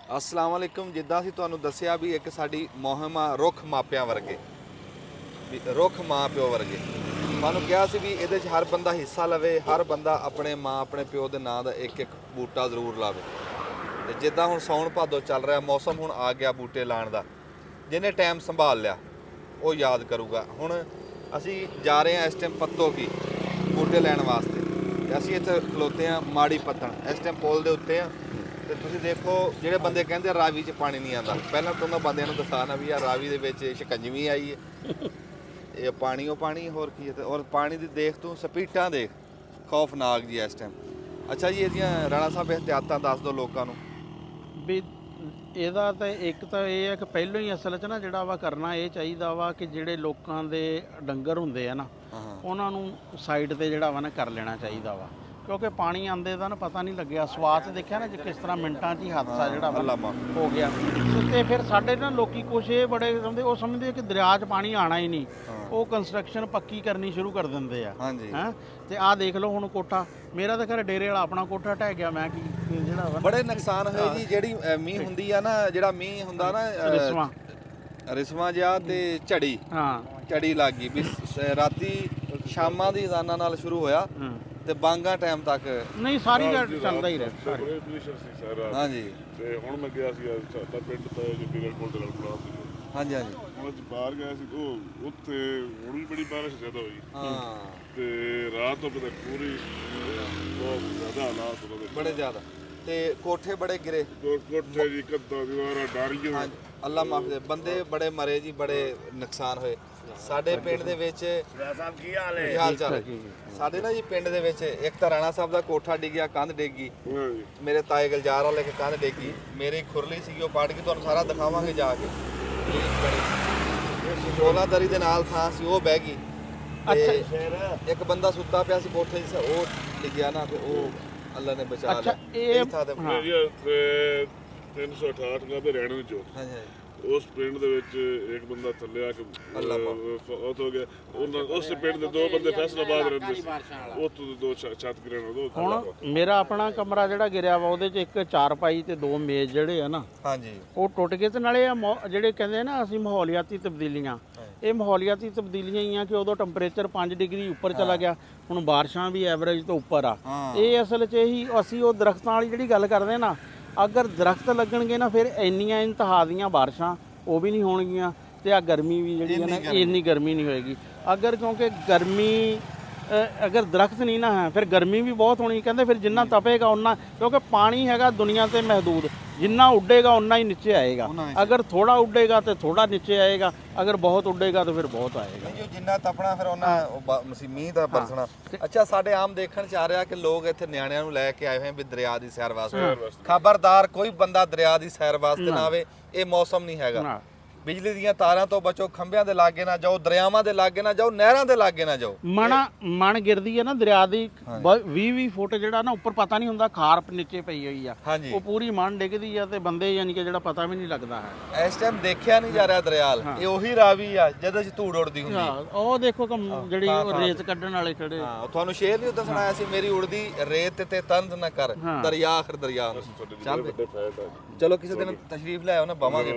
अस्सलाम वालेकुम। जिद्दां ਅਸੀਂ ਤੁਹਾਨੂੰ ਦੱਸਿਆ ਵੀ ਇੱਕ ਸਾਡੀ ਮੁਹਿੰਮ ਆ ਰੁੱਖ ਮਾਪਿਆਂ ਵਰਗੇ, ਵੀ ਰੁੱਖ ਮਾਂ ਪਿਓ ਵਰਗੇ। ਸਾਨੂੰ ਕਿਹਾ ਸੀ ਵੀ ਇਹਦੇ 'ਚ ਹਰ ਬੰਦਾ ਹਿੱਸਾ ਲਵੇ, ਹਰ ਬੰਦਾ ਆਪਣੇ ਮਾਂ ਆਪਣੇ ਪਿਓ ਦੇ ਨਾਂ ਦਾ ਇੱਕ ਇੱਕ ਬੂਟਾ ਜ਼ਰੂਰ ਲਾਵੇ। ਤੇ ਜਿੱਦਾਂ ਹੁਣ ਸਾਉਣ ਭਾਦੋ ਚੱਲ ਰਿਹਾ, ਮੌਸਮ ਹੁਣ ਆ ਗਿਆ ਬੂਟੇ ਲਾਉਣ ਦਾ, ਜਿਹਨੇ ਟਾਈਮ ਸੰਭਾਲ ਲਿਆ ਉਹ ਯਾਦ ਕਰੂਗਾ। ਹੁਣ ਅਸੀਂ ਜਾ ਰਹੇ ਹਾਂ ਇਸ ਟਾਈਮ ਪੱਤੋ ਕੀ ਬੂਟੇ ਲੈਣ ਵਾਸਤੇ, ਤੇ ਅਸੀਂ ਇੱਥੇ ਖਲੋਤੇ ਹਾਂ ਮਾੜੀ ਪੱਤਣ, ਇਸ ਟਾਈਮ ਪੁਲ ਦੇ ਉੱਤੇ ਆ। ਤੇ ਤੁਸੀਂ ਦੇਖੋ ਜਿਹੜੇ ਬੰਦੇ ਕਹਿੰਦੇ ਰਾਵੀ 'ਚ ਪਾਣੀ ਨਹੀਂ ਆਉਂਦਾ, ਪਹਿਲਾਂ ਤਾਂ ਉਹਨਾਂ ਬੰਦਿਆਂ ਨੂੰ ਦਿਖਾਣਾ ਵੀ ਆ ਰਾਵੀ ਦੇ ਵਿੱਚ ਸ਼ਿਕੰਜਵੀ ਆਈ ਹੈ, ਇਹ ਪਾਣੀ ਉਹ ਪਾਣੀ ਹੋਰ ਕੀ ਹੈ। ਤੇ ਔਰ ਪਾਣੀ ਦੀ ਦੇਖ ਤੂੰ ਸਪੀਟਾਂ ਦੇਖ, ਖੌਫਨਾਕ ਜੀ ਇਸ ਟਾਈਮ। ਅੱਛਾ ਜੀ, ਇਹਦੀਆਂ ਰਾਣਾ ਸਾਹਿਬ ਇਹਤਿਆਤਾਂ ਦੱਸ ਦਿਓ ਲੋਕਾਂ ਨੂੰ। ਵੀ ਇਹਦਾ ਤਾਂ ਇੱਕ ਤਾਂ ਇਹ ਹੈ ਕਿ ਪਹਿਲਾਂ ਹੀ ਅਸਲ 'ਚ ਨਾ ਜਿਹੜਾ ਵਾ ਕਰਨਾ ਇਹ ਚਾਹੀਦਾ ਵਾ ਕਿ ਜਿਹੜੇ ਲੋਕਾਂ ਦੇ ਡੰਗਰ ਹੁੰਦੇ ਆ ਨਾ ਉਹਨਾਂ ਨੂੰ ਸਾਈਡ ਤੇ ਜਿਹੜਾ ਵਾ ਨਾ ਕਰ ਲੈਣਾ ਚਾਹੀਦਾ ਵਾ, ਕਿਉਂਕਿ ਪਾਣੀ ਆਉਂਦੇ ਦਾ ਨਾ ਪਤਾ ਨਹੀਂ ਲੱਗਿਆ। ਸਵਾਦ ਦੇਖਿਆ ਨਾ ਕਿਸ ਤਰ੍ਹਾਂ ਮਿੰਟਾਂ 'ਚ ਹੀ ਹਾਦਸਾ ਜਿਹੜਾ ਵਾ ਹੋ ਗਿਆ। ਤੇ ਫਿਰ ਸਾਡੇ ਨਾ ਲੋਕੀ ਕੁਛ ਇਹ ਬੜੇ ਸਮਝਦੇ, ਉਹ ਸਮਝਦੇ ਕਿ ਦਰਿਆ 'ਚ ਪਾਣੀ ਆਣਾ ਹੀ ਨਹੀਂ, ਉਹ ਕੰਸਟਰਕਸ਼ਨ ਪੱਕੀ ਕਰਨੀ ਸ਼ੁਰੂ ਕਰ ਦਿੰਦੇ ਆ। ਹੈਂ, ਤੇ ਆਹ ਦੇਖ ਲਓ ਹੁਣ ਕੋਠਾ ਮੇਰਾ ਤਾਂ ਘਰ ਡੇਰੇ ਵਾਲਾ ਆਪਣਾ ਕੋਠਾ ਢਹਿ ਗਿਆ। ਮੈਂ ਕੀ ਜਿਹੜਾ ਵਾ ਬੜੇ ਨੁਕਸਾਨ ਹੋਏ ਜੀ। ਜਿਹੜੀ ਮੀਂਹ ਹੁੰਦੀ ਆ ਨਾ, ਜਿਹੜਾ ਮੀਂਹ ਹੁੰਦਾ ਨਾ ਰਿਸਵਾਂ ਜਿਹਾ ਤੇ ਝੜੀ, ਝੜੀ ਲੱਗ ਗਈ ਵੀ ਰਾਤੀ ਸ਼ਾਮਾਂ ਦੀ ਅਜ਼ਾਨਾਂ ਨਾਲ ਸ਼ੁਰੂ ਹੋਇਆ ਤੇ ਬਾਂਗਾ ਟਾਈਮ ਤੱਕ ਨਹੀਂ ਸਾਰੀ ਰਾਤ ਚੱਲਦਾ ਹੀ ਰਿਹਾ। ਹਾਂਜੀ ਤੇ ਹੁਣ ਮੈਂ ਗਿਆ ਸੀ ਸਾਡਾ ਪਿੰਡ ਤਾਂ ਜੋ ਬਿਗਲ ਕੋਲ ਦੇ ਨਾਲ ਬੁਲਾ ਸੀ। ਹਾਂਜੀ ਹਾਂਜੀ ਹੁਣ ਅੱਜ ਬਾਹਰ ਗਿਆ ਸੀ ਉਹ ਉੱਥੇ ਹੁਣ ਵੀ ਬੜੀ ਬਾਰਿਸ਼ ਜ਼ਿਆਦਾ ਹੋਈ। ਹਾਂ, ਤੇ ਰਾਤ ਤੋਂ ਪਤਾ ਪੂਰੀ ਬਹੁਤ ਜ਼ਿਆਦਾ ਹਾਲਾਤ ਉਹਨਾਂ ਦੇ ਬੜੇ ਜ਼ਿਆਦਾ, ਤੇ ਕੋਠੇ ਬੜੇ ਗਿਰੇ, ਕੋਠੇ ਜੀ ਕੱਦਾ ਦੀਵਾਰਾਂ ਡਾਰੀਆਂ। ਹਾਂਜੀ, ਅੱਲਾ ਮਾਫ ਦੇ ਬੰਦੇ ਬੜੇ ਮਰੇ ਜੀ, ਬੜੇ ਨੁਕਸਾਨ ਹੋਏ। ਸਾਡੇ ਪਿੰਡ ਦੇ ਵਿੱਚ ਸਾਹਿਬ ਕੀ ਹਾਲ ਹੈ? ਕੀ ਹਾਲ ਚਾਲ? ਸਾਡੇ ਨਾ ਜੀ ਪਿੰਡ ਦੇ ਵਿੱਚ ਇੱਕ ਤਾਂ ਰਾਣਾ ਸਾਹਿਬ ਦਾ ਕੋਠਾ ਡਿੱਗਿਆ, ਕੰਧ ਡਿੱਗੀ, ਮੇਰੇ ਤਾਏ ਗਲਜਾਰ ਵਾਲੇ ਕੇ ਕੰਧ ਡਿੱਗੀ, ਮੇਰੀ ਖੁਰਲੀ ਸੀ ਉਹ ਪਾੜ ਗਈ। ਤੁਹਾਨੂੰ ਸਾਰਾ ਦਿਖਾਵਾਂਗੇ ਜਾ ਕੇ। 16 ਦਰੀ ਦੇ ਨਾਲ ਥਾਂ ਸੀ ਉਹ ਬਹਿ ਗਈ। ਤੇ ਇੱਕ ਬੰਦਾ ਸੁੱਤਾ ਪਿਆ ਸੀ ਕੋਠੇ 'ਚ, ਉਹ ਡਿੱਗਿਆ ਨਾ, ਤੇ ਉਹ ਅੱਲਾ ਨੇ ਬਚਾ ਲਿਆ। ਇਹ ਥਾਂ ਤੇ 368 ਗਾ ਦੇ ਰਹਿਣ ਵਿੱਚੋਂ ਉਸ ਪਿੰਡ ਦੇ ਵਿੱਚ ਇੱਕ ਬੰਦਾ ਥੱਲੇ ਆ ਕੇ ਫੌਤ ਹੋ ਗਿਆ। ਉਸ ਪਿੰਡ ਦੇ ਦੋ ਬੰਦੇ ਫੈਸਲਾਬਾਦ ਰਹਿੰਦੇ ਸੀ, ਉੱਥੋਂ ਦੇ ਦੋ ਛੱਤ ਗਿਰਨ। ਹੁਣ ਮੇਰਾ ਆਪਣਾ ਕਮਰਾ ਜਿਹੜਾ ਗਿਰਿਆ ਵਾ ਉਹਦੇ 'ਚ ਇੱਕ ਚਾਰਪਾਈ ਤੇ ਦੋ ਮੇਜ਼ ਜਿਹੜੇ ਆ ਨਾ, ਹਾਂਜੀ, ਉਹ ਟੁੱਟ ਗਏ। ਤੇ ਨਾਲੇ ਜਿਹੜੇ ਕਹਿੰਦੇ ਨਾ ਅਸੀਂ ਮਾਹੌਲੀਆਤੀ ਤਬਦੀਲੀਆਂ, ਇਹ ਮਾਹੌਲੀਆਤੀ ਤਬਦੀਲੀਆਂ ਹੀ ਆ ਕਿ ਉਦੋਂ ਟੈਂਪਰੇਚਰ 5 ਡਿਗਰੀ ਉੱਪਰ ਚਲਾ ਗਿਆ, ਹੁਣ ਬਾਰਿਸ਼ਾਂ ਵੀ ਐਵਰੇਜ ਤੋਂ ਉੱਪਰ ਆ। ਇਹ ਅਸਲ 'ਚ ਇਹੀ ਅਸੀਂ ਉਹ ਦਰਖਤਾਂ ਵਾਲੀ ਜਿਹੜੀ ਗੱਲ ਕਰਦੇ ਨਾ, ਅਗਰ ਦਰਖਤ ਲੱਗਣਗੇ ਨਾ ਫਿਰ ਇੰਨੀਆਂ ਇੰਤਹਾ ਦੀਆਂ ਬਾਰਿਸ਼ਾਂ ਉਹ ਵੀ ਨਹੀਂ ਹੋਣਗੀਆਂ, ਤੇ ਆ ਗਰਮੀ ਵੀ ਜਿਹੜੀ ਹੈ ਨਾ ਇੰਨੀ ਗਰਮੀ ਨਹੀਂ ਹੋਏਗੀ। ਅਗਰ ਕਿਉਂਕਿ ਗਰਮੀ ਅਗਰ ਦਰਖਤ ਨਹੀਂ ਨਾ ਹੈ ਫਿਰ ਗਰਮੀ ਵੀ ਬਹੁਤ ਹੋਣੀ। ਕਹਿੰਦੇ ਫਿਰ ਜਿੰਨਾ ਤਪੇਗਾ ਉਨਾ, ਕਿਉਂਕਿ ਪਾਣੀ ਹੈਗਾ ਦੁਨੀਆ ਤੇ ਮਹਦੂਦ, ਜਿੰਨਾ ਉੱਡੇਗਾ ਉਨਾ ਹੀ ਨੀਚੇ ਆਏਗਾ। ਅਗਰ ਥੋੜਾ ਉੱਡੇਗਾ ਤੇ ਥੋੜਾ ਨੀਚੇ ਆਏਗਾ, ਅਗਰ ਬਹੁਤ ਉੱਡੇਗਾ ਤਾਂ ਫਿਰ ਬਹੁਤ ਆਏਗਾ। ਜੋ ਜਿੰਨਾ ਤਪਣਾ ਫਿਰ ਉਹਨਾਂ ਮੀਂਹ ਦਾ ਬਰਸਣਾ। ਅੱਛਾ, ਸਾਡੇ ਆਮ ਦੇਖਣ ਚ ਆ ਰਿਹਾ ਕਿ ਲੋਕ ਇੱਥੇ ਨਿਆਣਿਆਂ ਨੂੰ ਲੈ ਕੇ ਆਏ ਹੋਏ ਵੀ ਦਰਿਆ ਦੀ ਸੈਰ ਵਾਸਤੇ। ਖਬਰਦਾਰ ਕੋਈ ਬੰਦਾ ਦਰਿਆ ਦੀ ਸੈਰ ਵਾਸਤੇ ਨਾ ਆਵੇ, ਇਹ ਮੌਸਮ ਨਹੀਂ ਹੈਗਾ। ਬਿਜਲੀ ਦੀਆਂ ਤਾਰਾਂ ਤੋਂ ਬਚੋ, ਖੰਭਿਆਂ ਦੇ ਲਾਗੇ ਨਾ ਜਾਓ, ਦਰਿਆਵਾਂ ਦੇ ਲਾਗੇ ਨਾ ਜਾਓ, ਨਹਿਰਾਂ ਦੇ ਲਾਗੇ ਨਾ ਜਾਓ। ਮਣ ਗਿਰਦੀ ਹੈ ਨਾ ਦਰਿਆ ਦੀ 20-20 ਫੁੱਟ ਜਿਹੜਾ ਨਾ ਉੱਪਰ ਪਤਾ ਨਹੀਂ ਹੁੰਦਾ, ਖਾਰ ਨੀਚੇ ਪਈ ਹੋਈ ਆ, ਉਹ ਪੂਰੀ ਮਣ ਡਿੱਗਦੀ ਆ ਤੇ ਬੰਦੇ ਯਾਨੀ ਕਿ ਜਿਹੜਾ ਪਤਾ ਵੀ ਨਹੀਂ ਲੱਗਦਾ ਹੈ। ਇਸ ਟਾਈਮ ਦੇਖਿਆ ਨਹੀਂ ਜਾ ਰਿਹਾ ਦਰਿਆਲ, ਇਹ ਉਹੀ ਰਾਵੀ ਆ ਜਿਹਦੇ ਚ ਧੂੜ ਉੜਦੀ ਹੁੰਦੀ। ਉਹ ਦੇਖੋ ਜਿਹੜੀ ਰੇਤ ਕੱਢਣ ਵਾਲੇ ਖੜੇ। ਤੁਹਾਨੂੰ ਸ਼ੇਰ ਨਹੀਂ ਉਦੋਂ ਸੁਣਾਇਆ ਸੀ, ਮੇਰੀ ਉੜਦੀ ਰੇਤ ਤੇ ਤੰਦ ਨਾ ਕਰ, ਦਰਿਆ ਆਖਰ ਦਰਿਆ। ਚਲੋ ਕਿਸੇ ਦਿਨ ਤਸ਼ਰੀਫ ਲੈ ਆਓ ਨਾ, ਬਾਵਾਂਗੇ।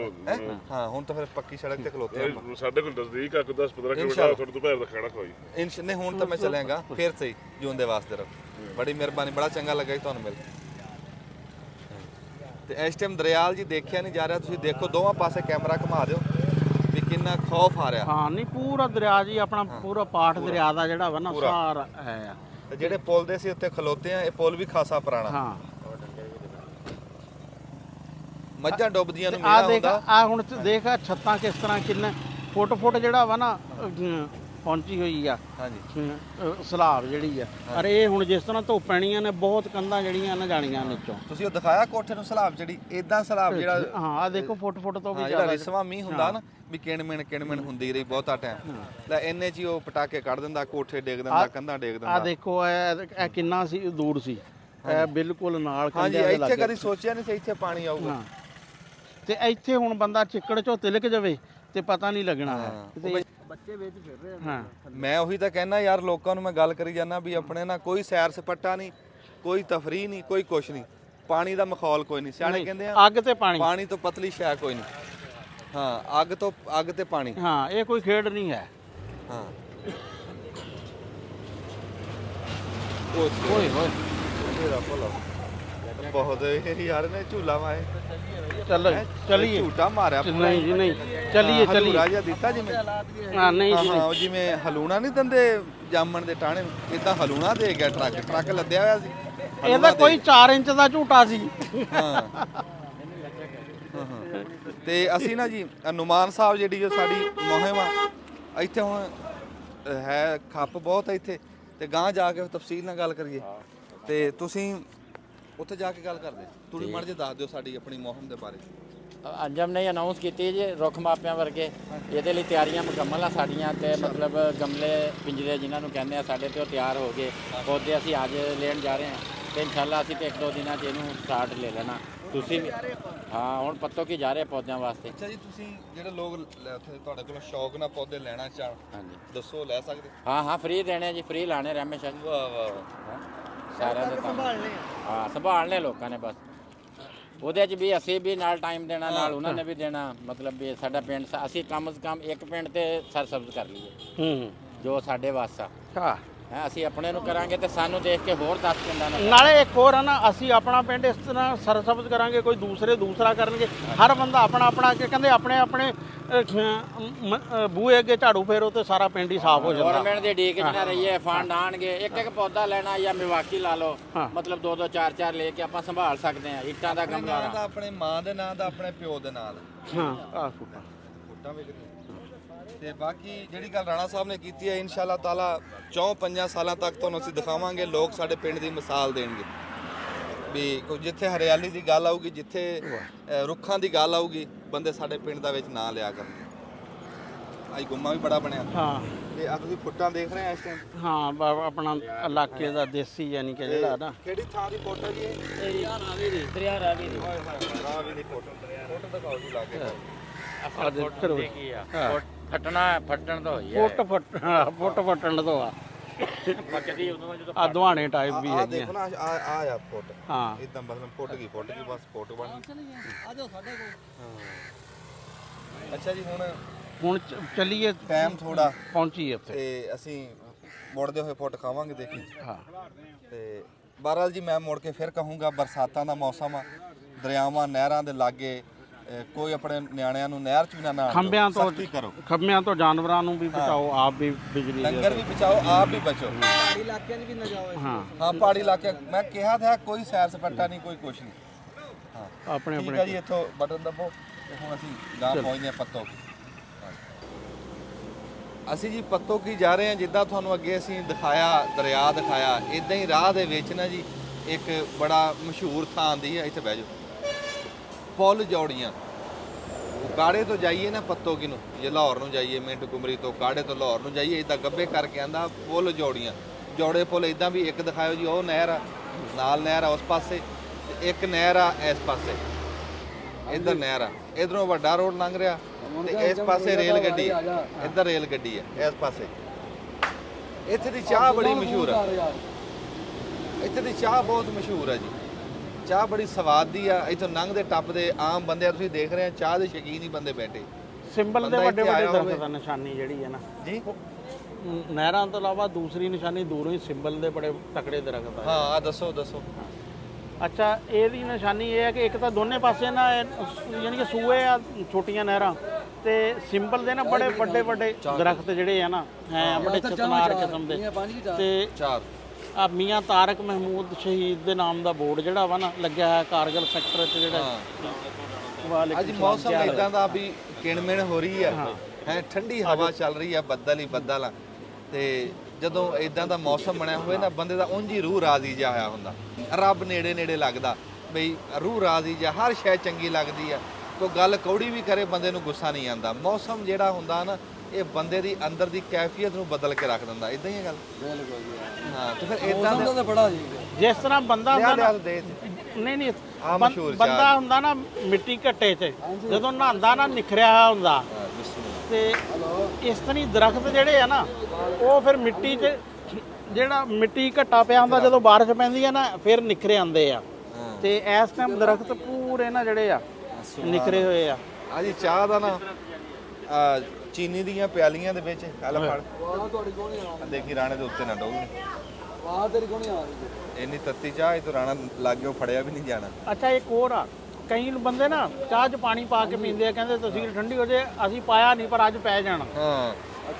ਹਾਂ, ਹੁਣ ਤਾਂ ਫਿਰ ਪੱਕੀ ਸੜਕ ਤੇ ਖਲੋਤੇ ਆ। ਸਾਡੇ ਕੋਲ ਨਜ਼ਦੀਕ ਆ, 10-15 ਕਿਲੋਮੀਟਰ ਤੁਹਾਡੇ ਦੁਪਹਿਰ ਦਾ ਖਾਣਾ ਖਵਾਈ। ਨਹੀਂ, ਹੁਣ ਤਾਂ ਮੈਂ ਚੱਲਾਂਗਾ ਫਿਰ ਸਹੀ। ਜੂਨ ਦੇ ਵਾਸਤੇ ਰਹੋ, ਬੜੀ ਮਿਹਰਬਾਨੀ, ਬੜਾ ਚੰਗਾ ਲੱਗਾ ਜੀ ਤੁਹਾਨੂੰ ਮਿਲ ਕੇ। ਤੇ ਇਸ ਟਾਈਮ ਦਰਿਆਲ ਜੀ ਦੇਖਿਆ ਨਹੀਂ ਜਾ ਰਿਹਾ, ਤੁਸੀਂ ਦੇਖੋ ਦੋਵਾਂ ਪਾਸੇ ਕੈਮਰਾ ਘੁਮਾ ਦਿਓ ਵੀ ਕਿੰਨਾ ਖੌਫ ਆ ਰਿਹਾ। ਹਾਂ, ਨਹੀਂ ਪੂਰਾ ਦਰਿਆ ਜੀ ਆਪਣਾ ਪੂਰਾ ਪਾਠ ਦਰਿਆ ਦਾ ਜਿਹੜਾ ਵਾ ਨਾ ਸਾਰਾ ਹੈ। ਤੇ ਜਿਹੜੇ ਪੁਲ ਦੇ ਸੀ ਉੱਤੇ ਖਲੋਤੇ ਆ, ਇਹ ਪੁਲ ਵੀ ਖਾਸਾ ਪੁਰਾਣਾ। ਹਾਂ, ਮੱਝਾਂ ਡੁੱਬਦੀਆਂ ਨੂੰ ਆ ਦੇਖ, ਆ ਹੁਣ ਦੇਖ ਛੱਤਾਂ ਕਿਸ ਤਰ੍ਹਾਂ ਕਿੰਨਾ ਫੁੱਟ ਜਿਹੜਾ ਵਾ ਨਾ ਪਹੁੰਚੀ ਹੋਈ ਆ। ਹਾਂਜੀ, ਸਲਾਬ ਜਿਹੜੀ ਆ। ਅਰੇ ਇਹ ਹੁਣ ਜਿਸ ਤਰ੍ਹਾਂ ਧੁੱਪ ਪੈਣੀਆਂ ਨੇ, ਬਹੁਤ ਕੰਧਾਂ ਜਿਹੜੀਆਂ ਨਾ ਜਾਣੀਆਂ ਨੀਚੋਂ। ਤੁਸੀਂ ਉਹ ਦਿਖਾਇਆ ਕੋਠੇ ਨੂੰ ਸਲਾਬ ਜਿਹੜੀ ਇਦਾਂ ਸਲਾਬ ਜਿਹੜਾ, ਹਾਂ ਆ ਦੇਖੋ ਫੁੱਟ ਤੋਂ ਵੀ ਜ਼ਿਆਦਾ। ਰਿਸਵਾ ਮੀਂਹ ਹੁੰਦਾ ਨਾ ਵੀ ਕਿਣਮਿਣ ਹੁੰਦੀ ਰਹੀ ਬਹੁਤਾ ਟਾਈਮ, ਲੈ ਇੰਨੇ ਚ ਹੀ ਉਹ ਪਟਾਕੇ ਕੱਢ ਦਿੰਦਾ, ਕੋਠੇ ਡੇਗ ਦਿੰਦਾ, ਕੰਧਾਂ ਡੇਗ ਦਿੰਦਾ। ਆ ਦੇਖੋ ਇਹ ਕਿੰਨਾ ਸੀ ਦੂਰ ਸੀ, ਇਹ ਬਿਲਕੁਲ ਨਾਲ। ਹਾਂਜੀ, ਇੱਥੇ ਕਦੀ ਸੋਚਿਆ ਨਹੀਂ ਸੀ ਇੱਥੇ ਪਾਣੀ ਆਊਗਾ। ਤੇ ਇੱਥੇ ਹੁਣ ਬੰਦਾ ਚਿੱਕੜ ਚੋਂ ਤਿਲਕ ਜਾਵੇ ਤੇ ਪਤਾ ਨਹੀਂ ਲੱਗਣਾ ਹੈ। ਬੱਚੇ ਵਿੱਚ ਫਿਰ ਰਹੇ। ਹਾਂ, ਮੈਂ ਉਹੀ ਤਾਂ ਕਹਿਣਾ ਯਾਰ, ਲੋਕਾਂ ਨੂੰ ਮੈਂ ਗੱਲ ਕਰੀ ਜਾਂਦਾ ਵੀ ਆਪਣੇ ਨਾਲ ਕੋਈ ਸੈਰ ਸਪਾਟਾ ਨਹੀਂ, ਕੋਈ ਤਫਰੀਹ ਨਹੀਂ, ਕੋਈ ਕੁਛ ਨਹੀਂ। ਪਾਣੀ ਦਾ ਮਾਹੌਲ ਕੋਈ ਨਹੀਂ, ਸਿਆਣੇ ਕਹਿੰਦੇ ਆ ਅੱਗ ਤੇ ਪਾਣੀ, ਪਾਣੀ ਤੋਂ ਪਤਲੀ ਸ਼ੈ ਕੋਈ ਨਹੀਂ। ਹਾਂ, ਅੱਗ ਤੇ ਪਾਣੀ। ਹਾਂ, ਇਹ ਕੋਈ ਖੇਡ ਨਹੀਂ ਹੈ। ਹਾਂ, ਓਏ ਹੋਏ ਮੇਰਾ ਭਲਾ ਬਹੁਤ ਯਾਰ ਨੇ ਝੂਲਾ ਮਾਏ, ਚੱਲ ਚਲੀਏ। ਝੂਟਾ ਮਾਰਿਆ ਪੂਰਾ। ਨਹੀਂ ਜੀ ਨਹੀਂ, ਚਲੀਏ ਚਲੀਏ। ਰਾਜਾ ਦਿੱਤਾ ਜਿਵੇਂ, ਹਾਂ ਨਹੀਂ ਜੀ ਹਾਂ, ਉਹ ਜਿਵੇਂ ਹਲੂਣਾ ਨਹੀਂ ਦਿੰਦੇ ਜਾਮਣ ਦੇ ਟਾਣੇ ਨੂੰ, ਇਦਾਂ ਹਲੂਣਾ ਦੇ ਗਿਆ। ਟਰੱਕ ਲੱਦਿਆ ਹੋਇਆ ਸੀ। ਇਹਦਾ ਕੋਈ 4 ਇੰਚ ਦਾ ਝੂਟਾ ਸੀ। ਹਾਂ, ਤੇ ਅਸੀਂ ਨਾ ਜੀ ਹਨੂਮਾਨ ਸਾਹਿਬ ਜਿਹੜੀ ਜੋ ਸਾਡੀ ਮੁਹਿੰਮ ਆ, ਇੱਥੇ ਹੁਣ ਹੈ ਖੱਪ ਬਹੁਤ ਹੈ ਇੱਥੇ, ਤੇ ਗਾਂਹ ਜਾ ਕੇ ਤਫਸੀਲ ਨਾਲ ਗੱਲ ਕਰੀਏ। ਤੇ ਤੁਸੀਂ ਉੱਥੇ ਜਾ ਕੇ ਗੱਲ ਕਰਦੇ, ਤੁਸੀਂ ਮੜ ਜੇ ਦੱਸ ਦਿਓ ਸਾਡੀ ਆਪਣੀ ਮੁਹਿੰਮ ਦੇ ਬਾਰੇ। ਅੱਜ ਹਮਨੇ ਅਨਾਉਂਸ ਕੀਤੀ ਜੀ ਰੁੱਖ ਮਾਪਿਆਂ ਵਰਗੇ, ਇਹਦੇ ਲਈ ਤਿਆਰੀਆਂ ਮੁਕੰਮਲ ਆ ਸਾਡੀਆਂ, ਤੇ ਮਤਲਬ ਗਮਲੇ ਪਿੰਜਰੇ ਜਿਨ੍ਹਾਂ ਨੂੰ ਕਹਿੰਦੇ ਆ ਸਾਡੇ ਤੇ ਉਹ ਤਿਆਰ ਹੋ ਗਏ। ਪੌਦੇ ਅਸੀਂ ਅੱਜ ਲੈਣ ਜਾ ਰਹੇ ਹਾਂ, ਤੇ ਇਨਸ਼ਾਅੱਲਾ ਅਸੀਂ ਤੇ 1-2 ਦਿਨਾਂ 'ਚ ਇਹਨੂੰ ਸਟਾਰਟ ਲੈ ਲੈਣਾ। ਤੁਸੀਂ ਵੀ ਹਾਂ, ਹੁਣ ਪੱਤੋ ਕੀ ਜਾ ਰਹੇ ਪੌਦਿਆਂ ਵਾਸਤੇ। ਅੱਛਾ ਜੀ, ਤੁਸੀਂ ਜਿਹੜੇ ਲੋਕ ਉੱਥੇ ਤੁਹਾਡੇ ਕੋਲ ਸ਼ੌਕ ਨਾਲ ਪੌਦੇ ਲੈਣਾ ਚਾਹਣ, ਹਾਂਜੀ ਦੱਸੋ ਲੈ ਸਕਦੇ? ਹਾਂ, ਫ੍ਰੀ ਦੇਣੇ ਜੀ, ਫ੍ਰੀ ਲਾਣੇ ਰਹਿਮੇ ਸ਼ਾਹ। ਵਾਹ ਵਾਹ, ਸਾਰਿਆਂ ਦੇ ਹਾਂ, ਸੰਭਾਲਣੇ ਲੋਕਾਂ ਨੇ ਬਸ। ਉਹਦੇ 'ਚ ਵੀ ਅਸੀਂ ਵੀ ਨਾਲ ਟਾਈਮ ਦੇਣਾ, ਨਾਲ ਉਹਨਾਂ ਨੇ ਵੀ ਦੇਣਾ। ਮਤਲਬ ਵੀ ਸਾਡਾ ਪਿੰਡ ਅਸੀਂ ਕਮ ਸੇ ਕਮ ਇੱਕ ਪਿੰਡ ਤੇ ਸਰਸਬਜ਼ ਕਰ ਲਈਏ ਜੋ ਸਾਡੇ ਵੱਸ ਆ। ਹੈ ਅਸੀਂ ਆਪਣੇ ਨੂੰ ਕਰਾਂਗੇ ਤੇ ਸਾਨੂੰ ਦੇਖ ਕੇ ਹੋਰ 10 ਪਿੰਡਾਂ ਨੂੰ। ਨਾਲੇ ਇੱਕ ਹੋਰ ਆ ਨਾ, ਅਸੀਂ ਆਪਣਾ ਪਿੰਡ ਇਸ ਤਰ੍ਹਾਂ ਸਰਸਬਜ਼ ਕਰਾਂਗੇ, ਕੋਈ ਦੂਸਰਾ ਕਰਨਗੇ। ਹਰ ਬੰਦਾ ਆਪਣਾ ਕਹਿੰਦੇ ਆਪਣੇ ਬੂਹੇ ਅੱਗੇ ਝਾੜੂ ਫੇਰੋ ਤੇ ਸਾਰਾ ਪਿੰਡ ਹੀ ਸਾਫ਼ ਹੋ ਜਾਂਦਾ। ਗਵਰਨਮੈਂਟ ਦੇ ਡੀਕ 'ਚ ਨਾ ਰਹੀਏ, ਫੰਡ ਆਣਗੇ, ਇੱਕ ਪੌਦਾ ਲੈਣਾ ਜਾਂ ਮਿਵਾਕੀ ਲਾ ਲਓ, ਮਤਲਬ 2-2 4-4 ਲੈ ਕੇ ਆਪਾਂ ਸੰਭਾਲ ਸਕਦੇ ਹਾਂ। ਇੱਟਾਂ ਦਾ ਗਮਲਾ ਦਾ ਆਪਣੇ ਮਾਂ ਦੇ ਨਾਂ ਦਾ, ਆਪਣੇ ਪਿਓ ਦੇ ਨਾਂ ਦਾ। ਹਾਂ, ਆਹ ਫੁੱਟਾ ਫੁੱਟਾਂ ਵੀ ਕਰੀਏ। ਤੇ ਬਾਕੀ ਜਿਹੜੀ ਗੱਲ ਰਾਣਾ ਸਾਹਿਬ ਨੇ ਕੀਤੀ ਹੈ, ਇਨਸ਼ਾਅੱਲਾ ਤਾਲਾ 4-5 ਸਾਲਾਂ ਤੱਕ ਤੁਹਾਨੂੰ ਅਸੀਂ ਦਿਖਾਵਾਂਗੇ। ਲੋਕ ਸਾਡੇ ਪਿੰਡ ਦੀ ਮਿਸਾਲ ਦੇਣਗੇ ਵੀ ਜਿੱਥੇ ਹਰਿਆਲੀ ਦੀ ਗੱਲ ਆਊਗੀ, ਜਿੱਥੇ ਰੁੱਖਾਂ ਦੀ ਗੱਲ ਆਊਗੀ, ਬੰਦੇ ਸਾਡੇ ਪਿੰਡ ਦਾ ਵਿੱਚ ਨਾਂ ਲਿਆ ਕਰਨਗੇ। ਅੱਜ ਗੁੰਮਾ ਵੀ ਬੜਾ ਬਣਿਆ। ਹਾਂ, ਤੇ ਆ ਤੁਸੀਂ ਫੁੱਟਾਂ ਦੇਖ ਰਹੇ ਆ ਇਸ ਟਾਈਮ। ਹਾਂ, ਆਪਣਾ ਇਲਾਕੇ ਦਾ ਦੇਸੀ ਯਾਨੀ ਕਿ ਜਿਹੜਾ ਨਾ। ਕਿਹੜੀ ਥਾਂ ਦੀ ਫੋਟੋ ਜੀ ਇਹ? ਦਰਿਆ ਰਾਵੀ ਦੀ। ਰਾਵੀ ਦੀ ਫੋਟੋ ਦਿਖਾਓ ਜੀ ਲਾ ਕੇ। ਫੱਟਣ ਤੋਂ ਹੋਈ ਹੈ। ਫੁੱਟ ਫੱਟਣ ਤੋਂ ਆ। ਪੱਕਦੀ ਉਦੋਂ ਜਦੋਂ ਆ ਦੁਹਾਣੇ ਟਾਈਪ ਵੀ ਆ ਹੈਗੀ ਦੇਖੋ ਨਾ, ਆ ਫੋਟੋ। ਹਾਂ, ਇਦਾਂ ਮਤਲਬ ਫੁੱਟ ਗਈ ਬਸ ਫੋਟੋ ਬਣ ਗਈ। ਆ ਜਾਓ ਸਾਡੇ ਕੋਲ। ਅੱਛਾ ਜੀ, ਹੁਣ ਚੱਲੀਏ, ਟਾਈਮ ਥੋੜਾ ਪਹੁੰਚੀਏ ਉੱਥੇ ਤੇ ਅਸੀਂ ਮੁੜਦੇ ਹੋਏ ਫੁੱਟ ਖਾਵਾਂਗੇ ਦੇਖੀ। ਹਾਂ, ਤੇ ਬਹਰਾਲ ਜੀ ਮੈਂ ਮੁੜ ਕੇ ਫਿਰ ਕਹੂੰਗਾ, ਬਰਸਾਤਾਂ ਦਾ ਮੌਸਮ ਆ, ਦਰਿਆਵਾਂ ਨਹਿਰਾਂ ਦੇ ਲਾਗੇ ਕੋਈ ਆਪਣੇ ਨਿਆਣਿਆਂ ਨੂੰ ਨਹਿਰ 'ਚ ਵੀ ਨਾ ਨਹਾਉਣ ਦਿਓ। ਖੰਭਿਆਂ ਤੋਂ ਸਖਤੀ ਕਰੋ। ਖੰਭਿਆਂ ਤੋਂ ਜਾਨਵਰਾਂ ਨੂੰ ਵੀ ਬਚਾਓ, ਆਪ ਵੀ ਬਿਜਲੀ ਦੇ। ਲੰਗਰ ਵੀ ਬਚਾਓ, ਆਪ ਵੀ ਬਚੋ। ਪਹਾੜੀ ਇਲਾਕਿਆਂ 'ਚ ਵੀ ਨਾ ਜਾਓ। ਹਾਂ, ਪਹਾੜੀ ਇਲਾਕੇ ਮੈਂ ਕਿਹਾ ਥਾ, ਕੋਈ ਸੈਰ ਸਪਾਟਾ ਨਹੀਂ, ਕੋਈ ਕੁਛ ਨਹੀਂ। ਹਾਂ, ਆਪਣੇ ਠੀਕ ਹੈ ਜੀ, ਇੱਥੋਂ ਬਟਨ ਦਬੋ ਤੇ ਹੁਣ ਅਸੀਂ ਗਾਂ ਪਹੁੰਚਦੇ ਹਾਂ ਪੱਤੋ। ਅਸੀਂ ਜੀ ਪੱਤੋ ਕੀ ਜਾ ਰਹੇ ਹਾਂ। ਜਿੱਦਾਂ ਤੁਹਾਨੂੰ ਅੱਗੇ ਅਸੀਂ ਦਿਖਾਇਆ, ਦਰਿਆ ਦਿਖਾਇਆ, ਇਦਾਂ ਹੀ ਰਾਹ ਦੇ ਵਿੱਚ ਨਾ ਜੀ ਇੱਕ ਬੜਾ ਮਸ਼ਹੂਰ ਥਾਂ ਦੀ ਹੈ। ਇੱਥੇ ਬਹਿ ਜਾਓ। ਪੁੱਲ ਜੌੜੀਆਂ। ਕਾੜੇ ਤੋਂ ਜਾਈਏ ਨਾ ਪੱਤੋ ਕੀ ਨੂੰ, ਜੇ ਲਾਹੌਰ ਨੂੰ ਜਾਈਏ, ਮਿੰਟ ਕੁਮਰੀ ਤੋਂ ਕਾੜੇ ਤੋਂ ਲਾਹੌਰ ਨੂੰ ਜਾਈਏ, ਇਦਾਂ ਗੱਬੇ ਕਰਕੇ ਆਂਦਾ ਪੁੱਲ ਜੌੜੀਆਂ। ਜੌੜੇ ਪੁੱਲ ਇਦਾਂ ਵੀ ਇੱਕ ਦਿਖਾਇਓ ਜੀ, ਉਹ ਨਹਿਰ ਆ ਨਾਲ, ਨਹਿਰ ਆ ਉਸ ਪਾਸੇ, ਤੇ ਇੱਕ ਨਹਿਰ ਆ ਇਸ ਪਾਸੇ। ਇੱਧਰ ਨਹਿਰ ਆ, ਇਧਰੋਂ ਵੱਡਾ ਰੋਡ ਲੰਘ ਰਿਹਾ, ਤੇ ਇਸ ਪਾਸੇ ਰੇਲ ਗੱਡੀ, ਇੱਧਰ ਰੇਲ ਗੱਡੀ ਹੈ ਇਸ ਪਾਸੇ। ਇੱਥੇ ਦੀ ਚਾਹ ਬੜੀ ਮਸ਼ਹੂਰ ਆ, ਇੱਥੇ ਦੀ ਚਾਹ ਬਹੁਤ ਮਸ਼ਹੂਰ ਆ ਜੀ। ਚਾਹ ਬੜੀ ਸਵਾਦ ਦੀ ਆ। ਇੱਥੋਂ ਲੰਘਦੇ ਟੱਪਦੇ ਆਮ ਬੰਦੇ ਆ, ਤੁਸੀਂ ਦੇਖ ਰਹੇ ਆ, ਚਾਹ ਦੇ ਸ਼ੌਕੀਨ ਹੀ ਬੰਦੇ ਬੈਠੇ। ਸਿੰਬਲ ਦੇ ਵੱਡੇ ਦਰਖਤ ਦਾ ਨਿਸ਼ਾਨੀ ਜਿਹੜੀ ਹੈ ਨਾ ਜੀ, ਨਹਿਰਾਂ ਤੋਂ ਇਲਾਵਾ ਦੂਸਰੀ ਨਿਸ਼ਾਨੀ ਦੂਰੋਂ ਹੀ ਸਿੰਬਲ ਦੇ ਬੜੇ ਤਕੜੇ ਦਰਖਤ ਆ। ਹਾਂ ਆ ਦੱਸੋ। ਅੱਛਾ, ਇਹਦੀ ਨਿਸ਼ਾਨੀ ਇਹ ਹੈ ਕਿ ਇੱਕ ਤਾਂ ਦੋਨੇ ਪਾਸੇ ਨਾ ਯਾਨੀ ਕਿ ਸੂਏ ਆ, ਛੋਟੀਆਂ ਨਹਿਰਾਂ, ਤੇ ਸਿੰਬਲ ਦੇ ਨਾ ਬੜੇ ਵੱਡੇ ਦਰਖਤ ਜਿਹੜੇ ਆ ਨਾ, ਹੈ ਬੜੇ ਚਤਨਾਰ ਕਿਸਮ ਦੇ। ਤੇ ਚਾਰ ਆ ਮੀਆਂ ਤਾਰਕ ਮਹਿਮੂਦ ਸ਼ਹੀਦ ਦੇ ਨਾਮ ਦਾ ਬੋਰਡ ਜਿਹੜਾ ਵਾ ਨਾ ਲੱਗਿਆ ਹੈ ਕਾਰਗਿਲ ਸੈਕਟਰ 'ਚ ਜਿਹੜਾ। ਅੱਜ ਮੌਸਮ ਇਦਾਂ ਦਾ ਵੀ ਕਿਣਮਿਣ ਹੋ ਰਹੀ ਆ, ਹੈ ਠੰਡੀ ਹਵਾ ਚੱਲ ਰਹੀ ਆ, ਬੱਦਲ ਹੀ ਬੱਦਲ ਆ। ਤੇ ਜਦੋਂ ਇਦਾਂ ਦਾ ਮੌਸਮ ਬਣਿਆ ਹੋਵੇ ਨਾ, ਬੰਦੇ ਦਾ ਉਂਝ ਹੀ ਰੂਹ ਰਾਜ਼ੀ ਜਿਹਾ ਹੋਇਆ ਹੁੰਦਾ, ਰੱਬ ਨੇੜੇ ਲੱਗਦਾ ਬਈ, ਰੂਹ ਰਾਜ਼ੀ ਜਿਹਾ, ਹਰ ਸ਼ੈ ਚੰਗੀ ਲੱਗਦੀ ਆ। ਕੋਈ ਗੱਲ ਕੌੜੀ ਵੀ ਕਰੇ ਬੰਦੇ ਨੂੰ ਗੁੱਸਾ ਨਹੀਂ ਆਉਂਦਾ। ਮੌਸਮ ਜਿਹੜਾ ਹੁੰਦਾ ਨਾ, ਇਹ ਬੰਦੇ ਦੀ ਅੰਦਰ ਦੀ ਕੈਫੀਅਤ ਨੂੰ ਬਦਲ ਕੇ ਰੱਖ ਦਿੰਦਾ। ਇਦਾਂ ਹੀ ਹੈ ਗੱਲ। ਬਿਲਕੁਲ। ਹਾਂ, ਤੇ ਫਿਰ ਇਦਾਂ ਦਾ ਬੜਾ ਜਿਸ ਤਰ੍ਹਾਂ ਬੰਦਾ ਹੁੰਦਾ ਨਾ, ਨਹੀਂ ਬੰਦਾ ਹੁੰਦਾ ਨਾ ਮਿੱਟੀ ਘੱਟੇ 'ਚ, ਜਦੋਂ ਨਹਾਉਂਦਾ ਨਾ ਨਿਖਰਿਆ ਹੋਇਆ ਹੁੰਦਾ, ਤੇ ਇਸ ਤਰ੍ਹਾਂ ਦਰਖਤ ਜਿਹੜੇ ਆ ਨਾ, ਉਹ ਫਿਰ ਮਿੱਟੀ 'ਚ ਜਿਹੜਾ ਮਿੱਟੀ ਘੱਟਾ ਪਿਆ ਹੁੰਦਾ, ਜਦੋਂ ਬਾਰਿਸ਼ ਪੈਂਦੀ ਹੈ ਨਾ, ਫਿਰ ਨਿਖਰੇ ਆਉਂਦੇ ਆ। ਤੇ ਇਸ ਟਾਈਮ ਦਰਖਤ ਪੂਰੇ ਨਾ ਜਿਹੜੇ ਆ ਨਿਕਰੇ ਹੋਏ ਆ। ਆ ਜੀ ਚਾਹ ਦਾ ਨਾ ਚੀਨੀ ਦੀਆਂ ਪਿਆਲੀਆਂ ਦੇ ਵਿੱਚ ਕੱਲ ਫੜ ਦੇਖੀ ਰਾਣੇ ਦੇ ਉੱਤੇ ਨਾ ਡੋਲ ਇੰਨੀ ਤੱਤੀ ਚਾਹ ਇਹ ਤੋਂ ਰਾਣਾ ਲਾਗਿਓ ਫੜਿਆ ਵੀ ਨਹੀਂ ਜਾਣਾ। ਅੱਛਾ ਇੱਕ ਹੋਰ ਆ, ਕਈ ਬੰਦੇ ਨਾ ਚਾਹ 'ਚ ਪਾਣੀ ਪਾ ਕੇ ਪੀਂਦੇ ਆ, ਕਹਿੰਦੇ ਤੁਸੀਂ ਠੰਡੀ ਹੋ ਜੇ, ਅਸੀਂ ਪਾਇਆ ਨਹੀਂ ਪਰ ਅੱਜ ਪੈ ਜਾਣਾ। ਹਾਂ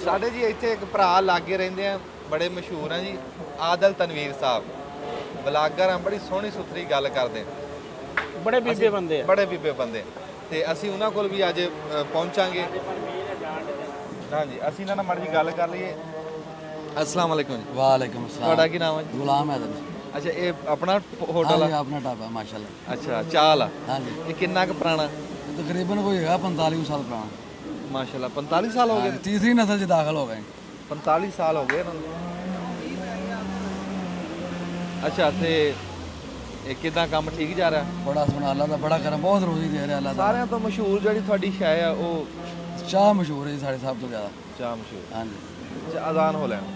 ਸਾਡੇ ਜੀ ਇੱਥੇ ਇੱਕ ਭਰਾ ਲਾਗੇ ਰਹਿੰਦੇ ਆ, ਬੜੇ ਮਸ਼ਹੂਰ ਆ ਜੀ, ਆਦਲ ਤਨਵੀਰ ਸਾਹਿਬ, ਬਲਾਗਰ ਆ, ਬੜੀ ਸੋਹਣੀ ਸੁਥਰੀ ਗੱਲ ਕਰਦੇ, ਬੜੇ ਬੀਬੇ ਬੰਦੇ ਆ। ਬੜੇ ਬੀਬੇ ਬੰਦੇ, ਤੇ ਅਸੀਂ ਉਹਨਾਂ ਕੋਲ ਵੀ ਅੱਜ ਪਹੁੰਚਾਂਗੇ। ਹਾਂਜੀ ਅਸੀਂ ਇਹਨਾਂ ਨਾਲ ਮਾੜੀ ਜਿਹੀ ਗੱਲ ਕਰ ਲਈਏ। अस्सलाम वालेकुम जी। वालेकुम अस्सलाम। ਤੁਹਾਡਾ ਕੀ ਨਾਮ ਹੈ ਜੀ? गुलाम है ਅੱਛਾ ਇਹ ਆਪਣਾ ਹੋਟਲ हाँ ਆ? अपना ढाबा माशाल्लाह। ਅੱਛਾ ਚਾਲ ਆ। हाँ जी ਇਹ ਕਿੰਨਾ ਕੁ ਪੁਰਾਣਾ? तकरीबन कोई है 45 साल पुराना। ਮਾਸ਼ਾਅੱਲਾ 45 ਸਾਲ ਹੋ ਗਏ। तीसरी नस्ल से दाखिल हो गए। 45 ਸਾਲ ਹੋ ਗਏ ਇਹਨਾਂ ਨੂੰ। ਅੱਛਾ ਤੇ ਇਹ ਕਿਦਾਂ ਕੰਮ ਠੀਕ ਜਾ ਰਿਹਾ? बड़ा सुना अल्लाह का बड़ा करम, बहुत रोजी दे रहा अल्लाह ਸਾਰਿਆਂ ਤੋਂ ਮਸ਼ਹੂਰ ਜਿਹੜੀ ਤੁਹਾਡੀ ਸ਼ੈ ਆ ਉਹ ताला। चाह मशहूर है जी साढ़े साहब तो ज़्यादा। ਚਾਹ ਮਸ਼ਹੂਰ। हाँ जी ਅੱਛਾ ਅਜ਼ਾਨ ਹੋ ਲੈਣ।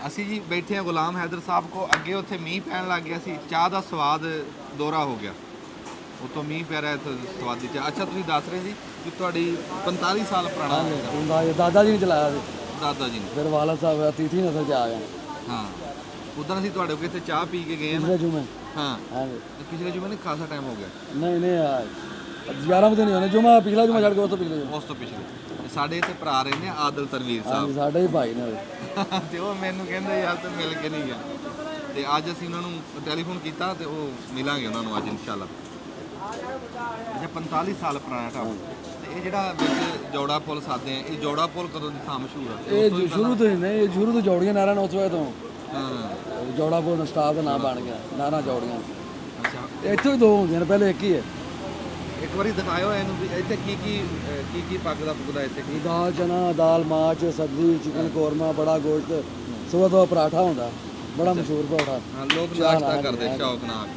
ਅਸੀਂ ਜੀ ਬੈਠੇ ਆ ਗੁਲਾਮ ਹੈਦਰ ਸਾਹਿਬ ਕੋ, ਅੱਗੇ ਉੱਥੇ ਮੀਂਹ ਪੈਣ ਲੱਗ ਗਿਆ ਸੀ, ਚਾਹ ਦਾ ਸਵਾਦ ਦੋਹਰਾ ਹੋ ਗਿਆ, ਉਤੋਂ ਮੀਂਹ ਪੈ ਰਿਹਾ ਤੇ ਸਵਾਦੀ ਚਾਹ। ਅੱਛਾ ਤੁਸੀਂ ਦੱਸ ਰਹੇ ਸੀ ਕਿ ਤੁਹਾਡੀ 45 ਸਾਲ ਪੁਰਾਣਾ ਹੈਗਾ। उनका ये दादाजी ने चलाया थे, ਦਾਦਾ ਜੀ ਨੇ। फिर वाला साहब तीसरी नस्ल से आ गए ਹਾਂ ਉਦੋਂ ਅਸੀਂ ਤੁਹਾਡੇ ਕੋਲ ਇੱਥੇ ਚਾਹ ਪੀ ਕੇ ਗਏ ਨਾ। पिछले जुमे। ਹਾਂ हाँ जी ਤੇ ਪਿਛਲੇ ਜੁਮੇ ਨੇ ਖਾਸਾ ਟਾਈਮ ਹੋ ਗਿਆ, नहीं नहीं 11 बजे नहीं होने जुमा, पिछला जुमा छड़ के उस तो पिछले जुमे। ਉਸ ਤੋਂ ਪਿਛਲੇ। ਤੇ ਸਾਡੇ ਇੱਥੇ ਭਰਾ ਰਹਿੰਦੇ ਆ ਆਦਲ ਤਨਵੀਰ हाँ ਸਾਹਿਬ, जी साढ़े ही भाई ने। ਤੇ ਉਹ ਮੈਨੂੰ ਕਹਿੰਦੇ ਯਾਰ ਤੇ ਮਿਲ ਕੇ ਨਹੀਂ ਗਿਆ, ਤੇ ਅੱਜ ਅਸੀਂ ਉਹਨਾਂ ਨੂੰ ਟੈਲੀਫੋਨ ਕੀਤਾ ਤੇ ਉਹ ਮਿਲਾਂਗੇ ਉਹਨਾਂ ਨੂੰ ਅੱਜ ਇਨਸ਼ਾਅੱਲਾ। ਅੱਛਾ 45 ਸਾਲ ਪੁਰਾਣਾ ਢਾਬਾ। ਤੇ ਇਹ ਜਿਹੜਾ ਵਿੱਚ ਜੋੜਾ ਪੁਲ ਸਾਦੇ ਆ, ਇਹ ਜੋੜਾ ਪੁਲ ਕਦੋਂ ਦੀ ਥਾਂ ਮਸ਼ਹੂਰ ਆ? ये शुरू तो नहीं, ये शुरू तो जौड़ियां नारा नौ सौ तो ਹਾਂ जौड़ा बोल स्टाफ का नाम बन गया नारा जौड़ियां। ਅੱਛਾ ਇੱਥੇ ਵੀ ਦੋ ਹੁੰਦੀਆਂ ਨੇ, ਪਹਿਲੇ ਇੱਕ ਹੀ ਹੈ। ਇੱਕ ਵਾਰੀ ਦਿਖਾਇਓ ਇਹਨੂੰ ਵੀ ਇੱਥੇ ਕੀ ਪੱਕਦਾ ਪੁੱਕਦਾ ਇੱਥੇ ਕੀ? दाल चना, दाल माच, सब्जी, चिकन कोरमा, बड़ा गोश्त, सुबह तो पराठा होता, बड़ा मशहूर पराठा। ਹਾਂ ਲੋਕ ਨਾਸ਼ਤਾ ਕਰਦੇ ਸ਼ੌਕ ਨਾਲ।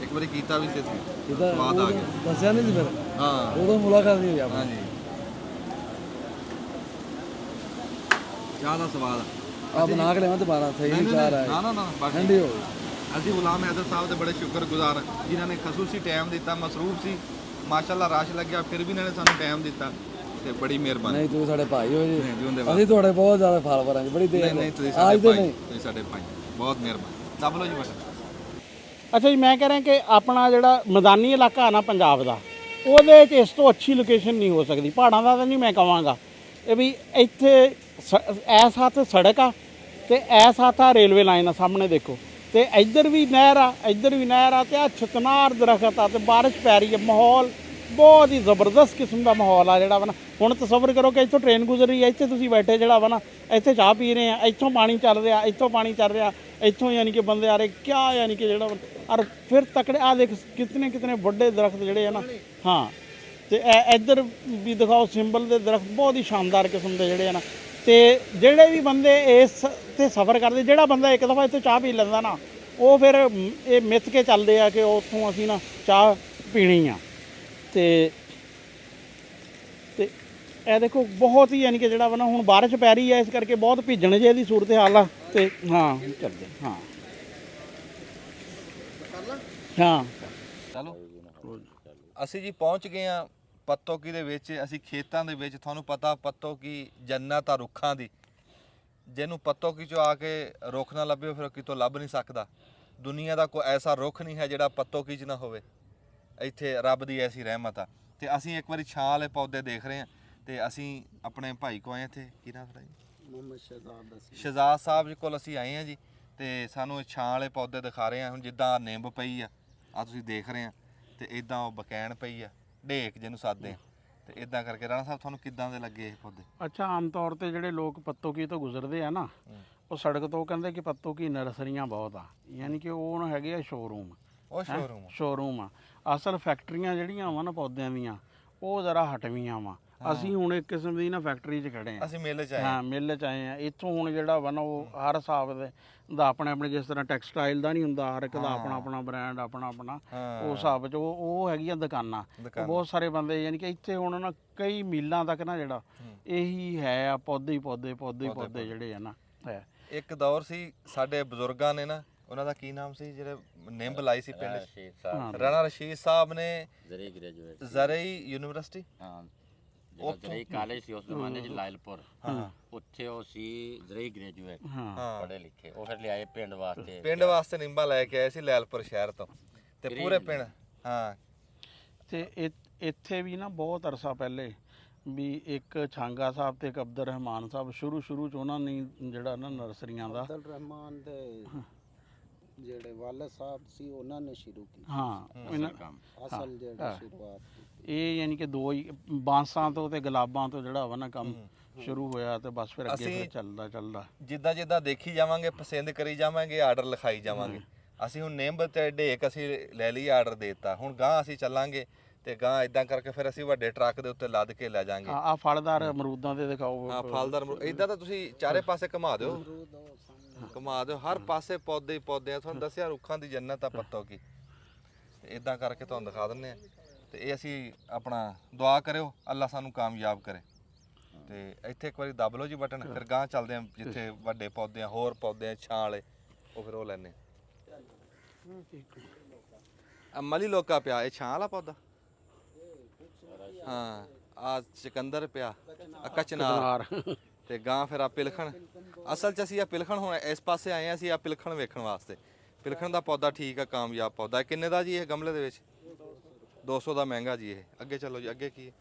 ਇੱਕ ਵਾਰੀ ਕੀਤਾ ਵੀ ਸੀ ਅਸੀਂ, ਇਹਦਾ ਸਵਾਦ ਆ ਗਿਆ। ਦੱਸਿਆ ਨਹੀਂ ਸੀ ਫਿਰ, ਹਾਂ ਉਦੋਂ ਮੁਲਾਕਾਤ ਨਹੀਂ ਹੋਈ ਆਪਣੀ। ਹਾਂਜੀ ਚਾਹ ਦਾ ਸਵਾਦ ਆ ਬਣਾ ਕੇ ਲਿਆਵਾਂ ਦੁਬਾਰਾ, ਸਹੀ ਨਹੀਂ ਚਾਹ ਰਹਾ ਨਾ ਨਾ ਨਾ ਬਾਕੀ ਠੰਡੀ ਹੋ ਗਈ। ਅਸੀਂ ਗੁਲਾਮ ਹੈਦਰ ਸਾਹਿਬ ਦੇ ਬੜੇ ਸ਼ੁਕਰਗੁਜ਼ਾਰ ਹਾਂ, ਜਿਨ੍ਹਾਂ ਨੇ ਖਸੂਸੀ ਟਾਈਮ ਦਿੱਤਾ, ਮਸਰੂਫ ਸੀ ਮਾਸ਼ਾਅੱਲਾ, ਰਸ਼ ਲੱਗਿਆ ਫਿਰ ਵੀ ਇਹਨਾਂ ਨੇ ਸਾਨੂੰ ਟਾਈਮ ਦਿੱਤਾ, ਤੇ ਬੜੀ ਮਿਹਰਬਾਨੀ। ਨਹੀਂ ਤੁਸੀਂ ਸਾਡੇ ਭਾਈ ਹੋ ਜੀ, ਜਿਉਂਦੇ ਅਸੀਂ ਤੁਹਾਡੇ ਬਹੁਤ ਜ਼ਿਆਦਾ ਫਾਲੋਵਰ ਹਾਂ ਜੀ, ਬੜੀ ਦੇਰ ਨਹੀਂ ਤੁਸੀਂ ਅੱਜ ਸਾਡੇ ਦੇ ਭਾਈ, ਨਹੀਂ। ਤੁਸੀਂ ਸਾਡੇ ਭਾਈ, ਬਹੁਤ ਮਿਹਰਬਾਨੀ। ਦੱਬ ਲਓ ਜੀ ਬਟਨ। ਅੱਛਾ ਜੀ ਮੈਂ ਕਹਿ ਰਿਹਾ ਕਿ ਆਪਣਾ ਜਿਹੜਾ ਮੈਦਾਨੀ ਇਲਾਕਾ ਹੈ ਨਾ ਪੰਜਾਬ ਦਾ, ਉਹਦੇ 'ਚ ਇਸ ਤੋਂ ਅੱਛੀ ਲੋਕੇਸ਼ਨ ਨਹੀਂ ਹੋ ਸਕਦੀ। ਪਹਾੜਾਂ ਦਾ ਤਾਂ ਨਹੀਂ ਮੈਂ ਕਹਾਂਗਾ, ਇਹ ਵੀ ਇੱਥੇ ਐਸ ਹੱਥ ਸੜਕ ਆ ਤੇ ਐਸ ਹੱਥ ਆ ਰੇਲਵੇ ਲਾਈਨ ਆ, ਸਾਹਮਣੇ ਦੇਖੋ, ਤੇ ਇੱਧਰ ਵੀ ਨਹਿਰ ਆ, ਇੱਧਰ ਵੀ ਨਹਿਰ ਆ, ਤੇ ਆ ਛਤਨਾਰ ਦਰਖਤ ਆ, ਤੇ ਬਾਰਿਸ਼ ਪੈ ਰਹੀ ਹੈ। ਮਾਹੌਲ ਬਹੁਤ ਹੀ ਜ਼ਬਰਦਸਤ ਕਿਸਮ ਦਾ ਮਾਹੌਲ ਆ ਜਿਹੜਾ ਵਾ ਨਾ। ਹੁਣ ਤਸੱਵਰ ਕਰੋ ਕਿ ਇੱਥੋਂ ਟ੍ਰੇਨ ਗੁਜ਼ਰ ਰਹੀ ਹੈ, ਇੱਥੇ ਤੁਸੀਂ ਬੈਠੇ ਜਿਹੜਾ ਵਾ ਨਾ, ਇੱਥੇ ਚਾਹ ਪੀ ਰਹੇ ਆ, ਇੱਥੋਂ ਪਾਣੀ ਚੱਲ ਰਿਹਾ, ਇੱਥੋਂ ਪਾਣੀ ਚੱਲ ਰਿਹਾ, ਇੱਥੋਂ ਯਾਨੀ ਕਿ ਬੰਦੇ ਆ ਰਹੇ, ਕਿਆ ਯਾਨੀ ਕਿ ਜਿਹੜਾ ਔਰ ਫਿਰ ਤਕੜੇ ਆ ਦੇਖ ਕਿਤਨੇ ਵੱਡੇ ਦਰਖਤ ਜਿਹੜੇ ਆ ਨਾ। ਹਾਂ ਤੇ ਇੱਧਰ ਵੀ ਦਿਖਾਓ ਸਿੰਬਲ ਦੇ ਦਰਖਤ, ਬਹੁਤ ਹੀ ਸ਼ਾਨਦਾਰ ਕਿਸਮ ਦੇ ਜਿਹੜੇ ਆ ਨਾ। ਤੇ ਜਿਹੜੇ ਵੀ ਬੰਦੇ ਇਸ ਤੇ ਸਫ਼ਰ ਕਰਦੇ, ਜਿਹੜਾ ਬੰਦਾ ਇੱਕ ਦਫਾ ਇੱਥੇ ਚਾਹ ਪੀ ਲੈਂਦਾ ਨਾ, ਉਹ ਫਿਰ ਇਹ ਮਿੱਥ ਕੇ ਚੱਲਦੇ ਆ ਕਿ ਉੱਥੋਂ ਅਸੀਂ ਨਾ ਚਾਹ ਪੀਣੀ ਆ। ਤੇ ਇਹ ਦੇਖੋ ਬਹੁਤ ਹੀ ਯਾਨੀ ਕਿ ਜਿਹੜਾ ਵਾ ਨਾ, ਹੁਣ ਬਾਰਿਸ਼ ਪੈ ਰਹੀ ਹੈ, ਇਸ ਕਰਕੇ ਬਹੁਤ ਭਿੱਜਣ ਜਿਹੀ ਦੀ ਸੂਰਤ ਹਾਲ ਆ। ਤੇ ਹਾਂ ਚੱਲਦੇ ਹਾਂ ਹਾਂ ਚਲੋ ਅਸੀਂ ਜੀ ਪਹੁੰਚ ਗਏ ਆ ਪੱਤੋਕੀ ਦੇ ਵਿੱਚ। ਅਸੀਂ ਖੇਤਾਂ ਦੇ ਵਿੱਚ, ਤੁਹਾਨੂੰ ਪਤਾ ਪੱਤੋਕੀ ਜੰਨਤ ਆ ਰੁੱਖਾਂ ਦੀ, ਜਿਹਨੂੰ ਪੱਤੋਕੀ ਚੋਂ ਆ ਕੇ ਰੁੱਖ ਨਾ ਲੱਭੇ ਫਿਰ ਕਿਤੋਂ ਲੱਭ ਨਹੀਂ ਸਕਦਾ। ਦੁਨੀਆ ਦਾ ਕੋਈ ਐਸਾ ਰੁੱਖ ਨਹੀਂ ਹੈ ਜਿਹੜਾ ਪੱਤੋਕੀ 'ਚ ਨਾ ਹੋਵੇ। ਇੱਥੇ ਰੱਬ ਦੀ ਐਸੀ ਰਹਿਮਤ ਆ। ਤੇ ਅਸੀਂ ਇੱਕ ਵਾਰੀ ਛਾਂ ਵਾਲੇ ਪੌਦੇ ਦੇਖ ਰਹੇ ਹਾਂ, ਤੇ ਅਸੀਂ ਆਪਣੇ ਭਾਈ ਕੋ ਆਏ ਇੱਥੇ, ਕੀ ਨਾਮ ਹੈ ਜੀ? ਮੁਹੰਮਦ ਸ਼ਹਜ਼ਾਦ ਸਾਹਿਬ ਜੀ ਕੋਲ ਅਸੀਂ ਆਏ ਹਾਂ ਜੀ, ਤੇ ਸਾਨੂੰ ਛਾਂ ਵਾਲੇ ਪੌਦੇ ਦਿਖਾ ਰਹੇ ਆ। ਹੁਣ ਜਿੱਦਾਂ ਨਿੰਬ ਪਈ ਆ ਤੁਸੀਂ ਦੇਖ ਰਹੇ ਆ, ਤੇ ਇਦਾਂ ਉਹ ਬਕੈਣ ਪਈ ਆ, ਢੇਕ ਜਿਹਨੂੰ ਸਾਦੇ ਆ, ਤੇ ਇਦਾਂ ਕਰਕੇ ਰਾਣਾ ਸਾਹਿਬ ਤੁਹਾਨੂੰ ਕਿੱਦਾਂ ਦੇ ਲੱਗੇ ਇਹ ਪੌਦੇ? ਅੱਛਾ ਆਮ ਤੌਰ ਤੇ ਜਿਹੜੇ ਲੋਕ ਪੱਤੋਕੀ ਤੋਂ ਗੁਜ਼ਰਦੇ ਆ ਨਾ, ਉਹ ਸੜਕ ਤੋਂ ਕਹਿੰਦੇ ਕਿ ਪੱਤੋਕੀ ਨਰਸਰੀਆਂ ਬਹੁਤ ਆ, ਯਾਨੀ ਕਿ ਉਹ ਹੈਗੇ ਆ ਸ਼ੋਰੂਮ। ਉਹ ਸ਼ੋਰੂਮ ਆ। ਅਸਲ ਫੈਕਟਰੀਆਂ ਜਿਹੜੀਆਂ ਵਾ ਨਾ ਪੌਦਿਆਂ ਦੀਆਂ, ਉਹ ਜ਼ਰਾ ਹਟਵੀਆਂ ਵਾ। ਅਸੀਂ ਹੁਣ ਇੱਕ ਕਿਸਮ ਦੀ ਨਾ ਫੈਕਟਰੀ 'ਚ ਖੜੇ ਆ। ਅਸੀਂ ਮੇਲੇ 'ਚ ਆਏ ਹਾਂ ਮਿੱਲ 'ਚ ਆਏ ਆ। ਇੱਥੋਂ ਹੁਣ ਜਿਹੜਾ ਵਾ ਨਾ ਉਹ ਹਰ ਹਿਸਾਬ ਦਾ ਆਪਣੇ ਜਿਸ ਤਰ੍ਹਾਂ ਟੈਕਸਟਾਈਲ ਦਾ ਨਹੀਂ ਹੁੰਦਾ, ਹਰ ਇੱਕ ਦਾ ਆਪਣਾ ਬ੍ਰਾਂਡ, ਆਪਣਾ ਉਸ ਹਿਸਾਬ 'ਚ ਉਹ ਹੈਗੀਆਂ ਦੁਕਾਨਾਂ। ਬਹੁਤ ਸਾਰੇ ਬੰਦੇ ਯਾਨੀ ਕਿ ਇੱਥੇ ਹੁਣ ਨਾ ਕਈ ਮੀਲਾਂ ਤੱਕ ਨਾ ਜਿਹੜਾ ਇਹੀ ਹੈ ਆ, ਪੌਦੇ ਹੀ ਪੌਦੇ ਜਿਹੜੇ ਆ ਨਾ ਹੈ। ਇੱਕ ਦੌਰ ਸੀ ਸਾਡੇ ਬਜ਼ੁਰਗਾਂ ਨੇ ਨਾ ਉਹਨਾਂ ਦਾ ਕੀ ਨਾਮ ਸੀ ਜਿਹੜੇ ਨਿੰਬ ਲਾਈ ਸੀ ਪਿੰਡ 'ਚ? ਰਸ਼ੀਦ ਸਾਹਿਬ ਰਾਣਾ ਰਸ਼ੀਦ ਸਾਹਿਬ ਨੇ ਜ਼ਰੀ ਗ੍ਰੈਜੂਏਟ ਜ਼ਰਈ ਯੂਨੀਵਰਸਿਟੀ ਹਾਂ ਜਿਹੜਾ ਜ਼ਰੀ ਕਾਲਜ ਸੀ ਉਸ ਜ਼ਮਾਨੇ 'ਚ ਲਾਇਲਪੁਰ ਉੱਥੇ ਉਹ ਸੀ ਜ਼ਰੀ ਗ੍ਰੈਜੂਏਟ ਹਾਂ ਪੜ੍ਹੇ ਲਿਖੇ ਉਹ ਫਿਰ ਲਿਆਏ ਪਿੰਡ ਵਾਸਤੇ ਪਿੰਡ ਵਾਸਤੇ ਨਿੰਬਾਂ ਲੈ ਕੇ ਆਏ ਸੀ ਲੈਲਪੁਰ ਸ਼ਹਿਰ ਤੋਂ ਤੇ ਪੂਰੇ ਪਿੰਡ ਹਾਂ ਤੇ ਇੱਥੇ ਵੀ ਨਾ ਬਹੁਤ ਅਰਸਾ ਪਹਿਲੇ ਵੀ ਇੱਕ ਛਾਂਗਾ ਸਾਹਿਬ ਤੇ ਇੱਕ ਅਬਦੁਰ ਰਹਿਮਾਨ ਸਾਹਿਬ ਸ਼ੁਰੂ ਚ ਉਹਨਾਂ ਨੇ ਜਿਹੜਾ ਨਾ ਨਰਸਰੀਆਂ ਦਾ ਅਬਦੁਲ ਰਹਿਮਾਨ ਦੇ ਜਿਹੜੇ ਵਾਲਦ ਸਾਹਿਬ ਸੀ ਉਹਨਾਂ ਨੇ ਸ਼ੁਰੂ ਕੀਤਾ ਹਾਂ ਇਹਨਾਂ ਕੰਮ ਅਸਲ ਜਿਹੜਾ ਸ਼ੁਰੂਆਤ ਕੀਤੀ। ਇਹ ਯਾਨੀ ਕਿ ਦੋ ਹੀ ਬਾਂਸਾਂ ਤੋਂ ਤੇ ਗੁਲਾਬਾਂ ਤੋਂ ਜਿਹੜਾ ਵਾ ਨਾ ਕੰਮ ਸ਼ੁਰੂ ਹੋਇਆ ਤੇ ਬਸ ਫਿਰ ਅੱਗੇ ਫਿਰ ਚੱਲਦਾ ਜਿੱਦਾਂ ਜਿੱਦਾਂ ਦੇਖੀ ਜਾਵਾਂਗੇ ਪਸੰਦ ਕਰੀ ਜਾਵਾਂਗੇ ਆਰਡਰ ਲਿਖਾਈ ਜਾਵਾਂਗੇ। ਅਸੀਂ ਹੁਣ ਨਿੰਬ ਤੇ ਢੇਕ ਅਸੀਂ ਲੈ ਲਈ ਆਰਡਰ ਦੇਤਾ ਹੁਣ ਗਾਂ ਅਸੀਂ ਚੱਲਾਂਗੇ ਤੇ ਗਾਂ ਇਦਾਂ ਕਰਕੇ ਫਿਰ ਅਸੀਂ ਵੱਡੇ ਟਰੱਕ ਦੇ ਉੱਤੇ ਲੱਦ ਕੇ ਲੈ ਜਾਾਂਗੇ। ਆ ਫਲਦਾਰ ਅਮਰੂਦਾਂ ਦੇ ਦਿਖਾਓ ਹਾਂ ਫਲਦਾਰ ਇਦਾਂ ਤਾਂ ਤੁਸੀਂ ਚਾਰੇ ਪਾਸੇ ਘੁਮਾ ਦਿਓ ਘੁਮਾ ਦਿਓ ਹਰ ਪਾਸੇ ਪੌਦੇ ਹੀ ਪੌਦੇ ਆ ਤੁਹਾਨੂੰ ਦੱਸਿਆ ਰੁੱਖਾਂ ਦੀ ਜੰਨਤ ਆ ਪੱਤੋ ਕੀ ਇਦਾਂ ਕਰਕੇ ਤੁਹਾਨੂੰ ਦਿਖਾ ਦਿੰਨੇ ਆ ਤੇ ਇਹ ਅਸੀਂ ਆਪਣਾ ਦੁਆ ਕਰਿਓ ਅੱਲਾ ਸਾਨੂੰ ਕਾਮਯਾਬ ਕਰੇ ਤੇ ਇੱਥੇ ਇੱਕ ਵਾਰੀ ਦਬ ਲਓ ਜੀ ਬਟਨ ਫਿਰ ਗਾਂ ਚੱਲਦੇ ਆ ਜਿੱਥੇ ਵੱਡੇ ਪੌਦੇ ਆ ਹੋਰ ਪੌਦੇ ਆ ਛਾਂ ਵਾਲੇ ਉਹ ਫਿਰ ਉਹ ਲੈਣੇ ਆ ਮਲੀ ਲੋਕਾ ਪਿਆ ਇਹ ਛਾਂ ਵਾਲਾ ਪੌਦਾ ਹਾਂ ਆ ਚਕੰਦਰ ਪਿਆ ਆ ਕਚਨਾਰ ਤੇ ਗਾਂ ਫਿਰ ਆ ਪਿਲਖਣ ਅਸਲ 'ਚ ਅਸੀਂ ਆ ਪਿਲਖਣ ਹੁਣ ਇਸ ਪਾਸੇ ਆਏ ਆ ਅਸੀਂ ਆ ਪਿਲਖਣ ਵੇਖਣ ਵਾਸਤੇ ਪਿਲਖਣ ਦਾ ਪੌਦਾ ਠੀਕ ਆ ਕਾਮਯਾਬ ਪੌਦਾ ਕਿੰਨੇ ਦਾ ਜੀ ਇਹ ਗਮਲੇ ਦੇ ਵਿੱਚ 200 ਦਾ ਮਹਿੰਗਾ ਜੀ ਇਹ ਅੱਗੇ ਚੱਲੋ ਜੀ ਅੱਗੇ ਕੀ ਹੈ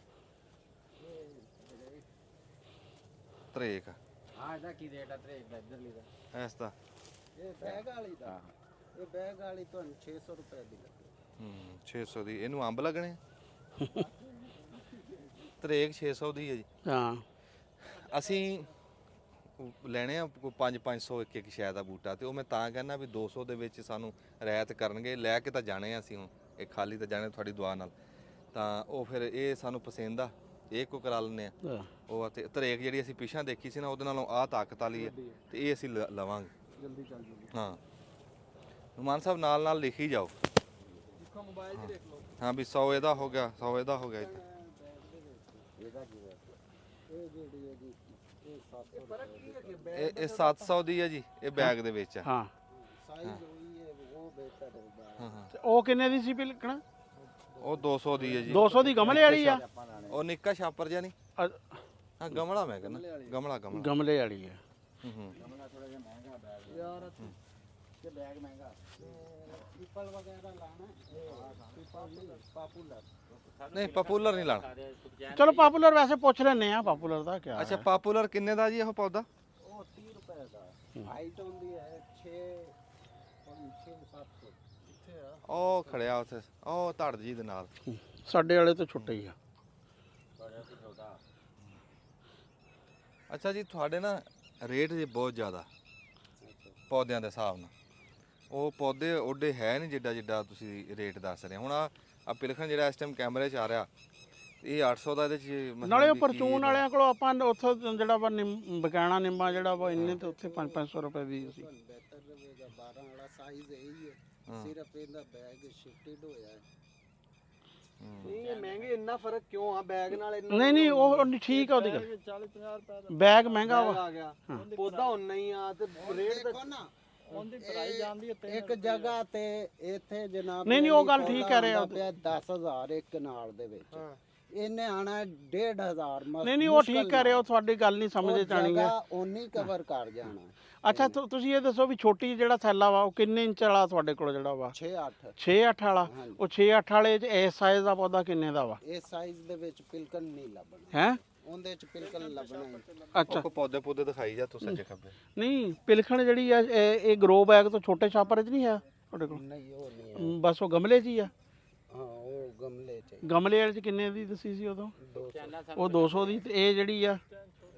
ਤਰੇਕ ਹਾਂ ਇਹਦਾ ਕੀ ਰੇਟ ਆ ਤੇ ਇੱਧਰਲੀ ਦਾ ਇਸ ਦਾ ਇਹ ਬੈਗ ਵਾਲੀ ਦਾ ਇਹ ਬੈਗ ਵਾਲੀ ਤੁਹਾਨੂੰ 600 ਰੁਪਏ ਦੀ ਲੱਗੀ 600 ਦੀ ਇਹਨੂੰ ਅੰਬ ਲੱਗਣੇ ਤਰੇਕ 600 ਦੀ ਹੈ ਜੀ ਹਾਂ ਅਸੀਂ ਲੈਣੇ ਆ 500 ਇੱਕ ਸ਼ਾਇਦ ਦਾ ਬੂਟਾ ਤੇ ਉਹ ਮੈਂ ਤਾਂ ਕਹਿੰਦਾ ਵੀ 200 ਦੇ ਵਿੱਚ ਸਾਨੂੰ ਰਿਆਇਤ ਕਰਨਗੇ ਲੈ ਕੇ ਤਾਂ ਜਾਣੇ ਆ ਅਸੀਂ ਹੁਣ ਇਹ ਖਾਲੀ ਤਾਂ ਜਾਣੇ ਤੁਹਾਡੀ ਦੁਆ ਨਾਲ ਤਾਂ ਉਹ ਫਿਰ ਇਹ ਸਾਨੂੰ ਪਸੰਦ ਆ ਇਹ ਕੋ ਕਰਾ ਲੈਂਦੇ ਆ ਉਹ ਤੇ ਤਰੇਕ ਜਿਹੜੀ ਅਸੀਂ ਪਿਛਾਂ ਦੇਖੀ ਸੀ ਨਾ ਉਹਦੇ ਨਾਲੋਂ ਆਹ ਤਾਕਤ ਵਾਲੀ ਹੈ ਤੇ ਇਹ ਅਸੀਂ ਲਵਾਂਗੇ ਜਲਦੀ ਚੱਲ ਜੂਗੀ ਹਾਂ ਮਾਨ ਸਾਹਿਬ ਨਾਲ ਨਾਲ ਲਿਖੀ ਜਾਓ ਦੇਖੋ ਮੋਬਾਈਲ 'ਚ ਦੇਖ ਲਓ ਹਾਂ ਵੀ 100 ਇਹਦਾ ਹੋ ਗਿਆ 100 ਇਹਦਾ ਹੋ ਗਿਆ ਇੱਥੇ ਇਹਦਾ ਕੀ ਹੈ ਇਹ ਜਿਹੜੀ ਹੈ ਜੀ ਇਹ 700 ਫਰਕ ਕੀ ਹੈ ਕਿ ਇਹ 700 ਦੀ ਹੈ ਜੀ ਇਹ ਬੈਗ ਦੇ ਵਿੱਚ ਆ ਹਾਂ ਸਾਈਜ਼ ਹੋਈ ਹੈ ਉਹ ਬਿਹਤਰ ਹੈ ਤੇ ਉਹ ਕਿੰਨੇ ਦੀ ਸੀ ਪਿਲਕਣਾ ਉਹ 200 ਦੀ ਹੈ ਜੀ 200 ਦੀ ਗਮਲੇ ਵਾਲੀ ਆ ਉਹ ਨਿੱਕਾ ਛਾਪਰ ਜਿਹਾ ਨਹੀਂ ਹਾਂ ਗਮਲਾ ਮੈਂ ਕਹਿੰਦਾ ਗਮਲਾ ਗਮਲੇ ਵਾਲੀ ਆ ਯਾਰ ਤੇ ਬੈਗ ਮਹਿੰਗਾ ਪੀਪਲ ਵਗੈਰਾ ਲਾਣਾ ਪੀਪਲ ਨਹੀਂ ਪਾਪੂਲਰ ਨਹੀਂ ਪਪੂਲਰ ਨਹੀਂ ਲਾਣਾ ਚਲੋ ਪਾਪੂਲਰ ਵੈਸੇ ਪੁੱਛ ਲੈਨੇ ਆ ਪਾਪੂਲਰ ਦਾ ਕੀ ਅੱਛਾ ਪਪੂਲਰ ਕਿੰਨੇ ਦਾ ਜੀ ਇਹ ਪੌਦਾ ਉਹ 30 ਰੁਪਏ ਦਾ ਹਾਈਟ ਹੁੰਦੀ ਹੈ 6-7 ਇੱਥੇ ਆ ਉਹ ਖੜਿਆ ਉੱਥੇ ਉਹ ਧੜ ਜੀ ਦੇ ਨਾਲ ਸਾਡੇ ਵਾਲੇ ਤੋਂ ਛੋਟਾ ਹੀ ਆ ਅੱਛਾ ਜੀ ਤੁਹਾਡੇ ਨਾ ਰੇਟ ਜੀ ਬਹੁਤ ਜ਼ਿਆਦਾ ਪੌਦਿਆਂ ਦੇ ਹਿਸਾਬ ਨਾਲ ਉਹ ਪੌਦੇ ਓਡੇ ਹੈ ਨਹੀਂ ਜਿੱਡਾ ਤੁਸੀਂ ਰੇਟ ਦੱਸ ਰਹੇ ਹੁਣ ਆ ਪਿਲਖਣ ਜਿਹੜਾ ਇਸ ਟਾਈਮ ਕੈਮਰੇ 'ਚ ਆ ਰਿਹਾ ਇਹ 800 ਦਾ ਇਹਦੇ 'ਚ ਮਤਲਬ ਨਾਲੇ ਉਹ ਵੀ ਕੀ ਪਰਚੂਨ ਵਾਲਿਆਂ ਕੋਲੋਂ ਆਪਾਂ ਉੱਥੋਂ ਜਿਹੜਾ ਵਾ ਬਕਾਣਾ ਨਿੰਬਾ ਜਿਹੜਾ ਵਾ ਇੰਨੇ ਤੇ ਉੱਥੇ 500 ਰੁਪਏ ਦੀ ਸੀ ਬਿਹਤਰ ਰਹੇਗਾ 12 ਵਾਲਾ ਸਾਈਜ਼ ਇਹੀ ਹੈ ਸਿਰਫ ਇਹਦਾ ਬੈਗ ਸ਼ਿਫਟਡ ਹੋਇਆ ਹੈ ਇਹ ਮਹਿੰਗੇ ਇੰਨਾ ਫਰਕ ਕਿਉਂ ਆ ਬੈਗ ਨਾਲ ਇੰਨਾ ਨਹੀਂ ਉਹ ਠੀਕ ਆ ਉਹਦੀ ਗੱਲ 40-50 ਰੁਪਏ ਦਾ ਬੈਗ ਮਹਿੰਗਾ ਵਾ ਆ ਗਿਆ ਪੌਦਾ ਉਨਾ ਹੀ ਆ ਤੇ ਰੇਟ ਦੇਖੋ ਨਾ ਉਹਦੀ ਪ੍ਰਾਈਸ ਜਾਂਦੀ ਹੈ ਇੱਕ ਜਗ੍ਹਾ ਤੇ ਇੱਥੇ ਜਨਾਬ ਨਹੀਂ ਉਹ ਗੱਲ ਠੀਕ ਕਹਿ ਰਹੇ ਆ 10000 ਇੱਕ ਨਾਲ ਦੇ ਵਿੱਚ ਇਹਨੇ ਆਣਾ 1500 ਨਹੀਂ ਉਹ ਠੀਕ ਕਹਿ ਰਹੇ ਹੋ ਤੁਹਾਡੀ ਗੱਲ ਨਹੀਂ ਸਮਝ ਚ ਆਣੀ ਹੈ ਉਨੀ ਕਵਰ ਕਰ ਜਾਣਾ ਅੱਛਾ ਤੁਸੀਂ ਇਹ ਦੱਸੋ ਵੀ ਛੋਟੀ ਜਿਹੜਾ ਥੈਲਾ ਵਾ ਉਹ ਕਿੰਨੇ ਇੰਚ ਵਾਲਾ ਤੁਹਾਡੇ ਕੋਲ ਜਿਹੜਾ ਵਾ 6-8 6-8 ਵਾਲਾ ਉਹ 6-8 ਵਾਲੇ ਚ ਇਸ ਸਾਈਜ਼ ਦਾ ਪੌਦਾ ਕਿੰਨੇ ਦਾ ਵਾ ਇਸ ਸਾਈਜ਼ ਦੇ ਵਿੱਚ ਪਿਲਕਣ ਨਹੀਂ ਲੱਭਣਾ ਹੈ ਉਹਦੇ ਚ ਪਿਲਕਣ ਲੱਭਣਾ ਹੀ। ਅੱਛਾ ਉਹ ਪੌਦੇ ਦਿਖਾਈ ਜਾ ਤੂੰ ਸੱਜੇ ਖੱਬੇ ਨਹੀਂ ਪਿਲਖਣ ਜਿਹੜੀ ਆ ਇਹ ਗਰੋ ਬੈਗ ਤੋਂ ਛੋਟੇ ਛਾਪਰ ਚ ਨਹੀਂ ਆ ਤੁਹਾਡੇ ਕੋਲ ਨਹੀਂ ਉਹ ਨਹੀਂ ਬਸ ਉਹ ਗਮਲੇ 'ਚ ਹੀ ਆ ਹਾਂ ਉਹ ਗਮਲੇ ਚ ਗਮਲੇ ਵਾਲੇ ਚ ਕਿੰਨੇ ਦੀ ਦੱਸੀ ਸੀ ਉਦੋਂ ਉਹ 200 ਦੀ ਤੇ ਇਹ ਜਿਹੜੀ ਆ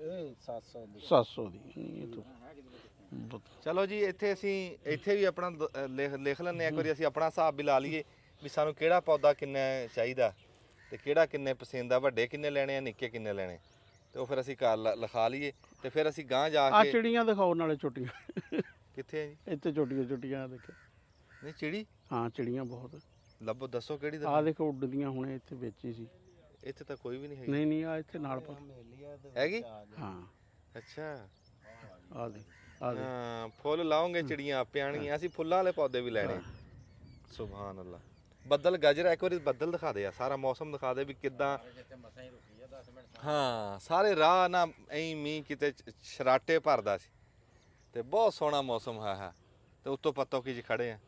ਇਹ 700 ਦੀ 700 ਦੀ ਨਹੀਂ ਇਹ ਤੋਂ ਚਲੋ ਜੀ ਇੱਥੇ ਵੀ ਆਪਣਾ ਲਿਖ ਲੈਂਦੇ ਆ ਇੱਕ ਵਾਰੀ ਅਸੀਂ ਆਪਣਾ ਹਿਸਾਬ ਵੀ ਲਾ ਲਈਏ ਵੀ ਸਾਨੂੰ ਕਿਹੜਾ ਪੌਦਾ ਕਿੰਨਾ ਚਾਹੀਦਾ ਤੇ ਕਿਹੜਾ ਕਿੰਨੇ ਪਸੰਦ ਆ ਵੱਡੇ ਕਿੰਨੇ ਲੈਣੇ ਆ ਨਿੱਕੇ ਕਿੰਨੇ ਲੈਣੇ ਤੇ ਉਹ ਫਿਰ ਅਸੀਂ ਘਰ ਲਿਖਾ ਲਈਏ ਤੇ ਫਿਰ ਅਸੀਂ ਗਾਂ ਜਾ ਆ ਕੇ ਚਿੜੀਆਂ ਦਿਖਾਓ ਨਾਲੇ ਛੋਟੀਆਂ ਕਿੱਥੇ ਆ ਜੀ ਇੱਥੇ ਛੋਟੀਆਂ ਦੇਖੋ ਨਹੀਂ ਚਿੜੀ ਹਾਂ ਚਿੜੀਆਂ ਬਹੁਤ ਲੱਭੋ ਦੱਸੋ ਕਿਹੜੀ ਆ ਦੇਖੋ ਉੱਡਦੀਆਂ ਹੁਣੇ ਇੱਥੇ ਵਿੱਚ ਹੀ ਸੀ ਇੱਥੇ ਤਾਂ ਕੋਈ ਵੀ ਨਹੀਂ ਹੈਗੀ ਨਹੀਂ ਆ ਇੱਥੇ ਨਾਲ ਪਰ ਹੈਗੀ ਹਾਂ ਅੱਛਾ ਆ ਦੇ ਹਾਂ ਫੁੱਲ ਲਾਉਂਗੇ ਚਿੜੀਆਂ ਆਪੇ ਆਣਗੀਆਂ। ਅਸੀਂ ਫੁੱਲਾਂ ਵਾਲੇ ਪੌਦੇ ਵੀ ਲੈਣੇ। ਸੁਭਾਨ ਅੱਲਾ। ਬੱਦਲ ਗਜਰਾ ਇੱਕ ਵਾਰੀ ਬੱਦਲ ਦਿਖਾ ਦੇ ਆ, ਸਾਰਾ ਮੌਸਮ ਦਿਖਾ ਦੇ ਵੀ ਕਿੱਦਾਂ। ਹਾਂ ਸਾਰੇ ਰਾਹ ਨਾ ਐਂ ਮੀਂਹ ਕਿਤੇ ਸ਼ਰਾਟੇ ਭਰਦਾ ਸੀ ਤੇ ਬਹੁਤ ਸੋਹਣਾ ਮੌਸਮ ਹੈ ਤੇ ਉੱਤੋਂ ਪੱਤੋਂ ਕੀ ਖੜੇ ਆ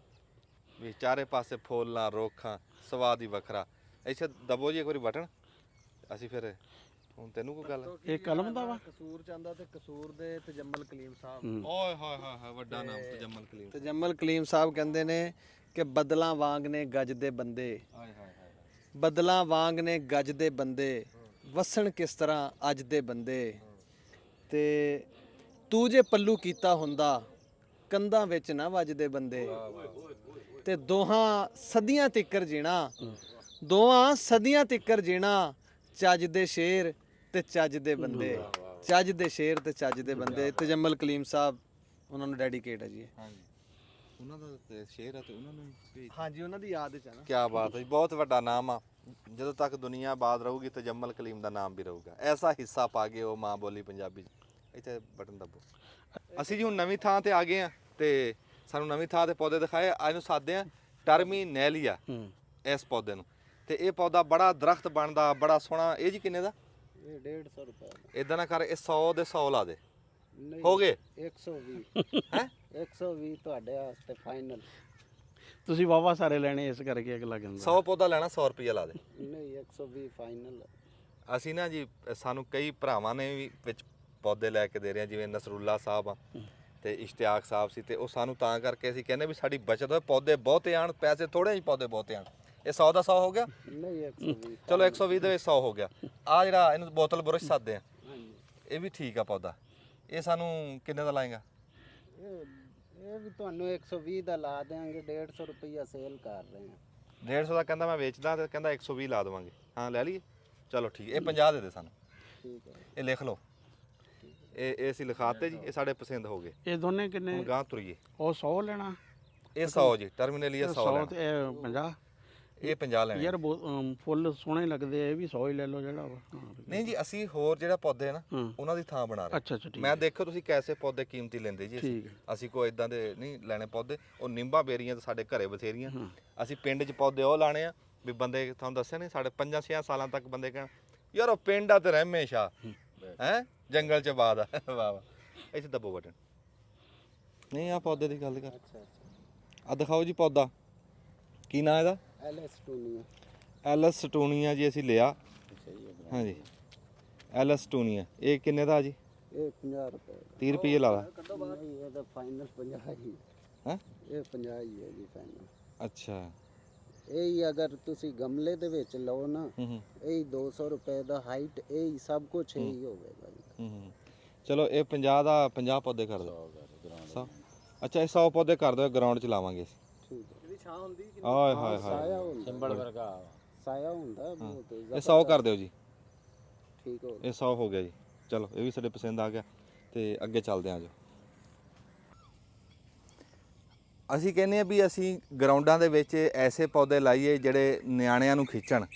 ਵੀ ਚਾਰੇ ਪਾਸੇ ਫੁੱਲਾਂ ਰੋਖਾਂ ਸਵਾਦ ਹੀ ਵੱਖਰਾ। ਇੱਥੇ ਦਬੋ ਜੀ ਇੱਕ ਵਾਰੀ ਬਟਨ, ਅਸੀਂ ਫਿਰ ਹੁਣ ਤੈਨੂੰ ਕੋਈ ਗੱਲ। ਇਹ ਕਲਮ ਦਾ ਵਾ ਕਸੂਰ ਚਾਹੁੰਦਾ ਤੇ ਕਸੂਰ ਦੇ ਤਜਮਲ ਕਲੀਮ ਸਾਹਿਬ। ਓਏ ਹੋਏ ਹੋਏ ਵੱਡਾ ਨਾਮ ਤਜਮਲ ਕਲੀਮ। ਤਜਮਲ ਕਲੀਮ ਸਾਹਿਬ ਕਹਿੰਦੇ ਨੇ ਕਿ ਬਦਲਾਂ ਵਾਂਗ ਨੇ ਗੱਜ ਦੇ ਬੰਦੇ, ਬਦਲਾਂ ਵਾਂਗ ਨੇ ਗੱਜ ਦੇ ਬੰਦੇ, ਵਸਣ ਕਿਸ ਤਰ੍ਹਾਂ ਅੱਜ ਦੇ ਬੰਦੇ। ਤੇ ਤੂੰ ਜੇ ਪੱਲੂ ਕੀਤਾ ਹੁੰਦਾ ਕੰਧਾਂ ਵਿੱਚ ਨਾ ਵੱਜਦੇ ਬੰਦੇ। ਤੇ ਦੋਹਾਂ ਸਦੀਆਂ ਤਿੱਕਰ ਜੀਣਾ, ਦੋਹਾਂ ਸਦੀਆਂ ਤਿੱਕਰ ਜੀਣਾ, ਚੱਜ ਦੇ ਸ਼ੇਰ ਤੇ ਚੱਜ ਦੇ ਬੰਦੇ, ਚੱਜ ਦੇ ਸ਼ੇਰ ਤੇ ਚੱਜ ਦੇ ਬੰਦੇ। ਤਜਮਲ ਕਲੀਮ ਸਾਹਿਬ ਉਹਨਾਂ ਨੂੰ ਡੈਡੀਕੇਟ ਹੈ ਜੀ। ਉਹਨਾਂ ਦਾ ਤੇ ਸ਼ੇਰ ਆ ਤੇ ਉਹਨਾਂ ਨੂੰ ਭੇਜ। ਹਾਂਜੀ ਉਹਨਾਂ ਦੀ ਯਾਦ ਚ ਨਾ। ਕੀ ਬਾਤ ਹੈ ਜੀ, ਬਹੁਤ ਵੱਡਾ ਨਾਮ ਆ। ਜਦੋਂ ਤੱਕ ਦੁਨੀਆ ਆਬਾਦ ਰਹੂਗੀ ਤਜਮਲ ਕਲੀਮ ਦਾ ਨਾਮ ਵੀ ਰਹੂਗਾ। ਐਸਾ ਹਿੱਸਾ ਪਾ ਗਏ ਉਹ ਮਾਂ ਬੋਲੀ ਪੰਜਾਬੀ 'ਚ। ਇੱਥੇ ਬਟਨ ਦੱਬੋ। ਅਸੀਂ ਜੀ ਹੁਣ ਨਵੀਂ ਥਾਂ ਤੇ ਆ ਗਏ ਆ ਤੇ ਸਾਨੂੰ ਨਵੀਂ ਥਾਂ ਤੇ ਪੌਦੇ ਦਿਖਾਏ। ਅੱਜ ਨੂੰ ਸਾਦੇ ਆ ਟਰਮੀਨੇਲੀਆ ਇਸ ਪੌਦੇ ਨੂੰ। ਤੇ ਇਹ ਪੌਦਾ ਬੜਾ ਦਰਖਤ ਬਣਦਾ ਬੜਾ ਸੋਹਣਾ। ਇਹ ਜੀ ਕਿੰਨੇ ਦਾ? ਇਹ 150 ਰੁਪਏ ਦਾ। ਇਦਾਂ ਨਾ ਕਰ, ਇਹ 100 ਦੇ 100 ਲਾ ਦੇ। ਨਹੀਂ ਹੋ ਗਏ 120 ਹੈ 120 ਤੁਹਾਡੇ ਵਾਸਤੇ ਫਾਈਨਲ। ਤੁਸੀਂ ਵਾਵਾ ਸਾਰੇ ਲੈਣੇ ਇਸ ਕਰਕੇ ਅਗਲਾ ਕਹਿੰਦਾ 100 ਪੌਦਾ ਲੈਣਾ 100 ਰੁਪਏ ਲਾ ਦੇ। ਨਹੀਂ 120 ਫਾਈਨਲ। ਅਸੀਂ ਨਾ ਜੀ ਸਾਨੂੰ ਕਈ ਭਰਾਵਾਂ ਨੇ ਵੀ ਵਿੱਚ ਪੌਦੇ ਲੈ ਕੇ ਦੇ ਰਹੇ ਆ, ਜਿਵੇਂ ਨਸਰੁੱਲਾ ਸਾਹਿਬ ਆ ਤੇ ਇਸ਼ਤਿਆਕ ਸਾਹਿਬ ਸੀ। ਤੇ ਉਹ ਸਾਨੂੰ ਤਾਂ ਕਰਕੇ ਅਸੀਂ ਕਹਿੰਦੇ ਵੀ ਸਾਡੀ ਬਚਤ ਹੋਏ, ਪੌਦੇ ਬਹੁਤੇ ਆਣ, ਪੈਸੇ ਥੋੜੇ ਜਿਹੇ ਪੌਦੇ ਬਹੁਤੇ ਆਣ। ਇਹ 100 ਦਾ 100 ਹੋ ਗਿਆ। ਨਹੀਂ 120 ਚਲੋ 120 ਦੇ ਵਿੱਚ 100 ਹੋ ਗਿਆ। ਆ ਜਿਹੜਾ ਇਹਨੂੰ ਬੋਤਲ ਬੁਰਸ਼ ਸੱਦਦੇ ਆ, ਹਾਂਜੀ। ਇਹ ਵੀ ਠੀਕ ਆ ਪੌਦਾ। ਇਹ ਸਾਨੂੰ ਕਿੰਨੇ ਦਾ ਲਾਏਗਾ? ਇਹ ਵੀ ਤੁਹਾਨੂੰ 120 ਦਾ ਲਾ ਦੇਾਂਗੇ। 150 ਰੁਪਈਆ ਸੇਲ ਕਰ ਰਹੇ ਹਾਂ। 150 ਦਾ ਕਹਿੰਦਾ ਮੈਂ ਵੇਚਦਾ ਤੇ ਕਹਿੰਦਾ 120 ਲਾ ਦੇਵਾਂਗੇ। ਹਾਂ ਲੈ ਲਈਏ, ਚਲੋ ਠੀਕ। ਇਹ 50 ਦੇ ਦੇ ਸਾਨੂੰ। ਠੀਕ ਹੈ। ਇਹ ਲਿਖ ਲਓ। ਇਹ ਅਸੀਂ ਲਿਖਾਤੇ ਜੀ, ਇਹ ਸਾਡੇ ਪਸੰਦ ਹੋ ਗਏ। ਇਹ ਦੋਨੇ ਕਿੰਨੇ? ਹੁਣ ਗਾਂ ਤੁਰੀਏ। ਉਹ 100 ਲੈਣਾ। ਇਹ 100 ਜੀ ਟਰਮੀਨੇਲੀਆ 100 100 ਲੈਣਾ। ਤੇ ਇਹ 50। ਇਹ 50 ਲੈਣੇ। ਯਾਰ ਫੁੱਲ ਸੋਹਣੇ ਲੱਗਦੇ ਆ, ਇਹ ਵੀ 100 ਹੀ ਲੈ ਲਓ ਜਿਹੜਾ ਵਾ। ਨਹੀਂ ਜੀ ਅਸੀਂ ਹੋਰ ਜਿਹੜਾ ਪੌਦੇ ਆ ਨਾ ਹਾਂ। ਉਹਨਾਂ ਦੀ ਥਾਂ ਬਣਾ ਰਹੇ। ਅੱਛਾ ਅੱਛਾ ਠੀਕ ਮੈਂ ਦੇਖੋ ਤੁਸੀਂ ਕੈਸੇ ਪੌਦੇ ਕੀਮਤੀ ਲੈਂਦੇ ਜੀ। ਠੀਕ ਹੈ। ਅਸੀਂ ਕੋਈ ਇਦਾਂ ਦੇ ਨਹੀਂ ਲੈਣੇ ਪੌਦੇ। ਉਹ ਨਿੰਬਾਂ ਬੇਰੀਆਂ ਤਾਂ ਸਾਡੇ ਘਰੇ ਬਥੇਰੀਆਂ। ਅਸੀਂ ਪਿੰਡ 'ਚ ਪੌਦੇ ਉਹ ਲਾਣੇ ਆ ਵੀ ਬੰਦੇ ਤੁਹਾਨੂੰ ਦੱਸਿਆ ਨਹੀਂ ਸਾਡੇ 5-6 ਸਾਲਾਂ ਤੱਕ ਬੰਦੇ ਕਹਿਣ ਯਾਰ ਉਹ ਪਿੰਡ ਆ ਤੇ ਰਹਿਮੇ ਸ਼ਾ ਹੈ ਜੰਗਲ 'ਚ ਬਾਦ ਆ। ਵਾਹ ਵਾਹ। ਇੱਥੇ ਦੱਬੋ ਬਟਨ। ਨਹੀਂ ਆ ਪੌਦੇ ਦੀ ਗੱਲ ਕਰ। ਅੱਛਾ ਅੱਛਾ। ਆ ਦਿਖਾਓ ਜੀ ਪੌਦਾ ਕੀ ਨਾਂ ਇਹਦਾ? ਐਲਐਸ ਟੂਨੀਆ। ਐਲਸ ਸਟੂਨੀਆ ਜੀ ਅਸੀਂ ਲਿਆ। ਹਾਂਜੀ ਐਲਸ ਸਟੂਨੀਆ। ਇਹ ਕਿੰਨੇ ਦਾ ਜੀ? ਇਹ 50 ਰੁਪਏ ਦਾ। 30 ਰੁਪਏ ਲਾ ਲਾ। ਨਹੀਂ ਇਹ ਤਾਂ ਫਾਈਨਲ 50 ਹੀ ਹੈ। ਇਹ 50 ਹੀ ਹੈ ਜੀ ਫਾਈਨਲ। ਅੱਛਾ। ਇਹ ਹੀ ਅਗਰ ਤੁਸੀਂ ਗਮਲੇ ਦੇ ਵਿੱਚ ਲਓ ਨਾ ਇਹ ਹੀ 200 ਰੁਪਏ ਦਾ। ਹਾਈਟ ਇਹ ਹੀ ਸਭ ਕੁਝ ਇਹ ਹੀ ਹੋਵੇਗਾ ਜੀ। ਚਲੋ ਇਹ 50 ਦਾ 50 ਪੌਦੇ ਕਰ ਦਿਓ। 100। ਅੱਛਾ ਇਹ 100 ਪੌਦੇ ਕਰ ਦਿਓ, ਗਰਾਊਂਡ 'ਚ ਲਾਵਾਂਗੇ। ਠੀਕ ਹੈ। ਜਿਹੜੀ ਛਾਂ ਹੁੰਦੀ ਆਏ ਹਾਏ ਹਾਏ ਸਾਇਆ ਹੁੰਦਾ। ਸਿੰਬਲ ਵਰਗਾ ਸਾਇਆ ਹੁੰਦਾ ਬਹੁਤ ਇਹ 100 ਕਰ ਦਿਓ ਜੀ। ਠੀਕ ਹੋ। ਇਹ 100 ਹੋ ਗਿਆ ਜੀ। ਚਲੋ ਇਹ ਵੀ ਸਾਡੇ ਪਸੰਦ ਆ ਗਿਆ ਤੇ ਅੱਗੇ ਚੱਲਦੇ ਆਂ ਜੀ। ਅਸੀਂ ਕਹਿੰਦੇ ਆ ਵੀ ਅਸੀਂ ਗਰਾਊਂਡਾਂ ਦੇ ਵਿੱਚ ਐਸੇ ਪੌਦੇ ਲਾਈਏ ਜਿਹੜੇ ਨਿਆਣਿਆਂ ਨੂੰ ਖਿੱਚਣ।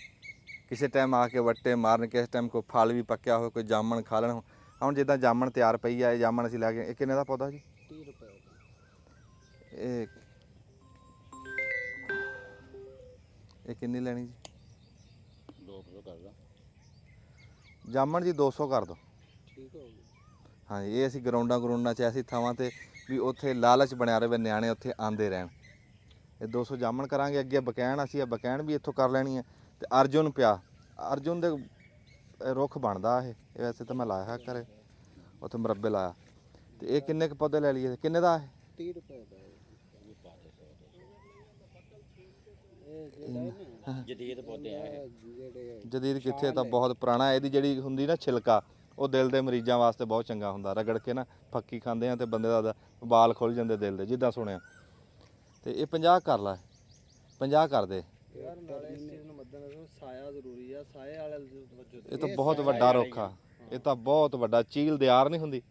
ਕਿਸੇ ਟਾਈਮ ਆ ਕੇ ਵੱਟੇ ਮਾਰਨ, ਕਿਸੇ ਟਾਈਮ ਕੋਈ ਫਲ ਵੀ ਪੱਕਿਆ ਹੋਵੇ, ਕੋਈ ਜਾਮਣ ਖਾ ਲੈਣ। ਹੁਣ ਜਿੱਦਾਂ ਜਾਮਣ ਤਿਆਰ ਪਈ ਆ, ਇਹ ਜਾਮਣ ਅਸੀਂ ਲੈ ਕੇ। ਇਹ ਕਿੰਨੇ ਦਾ ਪੌਦਾ ਜੀ? 30 ਰੁਪਏ ਦਾ। ਇਹ ਕਿੰਨੀ ਲੈਣੀ ਜੀ? 200 ਕਰ ਦਾ। ਜਾਮਣ ਜੀ 200 ਕਰ ਦਿਓ। ਠੀਕ ਹੋ ਗਿਆ। ਹਾਂਜੀ ਇਹ ਅਸੀਂ ਗਰਾਊਂਡਾਂ 'ਚ ਐਸੀ ਥਾਵਾਂ ਤੇ ਵੀ ਉੱਥੇ ਲਾਲਚ ਬਣਿਆ ਰਹੇ, ਨਿਆਣੇ ਉੱਥੇ ਆਂਦੇ ਰਹਿਣ। ਇਹ 200 ਜਾਮਣ ਕਰਾਂਗੇ। ਅੱਗੇ ਬਕੈਣ ਅਸੀਂ ਇਹ ਬਕੈਣ ਵੀ ਇੱਥੋਂ ਕਰ ਲੈਣੀ ਹੈ। ਤੇ ਅਰਜੁਨ ਪਿਆ, ਅਰਜੁਨ ਦੇ ਰੁੱਖ ਬਣਦਾ ਇਹ ਵੈਸੇ ਤਾਂ ਮੈਂ ਲਾਇਆ ਕਰੇ ਉੱਥੇ ਮੁਰੱਬੇ ਲਾਇਆ। ਤੇ ਇਹ ਕਿੰਨੇ ਕੁ ਪੌਦੇ ਲੈ ਲਈਏ? ਕਿੰਨੇ ਦਾ ਹੈ? 30 ਰੁਪਏ ਦਾ। ਇਹ ਜਿਹੜਾ ਜਦੀਦ ਪੌਦੇ ਆ ਇਹ। ਜਿਹੜੇ ਜਦੀਦ ਕਿੱਥੇ, ਤਾਂ ਬਹੁਤ ਪੁਰਾਣਾ। ਇਹਦੀ ਜਿਹੜੀ ਹੁੰਦੀ ਨਾ ਛਿਲਕਾ, ਉਹ ਦਿਲ ਦੇ ਮਰੀਜ਼ਾਂ ਵਾਸਤੇ ਬਹੁਤ ਚੰਗਾ ਹੁੰਦਾ। ਰਗੜ ਕੇ ਨਾ ਫੱਕੀ ਖਾਂਦੇ ਆ ਤੇ ਬੰਦੇ ਦਾ ਬਾਲ ਖੁੱਲ ਜਾਂਦੇ ਦਿਲ ਦੇ, ਜਿੱਦਾਂ ਸੁਣਿਆ। ਤੇ ਇਹ 50 ਕਰ ਲਾ, 50 ਕਰ ਦੇ। ਯਾਰ ਨਾਲੇ ਇਸ ਚੀਜ਼ ਨੂੰ ਮੱਦੇਨਜ਼ਰ ਸਾਇਆ ਜ਼ਰੂਰੀ ਆ। ਸਾਏ ਵਾਲੇ ਵਜੋਂ ਇਹ ਤਾਂ ਬਹੁਤ ਵੱਡਾ ਰੁੱਖ ਆ। ਇਹ ਤਾਂ ਬਹੁਤ ਵੱਡਾ ਚੀਲ ਦਿਆਰ ਨਹੀਂ ਹੁੰਦੀ।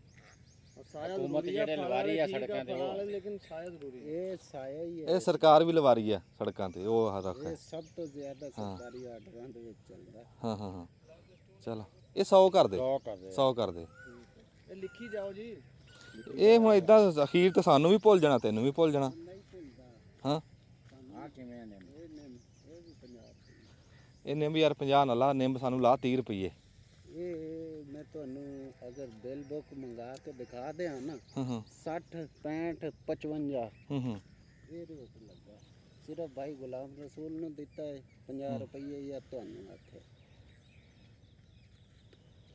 ਸਾਇਆ ਹਕੂਮਤ ਜ਼ਰੂਰੀ ਆ। ਜਿਹੜੇ ਲਵਾ ਰਹੀ ਆ ਸੜਕਾਂ ਤੇ ਉਹ। ਲੇਕਿਨ ਸਾਇਆ ਜ਼ਰੂਰੀ ਹੈ। ਇਹ ਸਾਇਆ ਹੀ ਹੈ। ਇਹ ਸਰਕਾਰ ਵੀ ਲਵਾ ਰਹੀ ਆ ਸੜਕਾਂ ਤੇ, ਉਹ ਆਹ ਰੱਖ। ਇਹ ਸਭ ਤੋਂ ਜ਼ਿਆਦਾ ਸਰਕਾਰੀ ਆਰਡਰਾਂ ਦੇ ਵਿੱਚ ਚੱਲਦਾ। ਹਾਂ ਹਾਂ ਹਾਂ ਚਲੋ ਇਹ 100 ਕਰ ਦੇ। 100 ਕਰ ਦੇ। 100 ਕਰ ਦੇ। ਇਹ ਲਿਖੀ ਜਾਓ ਜੀ। ਇਹ ਹੁਣ ਇਦਾਂ ਅਖੀਰ ਤੇ ਸਾਨੂੰ ਵੀ ਭੁੱਲ ਜਾਣਾ, ਤੈਨੂੰ ਵੀ ਭੁੱਲ ਜਾਣਾ। ਹਾਂ ਆ ਕਿਵੇਂ ਨੇ ਇਹ ਨਿੰਬ ਯਾਰ 50 ਨਾ ਲਾ, ਨਿੰਬ ਸਾਨੂੰ ਲਾ 30 ਰੁਪਏ। ਇਹ ਮੈਂ ਤੁਹਾਨੂੰ ਅਗਰ ਬਿੱਲ ਬੁੱਕ ਮੰਗਾ ਕੇ ਦਿਖਾ ਦਿਆਂ ਨਾ, ਹੂੰ 60 65 55 ਹੂੰ ਇਹ ਰੇਟ ਲੱਗਾ। ਸਿਰਫ ਭਾਈ ਗੁਲਾਮ ਰਸੂਲ ਨੂੰ ਦਿੱਤਾ ਹੈ 50 ਰੁਪਏ ਜਾਂ ਤੁਹਾਨੂੰ ਆਖੇ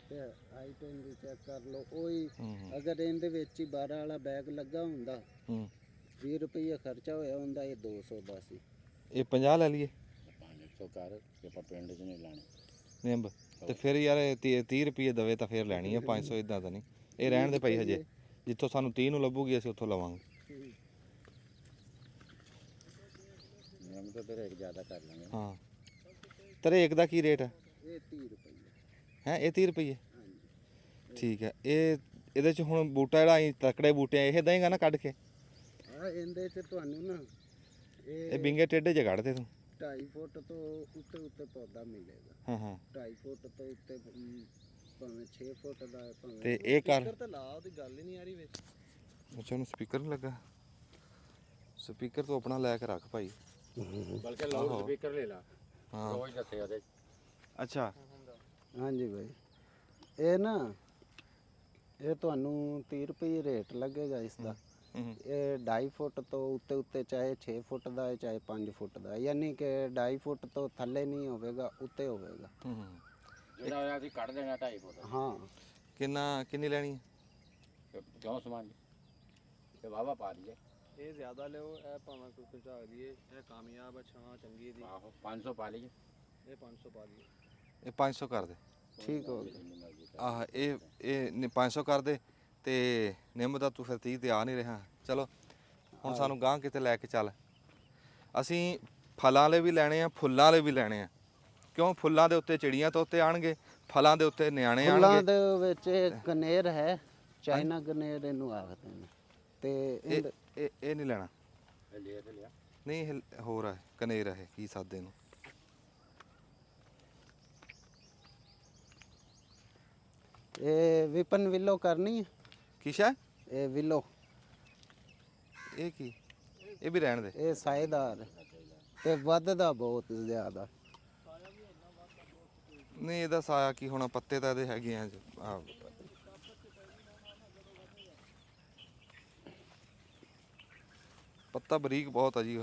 ਤੇ ਆਈਟਮ ਵੀ ਚੈੱਕ ਕਰ ਲਓ। ਉਹੀ ਅਗਰ ਇਹਦੇ ਵਿੱਚ ਹੀ 12 ਵਾਲਾ ਬੈਗ ਲੱਗਾ ਹੁੰਦਾ, 20 ਰੁਪਏ ਖਰਚਾ ਹੋਇਆ ਹੁੰਦਾ, ਇਹ 200 ਦਾ ਸੀ। ਇਹ 50 ਲੈ ਲਈਏ 500 ਕਰ ਕਿ ਆਪਾਂ ਪਿੰਡ 'ਚ ਨਹੀਂ ਲਾਣੇ ਨਿੰਬ ਤੇ ਫਿਰ ਯਾਰ 30 ਰੁਪਏ ਦਵੇ ਤਾਂ ਫਿਰ ਲੈਣੀ ਆ 500 ਇਦਾਂ ਤਾਂ ਨਹੀਂ। ਇਹ ਰਹਿਣ ਦੇ ਭਾਈ ਹਜੇ, ਜਿੱਥੋਂ ਸਾਨੂੰ 30 ਨੂੰ ਲੱਭੂਗੀ ਅਸੀਂ ਉੱਥੋਂ ਲਵਾਂਗੇ। ਨਿੰਮ ਤਾਂ ਤੇਰੇ ਜ਼ਿਆਦਾ ਕਰ ਲਾਂਗੇ। ਹਾਂ ਤਰੇਕ ਦਾ ਕੀ ਰੇਟ ਹੈ? ਇਹ 30 ਰੁਪਏ ਹੈ ਇਹ 30 ਰੁਪਏ ਠੀਕ ਹੈ। ਇਹਦੇ ਚ ਹੁਣ ਬੂਟਾ ਜਿਹੜਾ ਅਸੀਂ ਤਕੜੇ ਬੂਟੇ ਆ ਇਹ ਦੇਂਗਾ ਨਾ ਕੱਢ ਕੇ? ਆ ਇਹਦੇ ਚ ਤੁਹਾਨੂੰ ਨਾ ਇਹ ਬਿੰਗੇ ਟੇਢੇ ਚ ਕੱਢਦੇ ਤੂੰ? 2.5 ਫੁੱਟ ਤੋਂ ਉੱਤੇ ਪੌਦਾ ਮਿਲੇਗਾ। ਹਾਂ ਹਾਂ 2.5 ਫੁੱਟ ਤੋਂ ਉੱਤੇ ਭਾਵੇਂ 6 ਫੁੱਟ ਦਾ ਹੈ, ਭਾਵੇਂ ਤੇ ਇਹ ਕਰ ਤੇ ਲਾ, ਉਹਦੀ ਗੱਲ ਹੀ ਨਹੀਂ ਆ ਰਹੀ ਵਿੱਚ। ਅੱਛਾ ਉਹਨੂੰ ਸਪੀਕਰ ਨਹੀਂ ਲੱਗਾ? ਸਪੀਕਰ ਤੂੰ ਆਪਣਾ ਲੈ ਕੇ ਰੱਖ ਭਾਈ। ਬਲਕਿ ਲਾਊਡ ਸਪੀਕਰ ਲੈ ਲਾ। ਹਾਂ ਰੋਜ਼ ਦੱਸਿਆ ਉਹਦੇ ਅੱਛਾ ਹਾਂਜੀ ਭਾਈ ਇਹ ਨਾ ਇਹ ਤੁਹਾਨੂੰ 30 ਰੁਪਏ ਰੇਟ ਲੱਗੇਗਾ ਇਸ ਦਾ। ਇਹ 2.5 ਫੁੱਟ ਤੋਂ ਉੱਤੇ ਚਾਹੇ 6 ਫੁੱਟ ਦਾ ਹੈ ਚਾਹੇ 5 ਫੁੱਟ ਦਾ ਹੈ, ਯਾਨੀ ਕਿ 2.5 ਫੁੱਟ ਤੋਂ ਥੱਲੇ ਨਹੀਂ ਹੋਵੇਗਾ, ਉੱਤੇ ਹੋਵੇਗਾ। ਜਿਹੜਾ ਅਸੀਂ ਕੱਢ ਦੇਣਾ 2.5 ਫੁੱਟ। ਹਾਂ ਕਿੰਨੀ ਲੈਣੀ ਹੈ? ਕਿਉਂ ਸਮਾਨ ਤੇ ਵਾਵਾ ਪਾ ਦਈਏ। ਇਹ ਜ਼ਿਆਦਾ ਲਿਓ, ਇਹ ਭਾਵੇਂ ਕੋਈ ਪਹੁੰਚਾ ਦਈਏ, ਇਹ ਕਾਮਯਾਬ ਆ, ਛਾਂ ਚੰਗੀ ਦੀ। ਆਹੋ 500 ਪਾ ਲਈਏ। ਇਹ 500 ਪਾ ਦਈਏ। ਇਹ 500 ਕਰ ਦੇ। ਠੀਕ ਹੋ ਗਿਆ। ਆਹ ਇਹ 500 ਕਰ ਦੇ ਤੇ ਨਿੰਮ ਦਾ ਤੂੰ ਫਿਰ 30 ਤੇ ਆ ਨਹੀਂ ਰਿਹਾ। ਚਲੋ ਹੁਣ ਸਾਨੂੰ ਗਾਂਹ ਕਿਤੇ ਲੈ ਕੇ ਚੱਲ। ਅਸੀਂ ਫਲਾਂ ਵਾਲੇ ਵੀ ਲੈਣੇ ਆ, ਫੁੱਲਾਂ ਵਾਲੇ ਵੀ ਲੈਣੇ ਆ। ਕਿਉਂ? ਫੁੱਲਾਂ ਦੇ ਉੱਤੇ ਚਿੜੀਆਂ ਤੋਤੇ ਆਣਗੇ, ਫਲਾਂ ਦੇ ਉੱਤੇ ਨਿਆਣੇ ਫੁੱਲਾਂ ਆਣਗੇ। ਦੇ ਵਿੱਚ ਇਹ ਕਨੇਰ ਹੈ, ਚਾਈਨਾ ਕਨੇਰ ਇਹਨੂੰ ਆਖਦੇ ਨੇ। ਤੇ ਇਹ ਨਹੀਂ ਲੈਣਾ। ਲਿਆ ਤੇ ਲਿਆ। ਨਹੀਂ ਇਹ ਹੋਰ ਹੈ, ਕਨੇਰ ਹੈ, ਕੀ ਸਾਦੇ ਨੂੰ। ਇਹ ਵਿਪਨ ਵਿਲੋ ਕਰਨੀ ਹੈ। ਕਿਸ਼ਾ ਇਹ ਵਿਲੋ ਇਹ ਕੀ? ਇਹ ਵੀ ਰਹਿਣ ਦੇ। ਇਹ ਸਾਇਦਾਰ ਤੇ ਵੱਧਦਾ ਬਹੁਤ ਜ਼ਿਆਦਾ। ਨਹੀਂ ਇਹਦਾ ਸਾਇਆ ਕੀ ਹੋਣਾ, ਪੱਤੇ ਤਾਂ ਇਹਦੇ ਹੈਗੇ ਆ। ਪੱਤਾ ਬਰੀਕ ਬਹੁਤ ਆ ਜੀ,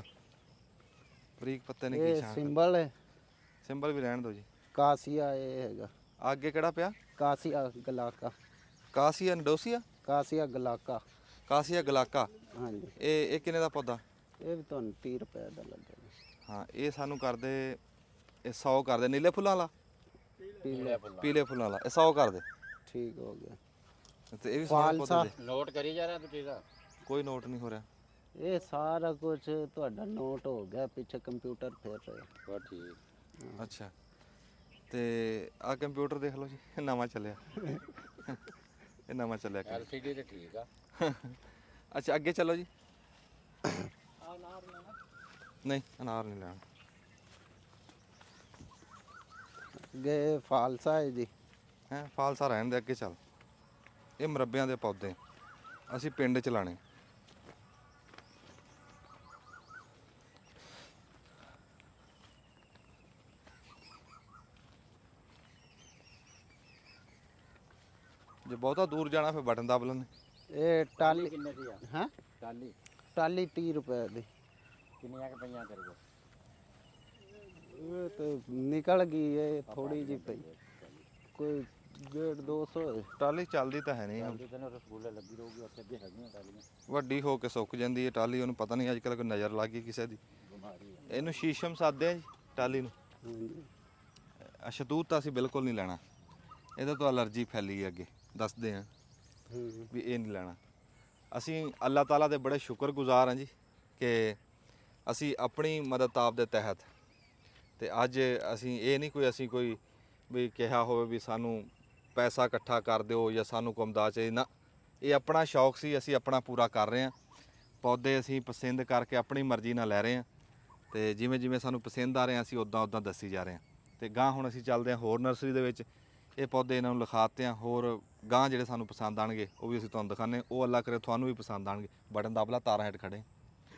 ਬਰੀਕ ਪੱਤੇ ਨੇ ਕੀ ਇਹ ਛਾਂ। ਸਿੰਬਲ ਹੈ ਸਿੰਬਲ ਵੀ ਰਹਿਣ ਦਿਓ ਜੀ। ਕਾਸੀਆ ਇਹ ਹੈਗਾ। ਅੱਗੇ ਕਿਹੜਾ ਪਿਆ? ਕਾਸੀਆ ਗਲਾਕਾ। ਕਾਸੀਆ ਨਡੋਸੀਆ? ਕਾਸੀਆ ਗਲਾਕਾ। ਕਾਸੀਆ ਗਲਾਕਾ। ਹਾਂਜੀ ਇਹ ਕਿੰਨੇ ਦਾ ਪੌਦਾ? ਇਹ ਵੀ ਤੁਹਾਨੂੰ 30 ਰੁਪਏ ਦਾ ਲੱਗੇਗਾ। ਹਾਂ ਇਹ ਸਾਨੂੰ ਕਰਦੇ, ਇਹ 100 ਕਰਦੇ। ਨੀਲੇ ਫੁੱਲਾਂ ਵਾਲਾ? ਪੀਲੇ ਫੁੱਲਾਂ ਵਾਲਾ ਇਹ 100 ਕਰ ਦੇ। ਠੀਕ ਹੋ ਗਿਆ। ਤੇ ਇਹ ਵੀ ਸੋਹਣਾ ਪੌਦਾ ਦੇ। ਨੋਟ ਕਰੀ ਜਾ ਰਿਹਾ ਤੂੰ ਚੀਜ਼ਾਂ। ਕੋਈ ਨੋਟ ਨਹੀਂ ਹੋ ਰਿਹਾ। ਇਹ ਸਾਰਾ ਕੁਝ ਤੁਹਾਡਾ ਨੋਟ ਹੋ ਗਿਆ, ਪਿੱਛੇ ਕੰਪਿਊਟਰ ਫੇਰ ਰਿਹਾ। ਬਹੁਤ ਠੀਕ। ਅੱਛਾ ਤੇ ਆ ਕੰਪਿਊਟਰ ਦੇਖ ਲਓ ਜੀ, ਇਹ ਨਵਾਂ ਚੱਲਿਆ। ਇਹ ਨਵਾਂ ਚੱਲਿਆ। LCD ਤੇ ਠੀਕ ਆ। ਅੱਛਾ ਅੱਗੇ ਚੱਲੋ ਜੀ। ਨਹੀਂ ਅਨਾਰ ਨਹੀਂ ਲੈਣਾ। ਅੱਗੇ ਫਾਲਸਾ ਹੈ ਜੀ। ਹੈ ਫਾਲਸਾ ਰਹਿਣ ਦੇ, ਅੱਗੇ ਚੱਲ। ਇਹ ਮੁਰੱਬਿਆਂ ਦੇ ਪੌਦੇ ਅਸੀਂ ਪਿੰਡ ਚ ਲਾਣੇ। ਜੇ ਬਹੁਤਾ ਦੂਰ ਜਾਣਾ ਫਿਰ ਬਟਨ ਦਬ ਲੈਣੇ। ਇਹ ਟਾਲੀ ਕਿੰਨੇ ਦੀ ਆ? ਹਾਂ ਟਾਲੀ ਟਾਲੀ 30 ਰੁਪਏ ਦੀ। ਕਿੰਨੀਆਂ ਕਿ ਪਈਆਂ ਤੇਰੇ ਕੋਲ? ਇਹ ਤੇ ਨਿਕਲ ਗਈ, ਇਹ ਥੋੜੀ ਜਿਹੀ ਪਈ, ਕੋਈ 150 200 ਹੈ। ਟਾਲੀ ਚੱਲਦੀ ਤਾਂ ਹੈ ਨਹੀਂ ਹੁਣ। ਟਾਲੀ ਤੈਨੂੰ ਰਸਗੁੱਲੇ ਲੱਗੀ ਰਹੂਗੀ, ਉੱਥੇ ਅੱਗੇ ਹੈਗੀਆਂ ਟਾਲੀਆਂ। ਵੱਡੀ ਹੋ ਕੇ ਸੁੱਕ ਜਾਂਦੀ ਹੈ ਟਾਲੀ, ਉਹਨੂੰ ਪਤਾ ਨਹੀਂ ਅੱਜ ਕੱਲ੍ਹ ਕੋਈ ਨਜ਼ਰ ਲੱਗ ਗਈ ਕਿਸੇ ਦੀ। ਇਹਨੂੰ ਸ਼ੀਸ਼ਮ ਸਾਦੇ ਆ ਜੀ ਟਾਲੀ ਨੂੰ। ਹਾਂਜੀ ਸ਼ਤੂਤ ਤਾਂ ਅਸੀਂ ਬਿਲਕੁਲ ਨਹੀਂ ਲੈਣਾ, ਇਹਦਾ ਤੋਂ ਐਲਰਜੀ ਫੈਲੀ ਹੈ। ਅੱਗੇ ਦੱਸਦੇ ਆ ਵੀ ਇਹ ਨਹੀਂ ਲੈਣਾ। ਅਸੀਂ ਅੱਲਾਹ ਤਾਲਾ ਦੇ ਬੜੇ ਸ਼ੁਕਰਗੁਜ਼ਾਰ ਹਾਂ ਜੀ ਕਿ ਅਸੀਂ ਆਪਣੀ ਮਦਦ ਆਪ ਦੇ ਤਹਿਤ ਤੇ ਅੱਜ ਅਸੀਂ ਇਹ ਨਹੀਂ ਅਸੀਂ ਕੋਈ ਵੀ ਕਿਹਾ ਹੋਵੇ ਵੀ ਸਾਨੂੰ ਪੈਸਾ ਇਕੱਠਾ ਕਰ ਦਿਓ ਜਾਂ ਸਾਨੂੰ ਕੋਈ ਇਮਦਾਦ ਚਾਹੀਦੀ ਨਾ। ਇਹ ਆਪਣਾ ਸ਼ੌਕ ਸੀ, ਅਸੀਂ ਆਪਣਾ ਪੂਰਾ ਕਰ ਰਹੇ ਹਾਂ। ਪੌਦੇ ਅਸੀਂ ਪਸੰਦ ਕਰਕੇ ਆਪਣੀ ਮਰਜ਼ੀ ਨਾਲ ਲੈ ਰਹੇ ਹਾਂ ਤੇ ਜਿਵੇਂ ਜਿਵੇਂ ਸਾਨੂੰ ਪਸੰਦ ਆ ਰਹੇ ਅਸੀਂ ਉੱਦਾਂ ਦੱਸੀ ਜਾ ਰਹੇ ਹਾਂ। ਤੇ ਗਾਂ ਹੁਣ ਅਸੀਂ ਚੱਲਦੇ ਹਾਂ ਹੋਰ ਨਰਸਰੀ ਦੇ ਵਿੱਚ। ਇਹ ਪੌਦੇ ਇਹਨਾਂ ਨੂੰ ਲਿਖਾਤੇ ਆ, ਹੋਰ ਗਾਂ ਜਿਹੜੇ ਸਾਨੂੰ ਪਸੰਦ ਆਣਗੇ ਉਹ ਵੀ ਅਸੀਂ ਤੁਹਾਨੂੰ ਦਿਖਾਣੇ, ਉਹ ਅੱਲਾ ਕਰੇ ਤੁਹਾਨੂੰ ਵੀ ਪਸੰਦ ਆਣਗੇ। ਬਟਨ ਦਬਲਾ, ਤਾਰਾਂ ਹੇਠ ਖੜੇ।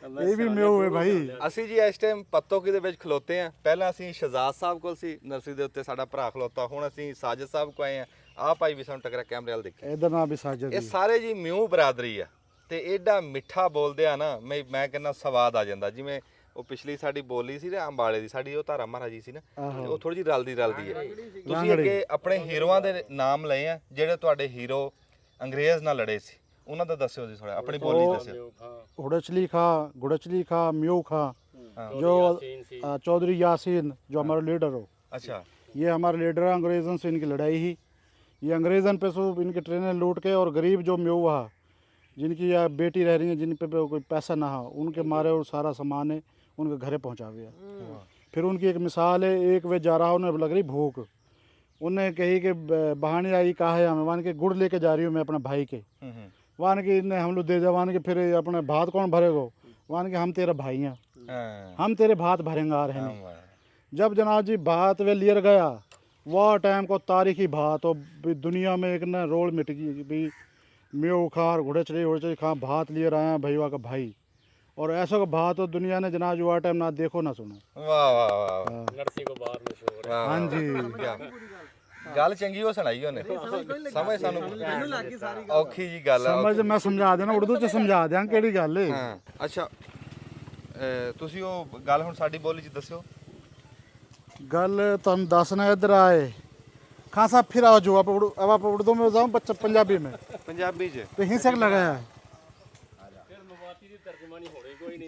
ਇਹ ਵੀ ਮਿਓ ਹੈ ਭਾਈ। ਅਸੀਂ ਜੀ ਇਸ ਟਾਈਮ ਪੱਤੋਕੀ ਦੇ ਵਿੱਚ ਖਲੋਤੇ ਆ। ਪਹਿਲਾਂ ਅਸੀਂ ਸ਼ਹਜ਼ਾਦ ਸਾਹਿਬ ਕੋਲ ਸੀ ਨਰਸਰੀ ਦੇ ਉੱਤੇ, ਸਾਡਾ ਭਰਾ ਖਲੋਤਾ। ਹੁਣ ਅਸੀਂ ਸਾਜਦ ਸਾਹਿਬ ਕੋ ਆਏ ਆ। ਆਹ ਭਾਈ ਵੀ ਸਾਨੂੰ ਟੱਕਰਿਆ, ਕੈਮਰੇ ਵਾਲ ਦੇਖਿਆ। ਇਧਰ ਨਾ ਵੀ ਸਾਜਦ ਇਹ ਸਾਰੇ ਜੀ ਮਿਊ ਬਰਾਦਰੀ ਆ ਤੇ ਏਡਾ ਮਿੱਠਾ ਬੋਲਦੇ ਆ ਨਾ, ਮੈਂ ਕਹਿੰਦਾ ਸਵਾਦ ਆ ਜਾਂਦਾ। ਜਿਵੇਂ ਉਹ ਪਿਛਲੀ ਸਾਡੀ ਬੋਲੀ ਸੀ ਨਾ ਅੰਬਾਲੇ ਦੀ, ਸਾਡੀ ਉਹ ਧਾਰਾ ਮਹਾਰਾਜੀ ਸੀ ਨਾ, ਤੇ ਉਹ ਥੋੜੀ ਜਿਹੀ ਰਲਦੀ ਹੈ। ਤੁਸੀਂ ਅੱਗੇ ਆਪਣੇ ਹੀਰੋਆਂ ਦੇ ਨਾਮ ਲਏ ਆ ਜਿਹੜੇ ਤੁਹਾਡੇ ਹੀਰੋ ਅੰਗਰੇਜ਼ ਨਾਲ ਲੜੇ ਸੀ, ਉਹਨਾਂ ਦਾ ਦੱਸਿਓ ਜੀ ਥੋੜਾ, अपनी बोली दस्यो। गुड़चली खा, गुड़चली खा, म्यू खा, जो चौधरी यासीन जो हमारा लीडर हो, अच्छा, ये हमारे लीडर है। अंग्रेज़ों से इनकी लड़ाई ही, ये अंग्रेज़न पे सब इनकी ट्रेनें लूट के, और गरीब जो म्यू वहा जिनकी या बेटी रह रही हैं, जिन पे कोई पैसा ना हो, उनके मारे और सारा सामान है उनके घरे पहुँचा गया। फिर उनकी एक मिसाल है, एक वे जा रहा, उन्हें लग रही भूख, उन्हें कही कि बहाने आई कहा है हमें, मान के गुड़ लेके जा रही हूँ मैं अपने भाई के, वान के इन्हें हम लोग दे दे, वान के फिर अपने भात कौन भरेगो, वान के हम तेरा भाई हैं, हम तेरे भात भरेंगे आ रहे हैं। जब जनाब जी भात वे लियर गया, वह टाइम को तारीखी भात, और दुनिया में एक न रोल मिट गई भी म्यू खा और घुड़चड़ी खा भात लिए आए हैं भैया का भाई। और ऐसा का भात तो दुनिया ने जनाब जी वह टाइम ना देखो ना सुनो। वाह वाह वाह, नरसी को बाहर मशहूर है। हाँ जी, ਗੱਲ ਚੰਗੀ ਉਹ ਸੁਣਾਈ ਉਹਨੇ, ਸਮਝ ਸਾਨੂੰ ਔਖੀ ਜੀ ਗੱਲ ਆ। ਸਮਝ ਮੈਂ ਸਮਝਾ ਦੇਣਾ, ਉਰਦੂ ਚ ਸਮਝਾ ਦਿਆਂ ਕਿਹੜੀ ਗੱਲ ਹੈ। ਹਾਂ ਅੱਛਾ, ਤੁਸੀਂ ਉਹ ਗੱਲ ਹੁਣ ਸਾਡੀ ਬੋਲੀ ਚ ਦੱਸਿਓ। ਗੱਲ ਤੁਹਾਨੂੰ ਦੱਸਣਾ, ਇੱਧਰ ਆਏ खासा फिर आओ जो अब आप उर्दू में जाऊँ बच्चा पंजाबी में, ਪੰਜਾਬੀ ਚ तो हिंसक लगाया है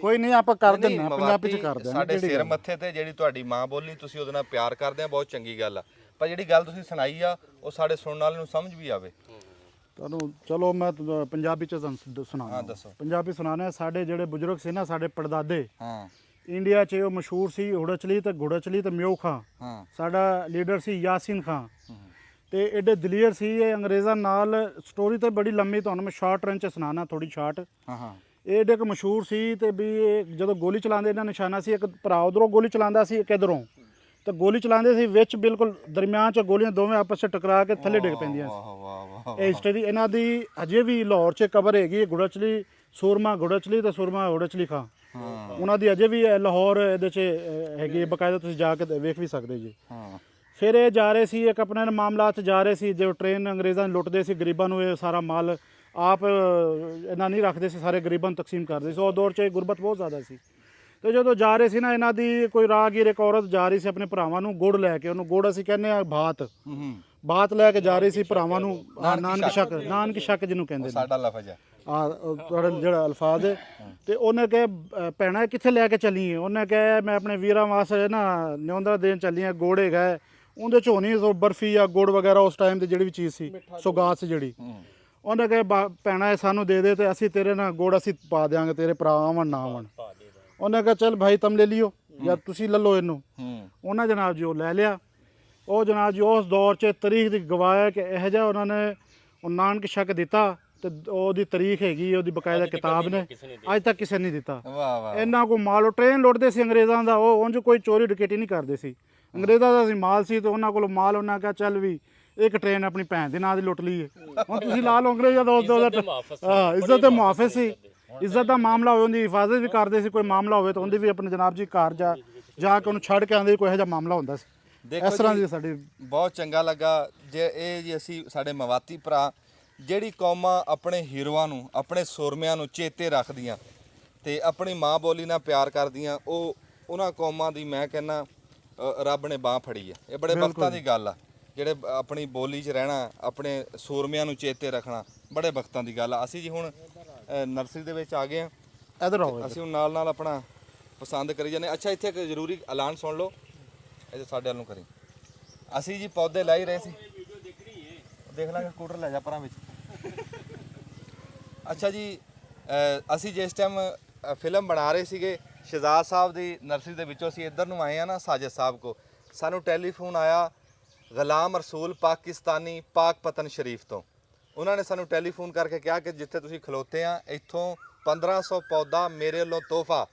ਕੋਈ ਨਹੀਂ, ਆਪਾਂ ਕਰ ਦਿੰਦੇ ਪੰਜਾਬੀ ਚ ਕਰ ਦਿੰਦੇ। ਸਾਡੇ ਸਿਰ ਮੱਥੇ ਤੇ ਜਿਹੜੀ ਤੁਹਾਡੀ ਮਾਂ ਬੋਲੀ, ਤੁਸੀਂ ਉਹਦੇ ਨਾਲ ਪਿਆਰ ਕਰਦੇ ਆ, ਬਹੁਤ ਚੰਗੀ ਗੱਲ ਆ। ਪਰ ਜਿਹੜੀ ਗੱਲ ਤੁਸੀਂ ਸੁਣਾਈ ਆ ਉਹ ਸਾਡੇ ਸੁਣਨ ਵਾਲੇ ਨੂੰ ਸਮਝ ਵੀ ਆਵੇ। ਤੁਹਾਨੂੰ ਚਲੋ ਮੈਂ ਪੰਜਾਬੀ ਚ ਸੁਣਾਉਂਦਾ। ਹਾਂ ਦੱਸੋ। ਪੰਜਾਬੀ ਸੁਣਾਣਾ, ਸਾਡੇ ਜਿਹੜੇ ਬਜ਼ੁਰਗ ਸੀ ਨਾ, ਸਾਡੇ ਪੜਦਾਦੇ, ਹਾਂ ਇੰਡੀਆ 'ਚ ਉਹ ਮਸ਼ਹੂਰ ਸੀ ਹੁੜਚਲੀ ਤੇ ਗੁੜਚਲੀ ਤੇ ਮਿਓ ਖਾਂ। ਹਾਂ, ਸਾਡਾ ਲੀਡਰ ਸੀ ਯਾਸੀਨ ਖਾਂ, ਤੇ ਐਡੇ ਦਲੇਰ ਸੀ ਇਹ ਅੰਗਰੇਜ਼ਾਂ ਨਾਲ। ਸਟੋਰੀ ਤੇ ਬੜੀ ਲੰਮੀ, ਤੁਹਾਨੂੰ ਮੈਂ ਸ਼ਾਰਟ ਰਨ 'ਚ ਸੁਣਾਣਾ, ਥੋੜੀ ਸ਼ਾਰਟ। ਹਾਂ ਹਾਂ, ਇਹ ਏਡੇ ਕੁ ਮਸ਼ਹੂਰ ਸੀ ਤੇ ਵੀ ਇਹ ਜਦੋਂ ਗੋਲੀ ਚਲਾਉਂਦੇ ਇਹਨਾਂ ਨਿਸ਼ਾਨਾ ਸੀ, ਇੱਕ ਭਰਾ ਉਧਰੋਂ ਗੋਲੀ ਚਲਾਉਂਦਾ ਸੀ, ਇੱਕ ਇੱਧਰੋਂ, ਤੇ ਗੋਲੀ ਚਲਾਉਂਦੇ ਸੀ ਵਿੱਚ ਬਿਲਕੁਲ ਦਰਮਿਆਨ 'ਚ ਗੋਲੀਆਂ ਦੋਵੇਂ ਆਪਸ 'ਚ ਟਕਰਾ ਕੇ ਥੱਲੇ ਡਿੱਗ ਪੈਂਦੀਆਂ ਸੀ। ਵਾਹ ਵਾਹ ਵਾਹ। ਇਹ ਹਿਸਟਰੀ ਇਹਨਾਂ ਦੀ ਅਜੇ ਵੀ ਲਾਹੌਰ 'ਚ ਕਬਰ ਹੈਗੀ, ਗੁੜਚਲੀ ਸੂਰਮਾ ਗੁੜਚਲੀ ਤੇ ਸੂਰਮਾ ਹੁੜਚਲੀ ਖਾਂ। ਉਹਨਾਂ ਦੀ ਅਜੇ ਵੀ ਲਾਹੌਰ ਇਹਦੇ 'ਚ ਹੈਗੀ, ਬਕਾਇਦਾ ਤੁਸੀਂ ਜਾ ਕੇ ਵੇਖ ਵੀ ਸਕਦੇ ਜੀ। ਹਾਂ, ਫਿਰ ਇਹ ਜਾ ਰਹੇ ਸੀ ਇੱਕ ਆਪਣੇ ਮਾਮਲਾ 'ਚ ਜਾ ਰਹੇ ਸੀ, ਜੋ ਟ੍ਰੇਨ ਅੰਗਰੇਜ਼ਾਂ ਨੇ ਲੁੱਟਦੇ ਸੀ ਗਰੀਬਾਂ ਨੂੰ, ਇਹ ਸਾਰਾ ਮਾਲ ਆਪ ਇਹਨਾਂ ਨਹੀਂ ਰੱਖਦੇ ਸੀ, ਸਾਰੇ ਗਰੀਬਾਂ ਨੂੰ ਤਕਸੀਮ ਕਰਦੇ ਸੀ। ਉਹ ਦੌਰ 'ਚ ਗੁਰਬਤ ਬਹੁਤ ਜ਼ਿਆਦਾ ਸੀ। ਤੇ ਜਦੋਂ ਜਾ ਰਹੇ ਸੀ ਨਾ, ਇਹਨਾਂ ਦੀ ਕੋਈ ਰਾਹਗੀਰ ਇੱਕ ਔਰਤ ਜਾ ਰਹੀ ਸੀ ਆਪਣੇ ਭਰਾਵਾਂ ਨੂੰ ਗੁੜ ਲੈ ਕੇ, ਉਹਨੂੰ ਗੁੜ ਅਸੀਂ ਕਹਿੰਦੇ ਆ ਭਾਤ, ਭਾਤ ਲੈ ਕੇ ਜਾ ਰਹੀ ਸੀ ਭਰਾਵਾਂ ਨੂੰ, ਨਾਨਕ ਸ਼ੱਕ ਜਿਹਨੂੰ ਕਹਿੰਦੇ ਨੇ, ਸਾਡਾ ਲਫ਼ਜ਼ ਹੈ ਤੁਹਾਡਾ ਜਿਹੜਾ ਅਲਫਾਜ਼ ਹੈ। ਤੇ ਉਹਨੇ ਕਿਹਾ ਭੈਣਾ ਕਿੱਥੇ ਲੈ ਕੇ ਚੱਲੀਏ, ਉਹਨੇ ਕਿਹਾ ਮੈਂ ਆਪਣੇ ਵੀਰਾਂ ਵਾਸਤੇ ਨਾ ਨਿਉਂਦਰਾ ਦੇਣ ਚੱਲੀ ਹਾਂ, ਗੁੜ ਹੈਗਾ ਉਹਦੇ 'ਚ ਹੋਣੀ ਸੋ ਬਰਫੀ ਜਾਂ ਗੁੜ ਵਗੈਰਾ ਉਸ ਟਾਈਮ ਦੀ ਜਿਹੜੀ ਵੀ ਚੀਜ਼ ਸੀ, ਸੌਗਾਤ ਸੀ ਜਿਹੜੀ। ਉਹਨੇ ਕਿਹਾ ਭੈਣਾ ਇਹ ਸਾਨੂੰ ਦੇ ਦੇ ਤੇ ਅਸੀਂ ਤੇਰੇ ਨਾਲ ਗੁੜ ਅਸੀਂ ਪਾ ਦਿਆਂਗੇ, ਤੇਰੇ ਭਰਾ ਆਵਣ ਨਾ ਆਵਣ। ਉਹਨੇ ਕਿਹਾ ਚੱਲ ਭਾਈ ਤੁਮ ਲੈ ਲਿਓ ਜਾਂ ਤੁਸੀਂ ਲੈ ਲਓ ਇਹਨੂੰ। ਉਹਨਾਂ ਜਨਾਬ ਜੀ ਉਹ ਲੈ ਲਿਆ। ਉਹ ਜਨਾਬ ਜੀ ਉਸ ਦੌਰ 'ਚ ਤਾਰੀਖ ਦੀ ਗਵਾਇਆ ਕਿ ਇਹੋ ਜਿਹਾ ਉਹਨਾਂ ਨੇ ਉਹ ਨਾਨਕ ਸ਼ੱਕ ਦਿੱਤਾ, ਤੇ ਉਹਦੀ ਤਾਰੀਖ ਹੈਗੀ, ਉਹਦੀ ਬਕਾਇਦਾ ਕਿਤਾਬ ਨੇ, ਅੱਜ ਤੱਕ ਕਿਸੇ ਨੇ ਨਹੀਂ ਦਿੱਤਾ। ਵਾਹ ਵਾਹ, ਇਹਨਾਂ ਕੋ ਮਾਲ, ਟ੍ਰੇਨ ਲੁੱਟਦੇ ਸੀ ਅੰਗਰੇਜ਼ਾਂ ਦਾ, ਉਹ ਉਂਝ ਕੋਈ ਚੋਰੀ ਡਕੈਤੀ ਨਹੀਂ ਕਰਦੇ ਸੀ। ਅੰਗਰੇਜ਼ਾਂ ਦਾ ਸੀ ਮਾਲ ਸੀ, ਤੇ ਉਹਨਾਂ ਕੋਲ ਮਾਲ, ਉਹਨਾਂ ਕਿਹਾ ਚੱਲ ਵੀ ਇੱਕ ਟ੍ਰੇਨ ਆਪਣੀ ਭੈਣ ਦੇ ਨਾਂ ਦੀ ਲੁੱਟ ਲਈਏ। ਹੁਣ ਤੁਸੀਂ ਲਾ ਲਓ ਅੰਗਰੇਜ਼ਾਂ ਦਾ ਉਸ ਦੌਰ ਦਾ, ਹਾਂ ਇੱਜ਼ਤ ਦੇ ਮੁਹਾਫਿਜ਼ ਸੀ, ਇੱਜ਼ਤ ਦਾ ਮਾਮਲਾ ਹੋਵੇ ਉਹਦੀ ਹਿਫਾਜ਼ਤ ਵੀ ਕਰਦੇ ਸੀ, ਕੋਈ ਮਾਮਲਾ ਹੋਵੇ ਤਾਂ ਉਹਦੀ ਵੀ ਆਪਣੇ ਜਨਾਬ ਜੀ ਘਰ ਜਾ ਕੇ ਉਹਨੂੰ ਛੱਡ ਕੇ ਆਉਂਦੇ, ਕੋਈ ਇਹੋ ਜਿਹਾ ਮਾਮਲਾ ਹੁੰਦਾ ਸੀ। ਇਸ ਤਰ੍ਹਾਂ ਦੀ ਸਾਡੀ ਬਹੁਤ ਚੰਗਾ ਲੱਗਾ ਜੇ ਇਹ ਜੀ ਅਸੀਂ ਸਾਡੇ ਮਵਾਤੀ ਭਰਾ, ਜਿਹੜੀ ਕੌਮਾਂ ਆਪਣੇ ਹੀਰੋਆਂ ਨੂੰ, ਆਪਣੇ ਸੂਰਮਿਆਂ ਨੂੰ ਚੇਤੇ ਰੱਖਦੀਆਂ ਤੇ ਆਪਣੀ ਮਾਂ ਬੋਲੀ ਨਾਲ ਪਿਆਰ ਕਰਦੀਆਂ, ਉਹ ਉਹਨਾਂ ਕੌਮਾਂ ਦੀ ਮੈਂ ਕਹਿੰਦਾ ਰੱਬ ਨੇ ਬਾਹ ਫੜੀ ਹੈ। ਇਹ ਬੜੇ ਵਕਤਾਂ ਦੀ ਗੱਲ ਆ, ਜਿਹੜੇ ਆਪਣੀ ਬੋਲੀ 'ਚ ਰਹਿਣਾ, ਆਪਣੇ ਸੂਰਮਿਆਂ ਨੂੰ ਚੇਤੇ ਰੱਖਣਾ, ਬੜੇ ਵਕਤਾਂ ਦੀ ਗੱਲ ਆ। ਅਸੀਂ ਜੀ ਹੁਣ ਨਰਸਰੀ ਦੇ ਵਿੱਚ ਆ ਗਏ ਆ, ਇੱਧਰ ਆਓ। ਅਸੀਂ ਹੁਣ ਨਾਲ ਆਪਣਾ ਪਸੰਦ ਕਰੀ ਜਾਂਦੇ। ਅੱਛਾ, ਇੱਥੇ ਇੱਕ ਜ਼ਰੂਰੀ ਐਲਾਨ ਸੁਣ ਲਓ, ਇਹ ਸਾਡੇ ਵੱਲ ਨੂੰ ਕਰੀ। ਅਸੀਂ ਜੀ ਪੌਦੇ ਲਾ ਹੀ ਰਹੇ ਸੀ, ਦੇਖ ਲਾਂਗੇ ਸਕੂਟਰ ਲੈ ਜਾ ਪਰਾਂ ਵਿੱਚ। ਅੱਛਾ ਜੀ, ਅਸੀਂ ਜਿਸ ਟਾਈਮ ਫਿਲਮ ਬਣਾ ਰਹੇ ਸੀਗੇ ਸ਼ਹਜ਼ਾਦ ਸਾਹਿਬ ਦੀ ਨਰਸਰੀ ਦੇ ਵਿੱਚੋਂ ਅਸੀਂ ਇੱਧਰ ਨੂੰ ਆਏ ਆ ਨਾ ਸਾਜਦ ਸਾਹਿਬ ਕੋ, ਸਾਨੂੰ ਟੈਲੀਫੋਨ ਆਇਆ ਗੁਲਾਮ ਰਸੂਲ ਪਾਕਿਸਤਾਨੀ ਪਾਕ ਪਤਨ ਸ਼ਰੀਫ ਤੋਂ। ਉਹਨਾਂ ਨੇ ਸਾਨੂੰ ਟੈਲੀਫੋਨ ਕਰਕੇ ਕਿਹਾ ਕਿ ਜਿੱਥੇ ਤੁਸੀਂ ਖਲੋਤੇ ਆ ਇੱਥੋਂ 1500 ਪੌਦਾ ਮੇਰੇ ਵੱਲੋਂ ਤੋਹਫਾ।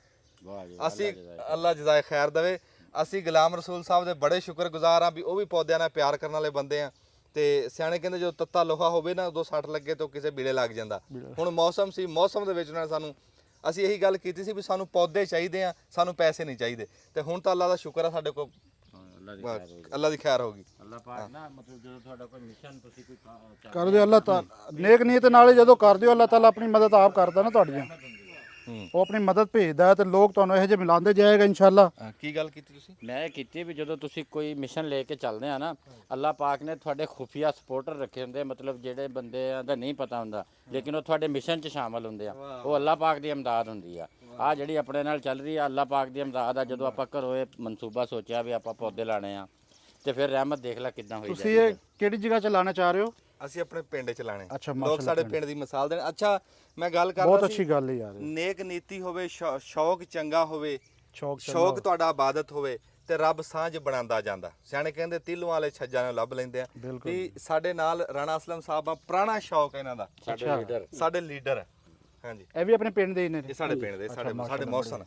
ਅਸੀਂ ਅੱਲਾ ਜਜ਼ਾਏ ਖੈਰ ਦੇਵੇ, ਅਸੀਂ ਗੁਲਾਮ ਰਸੂਲ ਸਾਹਿਬ ਦੇ ਬੜੇ ਸ਼ੁਕਰਗੁਜ਼ਾਰ ਆ ਵੀ ਉਹ ਵੀ ਪੌਦਿਆਂ ਨਾਲ ਪਿਆਰ ਕਰਨ ਵਾਲੇ ਬੰਦੇ ਆ, ਤੇ ਸਿਆਣੇ ਕਹਿੰਦੇ ਜਦੋਂ ਤੱਤਾ ਲੋਹਾ ਹੋਵੇ ਨਾ ਉਦੋਂ ਸੱਟ ਲੱਗੇ ਤਾਂ ਕਿਸੇ ਬੀੜੇ ਲੱਗ ਜਾਂਦਾ। ਹੁਣ ਮੌਸਮ ਸੀ, ਮੌਸਮ ਦੇ ਵਿੱਚ ਉਹਨਾਂ ਨੇ ਸਾਨੂੰ, ਅਸੀਂ ਇਹੀ ਗੱਲ ਕੀਤੀ ਸੀ ਵੀ ਸਾਨੂੰ ਪੌਦੇ ਚਾਹੀਦੇ ਆ, ਸਾਨੂੰ ਪੈਸੇ ਨਹੀਂ ਚਾਹੀਦੇ। ਤੇ ਹੁਣ ਤਾਂ ਅੱਲਾ ਦਾ ਸ਼ੁਕਰ ਆ ਸਾਡੇ ਕੋਲ ਅੱਲਾ ਦੀ ਖੈਰ ਹੋ ਗਈ। ਅੱਲਾਹ ਪਾਕ ਨਾ ਮਤਲਬ ਜਦੋਂ ਤੁਹਾਡਾ ਕੋਈ ਮਿਸ਼ਨ ਤੁਸੀਂ ਕੋਈ ਕਰ ਦਿਓ ਅੱਲਾਹ ਤਾਲਾ ਨੇਕ ਨੀਅਤ ਨਾਲ ਜਦੋਂ ਕਰ ਦਿਓ ਅੱਲਾਹ ਤਾਲਾ ਆਪਣੀ ਮਦਦ ਆਪ ਕਰਦਾ ਨਾ ਤੁਹਾਡੀਆਂ, ਉਹ ਆਪਣੀ ਮਦਦ ਭੇਜਦਾ ਹੈ ਤੇ ਲੋਕ ਤੁਹਾਨੂੰ ਇਹੋ ਜਿਹੇ ਮਿਲਾਉਂਦੇ ਜਾਏਗਾ ਇਨਸ਼ਾਅੱਲਾ। ਕੀ ਗੱਲ ਕੀਤੀ ਤੁਸੀਂ? ਮੈਂ ਇਹ ਕੀਤੀ ਵੀ ਜਦੋਂ ਤੁਸੀਂ ਕੋਈ ਮਿਸ਼ਨ ਲੈ ਕੇ ਚੱਲਦੇ ਆ ਨਾ, ਅੱਲਾਹ ਪਾਕ ਨੇ ਤੁਹਾਡੇ ਖੁਫੀਆ ਸਪੋਰਟਰ ਰੱਖੇ ਹੁੰਦੇ, ਮਤਲਬ ਜਿਹੜੇ ਬੰਦਿਆਂ ਦਾ ਨਹੀਂ ਪਤਾ ਹੁੰਦਾ ਲੇਕਿਨ ਉਹ ਤੁਹਾਡੇ ਮਿਸ਼ਨ 'ਚ ਸ਼ਾਮਲ ਹੁੰਦੇ ਆ, ਉਹ ਅੱਲਾਹ ਪਾਕ ਦੀ ਇਮਦਾਦ ਹੁੰਦੀ ਆ। ਆ ਜਿਹੜੀ ਆਪਣੇ ਨਾਲ ਚੱਲ ਰਹੀ ਆ ਅੱਲਾਹ ਪਾਕ ਦੀ ਇਮਦਾਦ ਆ। ਜਦੋਂ ਆਪਾਂ ਘਰੋਂ ਇਹ ਮਨਸੂਬਾ ਸੋਚਿਆ ਵੀ ਆਪਾਂ ਪੌਦੇ ਲਾਣੇ ਆ ਤੇ ਫਿਰ ਰਹਿਮਤ ਦੇਖ ਲੈ ਕਿੱਦਾਂ ਹੋਈ ਤੁਸੀਂ ਇਹ ਕਿਹੜੀ ਜਗ੍ਹਾ 'ਚ ਲਾਣਾ ਚਾਹ ਰਹੇ ਹੋ? ਅਸੀਂ ਆਪਣੇ ਪਿੰਡ ਚ ਲਾਣੇ। ਅੱਛਾ, ਲੋਕ ਸਾਡੇ ਪਿੰਡ ਦੀ ਮਿਸਾਲ ਦੇਣ। ਅੱਛਾ ਮੈਂ ਗੱਲ ਕਰ ਬਹੁਤ ਰਿਹਾ ਸੀ, ਅੱਛੀ ਗੱਲ ਹੈ ਯਾਰ, ਨੇਕ ਨੀਤੀ ਹੋਵੇ, ਸ਼ੌਕ ਚੰਗਾ ਹੋਵੇ, ਸ਼ੌਕ ਸ਼ੌਕ ਤੁਹਾਡਾ ਇਬਾਦਤ ਹੋਵੇ ਤੇ ਰੱਬ ਸਾਂਝ ਬਣਾਉਂਦਾ ਜਾਂਦਾ। ਸਿਆਣੇ ਕਹਿੰਦੇ ਤਿੱਲੋਂ ਵਾਲੇ ਛੱਜਾਂ ਨੂੰ ਲੱਭ ਲੈਂਦੇ ਆ। ਵੀ ਸਾਡੇ ਨਾਲ ਰਾਣਾ ਅਸਲਮ ਸਾਹਿਬ ਆ, ਪੁਰਾਣਾ ਸ਼ੌਕ ਇਹਨਾਂ ਦਾ, ਸਾਡੇ ਲੀਡਰ। ਹਾਂਜੀ, ਇਹ ਵੀ ਆਪਣੇ ਪਿੰਡ ਦੇ ਹੀ ਨੇ? ਇਹ ਸਾਡੇ ਪਿੰਡ ਦੇ, ਸਾਡੇ ਮੌਸਨ।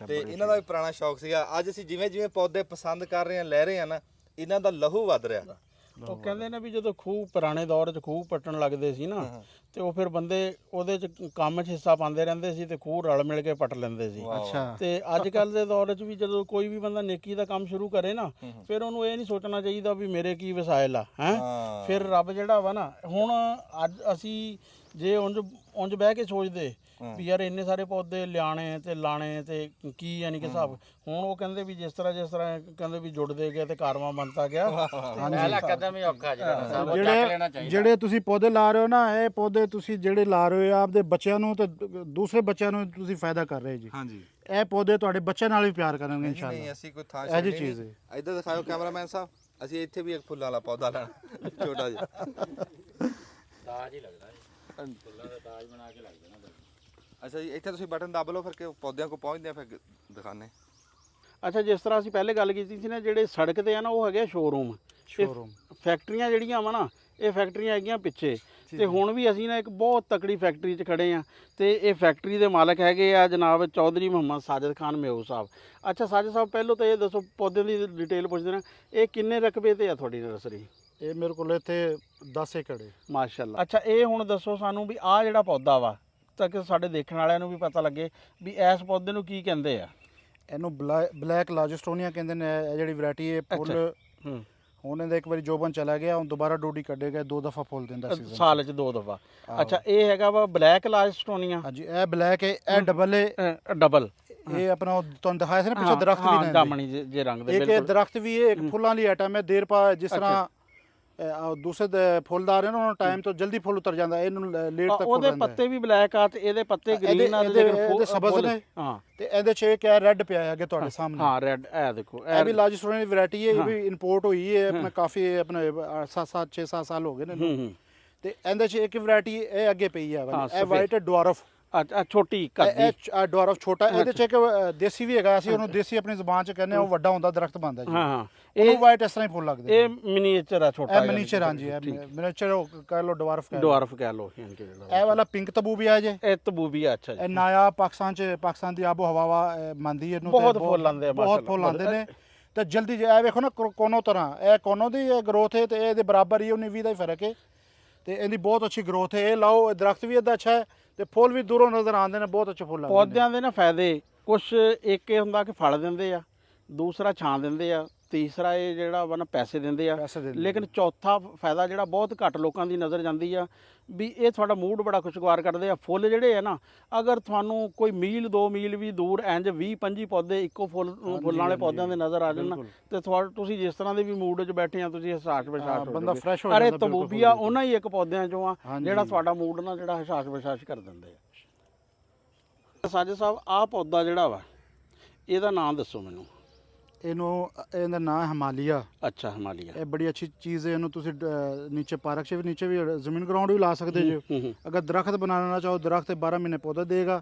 ਤੇ ਇਹਨਾਂ ਦਾ ਵੀ ਪੁਰਾਣਾ ਸ਼ੌਕ ਸੀਗਾ। ਅੱਜ ਅਸੀਂ ਜਿਵੇਂ ਜਿਵੇਂ ਪੌਦੇ ਪਸੰਦ ਕਰ ਰਹੇ ਹਾਂ, ਲੈ ਰਹੇ ਹਾਂ ਨਾ, ਇਹਨਾਂ ਦਾ ਲਹੂ ਵੱਧ ਰਿਹਾ। ਉਹ ਕਹਿੰਦੇ ਨੇ ਵੀ ਜਦੋਂ ਖੂਹ ਪੁਰਾਣੇ ਦੌਰ 'ਚ ਖੂਹ ਪੱਟਣ ਲੱਗਦੇ ਸੀ ਨਾ, ਤੇ ਉਹ ਫਿਰ ਬੰਦੇ ਉਹਦੇ 'ਚ ਕੰਮ 'ਚ ਹਿੱਸਾ ਪਾਉਂਦੇ ਰਹਿੰਦੇ ਸੀ ਤੇ ਖੂਹ ਰਲ ਮਿਲ ਕੇ ਪੱਟ ਲੈਂਦੇ ਸੀ। ਅੱਛਾ। ਤੇ ਅੱਜ ਕੱਲ ਦੇ ਦੌਰ 'ਚ ਵੀ ਜਦੋਂ ਕੋਈ ਵੀ ਬੰਦਾ ਨੇਕੀ ਦਾ ਕੰਮ ਸ਼ੁਰੂ ਕਰੇ ਨਾ, ਫਿਰ ਉਹਨੂੰ ਇਹ ਨਹੀਂ ਸੋਚਣਾ ਚਾਹੀਦਾ ਵੀ ਮੇਰੇ ਕੀ ਵਸਾਇਲ ਆ ਹੈ। ਫਿਰ ਰੱਬ ਜਿਹੜਾ ਵਾ ਨਾ, ਹੁਣ ਅੱਜ ਅਸੀਂ ਜੇ ਉਂਝ ਬਹਿ ਕੇ ਸੋਚਦੇ ਵੀ ਯਾਰ ਇੰਨੇ ਸਾਰੇ ਪੌਦੇ ਲਿਆਣੇ ਤੇ ਲਾਣੇ ਤੇ ਕੀ ਯਾਨੀ ਕਿ ਹਿਸਾਬ, ਹੁਣ ਉਹ ਕਹਿੰਦੇ ਵੀ ਜਿਸ ਤਰ੍ਹਾਂ ਕਹਿੰਦੇ ਵੀ ਜੁੜਦੇ ਗਏ ਤੇ ਕਾਰਵਾਂ ਬਣਦਾ ਗਿਆ। ਪਹਿਲਾ ਕਦਮ ਹੀ ਔਖਾ ਜਿਹੜਾ ਉਹ ਚੱਕ ਲੈਣਾ ਚਾਹੀਦਾ। ਜਿਹੜੇ ਤੁਸੀਂ ਪੌਦੇ ਲਾ ਰਹੇ ਹੋ ਨਾ, ਇਹ ਪੌਦੇ ਤੁਸੀਂ ਜਿਹੜੇ ਲਾ ਰਹੇ ਹੋ ਆਪਦੇ ਬੱਚਿਆਂ ਨੂੰ ਤੇ ਦੂਸਰੇ ਬੱਚਿਆਂ ਨੂੰ ਤੁਸੀਂ ਫਾਇਦਾ ਕਰ ਰਹੇ ਜੀ। ਹਾਂਜੀ, ਇਹ ਪੌਦੇ ਤੁਹਾਡੇ ਬੱਚਿਆਂ ਨਾਲ ਵੀ ਪਿਆਰ ਕਰਨਗੇ ਇਨਸ਼ਾਅੱਲਾ। ਨਹੀਂ ਅਸੀਂ ਕੋਈ ਥਾਂ ਇਹ ਜੀ ਚੀਜ਼ ਹੈ। ਇੱਧਰ ਦਿਖਾਓ ਕੈਮਰਾਮੈਨ ਸਾਹਿਬ, ਅਸੀਂ ਇੱਥੇ ਵੀ ਇੱਕ ਫੁੱਲਾਂ ਵਾਲਾ ਪੌਦਾ ਲਾਣਾ ਛੋਟਾ ਜਿਹਾ, ਤਾਜ ਹੀ ਲੱਗਦਾ ਜੀ, ਫੁੱਲਾਂ ਦਾ ਤਾਜ ਬਣਾ ਕੇ ਲੱਗ ਜਾਣਾ। ਅੱਛਾ ਜੀ, ਇੱਥੇ ਤੁਸੀਂ ਬਟਨ ਦੱਬ ਲਓ, ਫਿਰ ਕਿ ਪੌਦਿਆਂ ਕੋਲ ਪਹੁੰਚਦੇ ਆ, ਫਿਰ ਦਿਖਾਣੇ। ਅੱਛਾ, ਜਿਸ ਤਰ੍ਹਾਂ ਅਸੀਂ ਪਹਿਲੇ ਗੱਲ ਕੀਤੀ ਸੀ ਨਾ, ਜਿਹੜੇ ਸੜਕ ਤੇ ਆ ਨਾ ਉਹ ਹੈਗੇ ਸ਼ੋਰੂਮ। ਫੈਕਟਰੀਆਂ ਜਿਹੜੀਆਂ ਵਾ ਨਾ, ਇਹ ਫੈਕਟਰੀਆਂ ਹੈਗੀਆਂ ਪਿੱਛੇ। ਤੇ ਹੁਣ ਵੀ ਅਸੀਂ ਨਾ ਇੱਕ ਬਹੁਤ ਤਕੜੀ ਫੈਕਟਰੀ 'ਚ ਖੜੇ ਆ ਤੇ ਇਹ ਫੈਕਟਰੀ ਦੇ ਮਾਲਕ ਹੈਗੇ ਆ ਜਨਾਬ ਚੌਧਰੀ ਮੁਹੰਮਦ ਸਾਜਦ ਖਾਨ ਮੇਊ ਸਾਹਿਬ। ਅੱਛਾ ਸਾਜਦ ਸਾਹਿਬ, ਪਹਿਲਾਂ ਤਾਂ ਇਹ ਦੱਸੋ, ਪੌਦੇ ਦੀ ਡਿਟੇਲ ਪੁੱਛਦੇ ਨੇ, ਇਹ ਕਿੰਨੇ ਰਕਬੇ ਤੇ ਆ ਤੁਹਾਡੀ ਨਰਸਰੀ? ਇਹ ਮੇਰੇ ਕੋਲ ਇੱਥੇ 10 ਏਕੜ ਹੈ। ਮਾਸ਼ਾਅੱਲਾ। ਅੱਛਾ, ਇਹ ਹੁਣ ਦੱਸੋ ਸਾਨੂੰ ਵੀ ਆਹ ਜਿਹੜਾ ਪੌਦਾ ਵਾ, ਤਾਂ ਕਿ ਸਾਡੇ ਦੇਖਣ ਵਾਲਿਆਂ ਨੂੰ ਵੀ ਪਤਾ ਲੱਗੇ ਵੀ ਇਸ ਪੌਦੇ ਨੂੰ ਕੀ ਕਹਿੰਦੇ ਆ। ਇਹਨੂੰ ਬਲੈਕ ਲਾਜਸਟੋਨੀਆ ਕਹਿੰਦੇ ਨੇ। ਇਹ ਜਿਹੜੀ ਵੈਰਾਈਟੀ ਹੈ ਫੁੱਲ ਹੁਣ ਇਹਦਾ ਇੱਕ ਵਾਰੀ ਜੋਬਨ ਚਲਾ ਗਿਆ, ਹੁਣ ਦੁਬਾਰਾ ਡੋਡੀ ਕੱਢੇਗਾ, 2 ਦਫਾ ਫੁੱਲ ਦਿੰਦਾ ਸੀ ਸਾਲ 'ਚ 2 ਦਫਾ। ਅੱਛਾ, ਇਹ ਹੈਗਾ ਵਾ ਬਲੈਕ ਲਾਜਸਟੋਨੀਆ। ਹਾਂਜੀ, ਇਹ ਬਲੈਕ ਹੈ, ਇਹ ਡਬਲ ਹੈ। ਡਬਲ ਇਹ ਆਪਣਾ ਤੁਹਾਨੂੰ ਦਿਖਾਇਆ ਸੀ ਨਾ ਪਿੱਛੇ ਦਰਖਤ ਵੀ ਨੇ, ਜਾਮਣੀ ਜੇ ਰੰਗ ਦੇ। ਇੱਕ ਇਹ ਦਰਖਤ ਵੀ ਹੈ, ਇੱਕ ਫੁੱਲਾਂ ਵਾਲੀ ਆਈਟਮ ਹੈ। ਦੇਰ ਪਾ ਜਿਸ ਤਰ੍ਹਾਂ ਦੂਸਰੇ ਫੁੱਲਦਾਰ ਹੈ ਨਾ, ਉਹਨਾਂ ਟਾਈਮ ਤੋਂ ਜਲਦੀ ਫੁੱਲ ਉਤਰ ਜਾਂਦਾ, ਇਹਨੂੰ ਲੇਟ ਤੱਕ ਉਹਦੇ ਪੱਤੇ ਵੀ ਬਲੈਕ ਆ ਤੇ ਇਹਦੇ ਪੱਤੇ ਗ੍ਰੀਨ ਆ, ਇਹਦੇ ਸਬਜ਼ ਨੇ। ਹਾਂ, ਤੇ ਇਹਦੇ 'ਚ ਇੱਕ ਹੈ ਰੈੱਡ ਪਿਆ ਹੈ ਅੱਗੇ ਤੁਹਾਡੇ ਸਾਹਮਣੇ। ਹਾਂ, ਰੈੱਡ। ਇਹ ਦੇਖੋ, ਇਹ ਵੀ ਲਾਜਸਟੋਨੀਆ ਦੀ ਵੈਰਾਈਟੀ ਹੈ। ਇਹ ਵੀ ਇੰਪੋਰਟ ਹੋਈ ਹੈ ਆਪਣੇ ਕਾਫੀ, ਆਪਣੇ 6-7 ਸਾਲ ਹੋ ਗਏ ਨੇ। ਤੇ ਇਹਦੇ 'ਚ ਇੱਕ ਵੈਰਾਈਟੀ ਇਹ ਅੱਗੇ ਪਈ ਹੈ, ਇਹ ਵਾਈਟ ਡਵਾਰਫ। ਅੱਛਾ, ਛੋਟੀ ਇਹ ਡਵਾਰਫ ਛੋਟਾ। ਇਹਦੇ 'ਚ ਇੱਕ ਦੇਸੀ ਵੀ ਹੈਗਾ, ਅਸੀਂ ਉਹਨੂੰ ਦੇਸੀ ਆਪਣੀ ਜ਼ੁਬਾਨ 'ਚ ਕਹਿੰਦੇ ਆ, ਉਹ ਵੱਡਾ ਹੁੰਦਾ ਦਰਖਤ ਬਣਦਾ ਜੀ। ਹਾਂ, ਇਹ ਵਾਈਟ ਇਸ ਤਰ੍ਹਾਂ ਹੀ ਫੁੱਲ ਲੱਗਦੇ। ਇਹ ਮਿਨੀਏਚਰ ਆ, ਛੋਟਾ। ਇਹ ਮਿਨੀਏਚਰ, ਹਾਂਜੀ, ਇਹ ਮਿਨੀਏਚਰ ਕਹਿ ਲਓ, ਡਵਾਰਫ ਕਹਿ ਲਓ। ਇਹ ਵਾਲਾ ਪਿੰਕ ਤਬੂ ਵੀ ਆ ਜੇ, ਇਹ ਤਬੂਬੀਆ। ਅੱਛਾ ਜੀ, ਇਹ ਨਾਇਆ ਪਾਕਿਸਤਾਨ ਦੀ ਆਬੋ ਹਵਾ ਮੰਨਦੀ ਇਹਨੂੰ, ਬਹੁਤ ਫੁੱਲ ਆਉਂਦੇ ਆ, ਬਹੁਤ ਫੁੱਲ ਆਉਂਦੇ ਨੇ। ਤੇ ਜਲਦੀ ਇਹ ਵੇਖੋ ਨਾ, ਕੋਨੋ ਤਰ੍ਹਾਂ ਇਹ ਕੋਨੋ ਦੀ ਗਰੋਥ ਹੈ ਤੇ ਇਹਦੇ ਬਰਾਬਰ ਹੀ 19-20 ਦਾ ਹੀ ਫਰਕ ਹੈ। ਤੇ ਇਹਦੀ ਬਹੁਤ ਅੱਛੀ ਗਰੋਥ ਹੈ। ਇਹ ਲਾਓ, ਦਰਖਤ ਵੀ ਇਹਦਾ ਅੱਛਾ ਹੈ ਤੇ ਫੁੱਲ ਵੀ ਦੂਰੋਂ ਨਜ਼ਰ ਆਉਂਦੇ ਨੇ, ਬਹੁਤ ਅੱਛੇ ਫੁੱਲ ਆਉਂਦੇ ਨੇ। ਪੌਦਿਆਂ ਦੇ ਨਾ ਫਾਇਦੇ ਕੁਛ, ਇੱਕ ਇਹ ਹੁੰਦਾ ਕਿ ਫਲ ਦਿੰਦੇ ਆ, ਦੂਸਰਾ ਛਾਂ ਦਿੰਦੇ ਆ, ਤੀਸਰਾ ਇਹ ਜਿਹੜਾ ਵਾ ਨਾ ਪੈਸੇ ਦਿੰਦੇ ਆ। ਲੇਕਿਨ ਚੌਥਾ ਫਾਇਦਾ ਜਿਹੜਾ ਬਹੁਤ ਘੱਟ ਲੋਕਾਂ ਦੀ ਨਜ਼ਰ ਜਾਂਦੀ ਆ, ਵੀ ਇਹ ਤੁਹਾਡਾ ਮੂਡ ਬੜਾ ਖੁਸ਼ਗਵਾਰ ਕਰਦੇ ਆ। ਫੁੱਲ ਜਿਹੜੇ ਆ ਨਾ, ਅਗਰ ਤੁਹਾਨੂੰ ਕੋਈ ਮੀਲ 2 ਮੀਲ ਵੀ ਦੂਰ ਇੰਜ 20-25 ਪੌਦੇ ਇੱਕੋ ਫੁੱਲਾਂ ਵਾਲੇ ਪੌਦਿਆਂ ਦੇ ਨਜ਼ਰ ਆ ਜਾਣ ਤੇ ਤੁਸੀਂ ਜਿਸ ਤਰ੍ਹਾਂ ਦੇ ਵੀ ਮੂਡ 'ਚ ਬੈਠੇ ਆ, ਤੁਸੀਂ ਹਸਾਸ਼-ਬਸ਼ਾਸ਼ ਬੰਦਾ ਫਰੈਸ਼ ਹੋ ਜਾਂਦਾ। ਅਰੇ ਤਬੂਬੀਆ ਉਹਨਾਂ ਹੀ ਇੱਕ ਪੌਦਿਆਂ 'ਚੋਂ ਆ ਜਿਹੜਾ ਤੁਹਾਡਾ ਮੂਡ ਨਾ ਜਿਹੜਾ ਹਸਾਸ਼-ਬਸ਼ਾਸ਼ ਕਰ ਦਿੰਦੇ ਆ। ਸਾਜਦ ਸਾਹਿਬ, ਆਹ ਪੌਦਾ ਜਿਹੜਾ ਵਾ, ਇਹਦਾ ਨਾਮ ਦੱਸੋ ਮੈਨੂੰ। ਇਹਦਾ ਨਾਮ ਹੈ ਹਿਮਾਲਿਆ। ਅੱਛਾ, ਹਿਮਾਲਿਆ। ਇਹ ਬੜੀ ਅੱਛੀ ਚੀਜ਼ ਹੈ। ਇਹਨੂੰ ਤੁਸੀਂ ਨੀਚੇ ਪਾਰਕ 'ਚ ਵੀ, ਨੀਚੇ ਵੀ ਜ਼ਮੀਨ ਗਰਾਊਂਡ ਵੀ ਲਾ ਸਕਦੇ ਜੋ। ਅਗਰ ਦਰਖਤ ਬਣਾਉਣਾ ਚਾਹੋ, ਦਰਖਤ 12 ਮਹੀਨੇ ਪੌਦਾ ਦੇਗਾ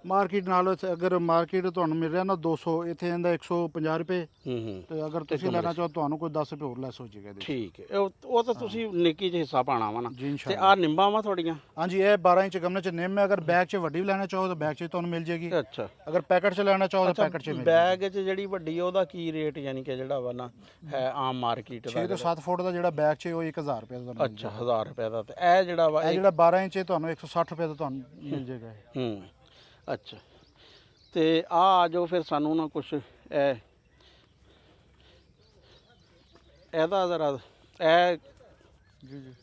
ਮਾਰਕੀਟ ਨਾਲੋਂ ਅਗਰ ਮਾਰਕੀਟ ਤੁਹਾਨੂੰ ਮਿਲ ਰਿਹਾ ਨਾ 200, ਇੱਥੇ ਇਹਦਾ 150 ਰੁਪਏ, ਹੂੰ ਤੇ ਅਗਰ ਤੁਸੀਂ ਲੈਣਾ ਚਾਹੋ ਤੁਹਾਨੂੰ ਕੋਈ 10 ਰੁਪਏ ਹੋਰ ਲੈਸ ਹੋ ਜਾਏਗਾ ਇਹਦੇ 'ਚ। ਠੀਕ ਹੈ। ਉਹ ਤਾਂ ਤੁਸੀਂ ਨਿੱਕੀ ਜਿਹੀ ਹਿੱਸਾ ਪਾਣਾ ਵਾ ਨਾ। ਜੀ ਤੇ ਇਨਸ਼ਾਅੱਲਾ। ਆਹ ਨਿੰਬਾਂ ਵਾ ਤੁਹਾਡੀਆਂ? ਹਾਂਜੀ, ਇਹ 12 ਇੰਚ ਗਮਲੇ 'ਚ ਨਿੰਮ ਹੈ। ਅਗਰ ਬੈਗ 'ਚ ਵੱਡੀ ਵੀ ਲੈਣਾ ਚਾਹੋ ਤਾਂ ਬੈਗ 'ਚ ਤੁਹਾਨੂੰ ਮਿਲ ਜਾਏਗੀ। ਅੱਛਾ। ਅਗਰ ਪੈਕਟ 'ਚ ਲੈਣਾ ਚਾਹੋ ਤਾਂ ਪੈਕਟ 'ਚ ਮਿਲ ਜਾਏਗੀ। ਬੈਗ 'ਚ ਜਿਹੜੀ ਵੱਡੀ ਆ ਉਹਦਾ ਕੀ ਰੇਟ ਯਾਨੀ ਕਿ ਜਿਹੜਾ ਵਾ ਨਾ ਹੈ ਆਮ ਮਾਰਕੀਟ ਦਾ? 6 ਤੋਂ 7 ਫੁੱਟ ਦਾ ਜਿਹੜਾ ਬੈਗ 'ਚ ਉਹ 1000 ਰੁਪਏ ਦਾ ਤੁਹਾਨੂੰ ਮਿਲ ਅੱਛਾ, 1000 ਰੁਪਏ ਦਾ। ਤੇ ਇਹ ਜਿਹੜਾ ਵਾ ਜਾਏਗਾ। ਇਹ ਜਿਹੜਾ 12 ਇੰਚ ਹੈ ਤੁਹਾਨੂੰ 160 ਰੁਪਏ ਦਾ ਤੁਹਾਨੂੰ ਮਿਲ ਜਾਏਗਾ। ਹੂੰ, ਅੱਛਾ। ਤੇ ਆ ਜੋ ਫਿਰ ਸਾਨੂੰ ਨਾ ਕੁਛ ਇਹਦਾ ਜ਼ਰਾ ਇਹ ਜੀ ਜੀ,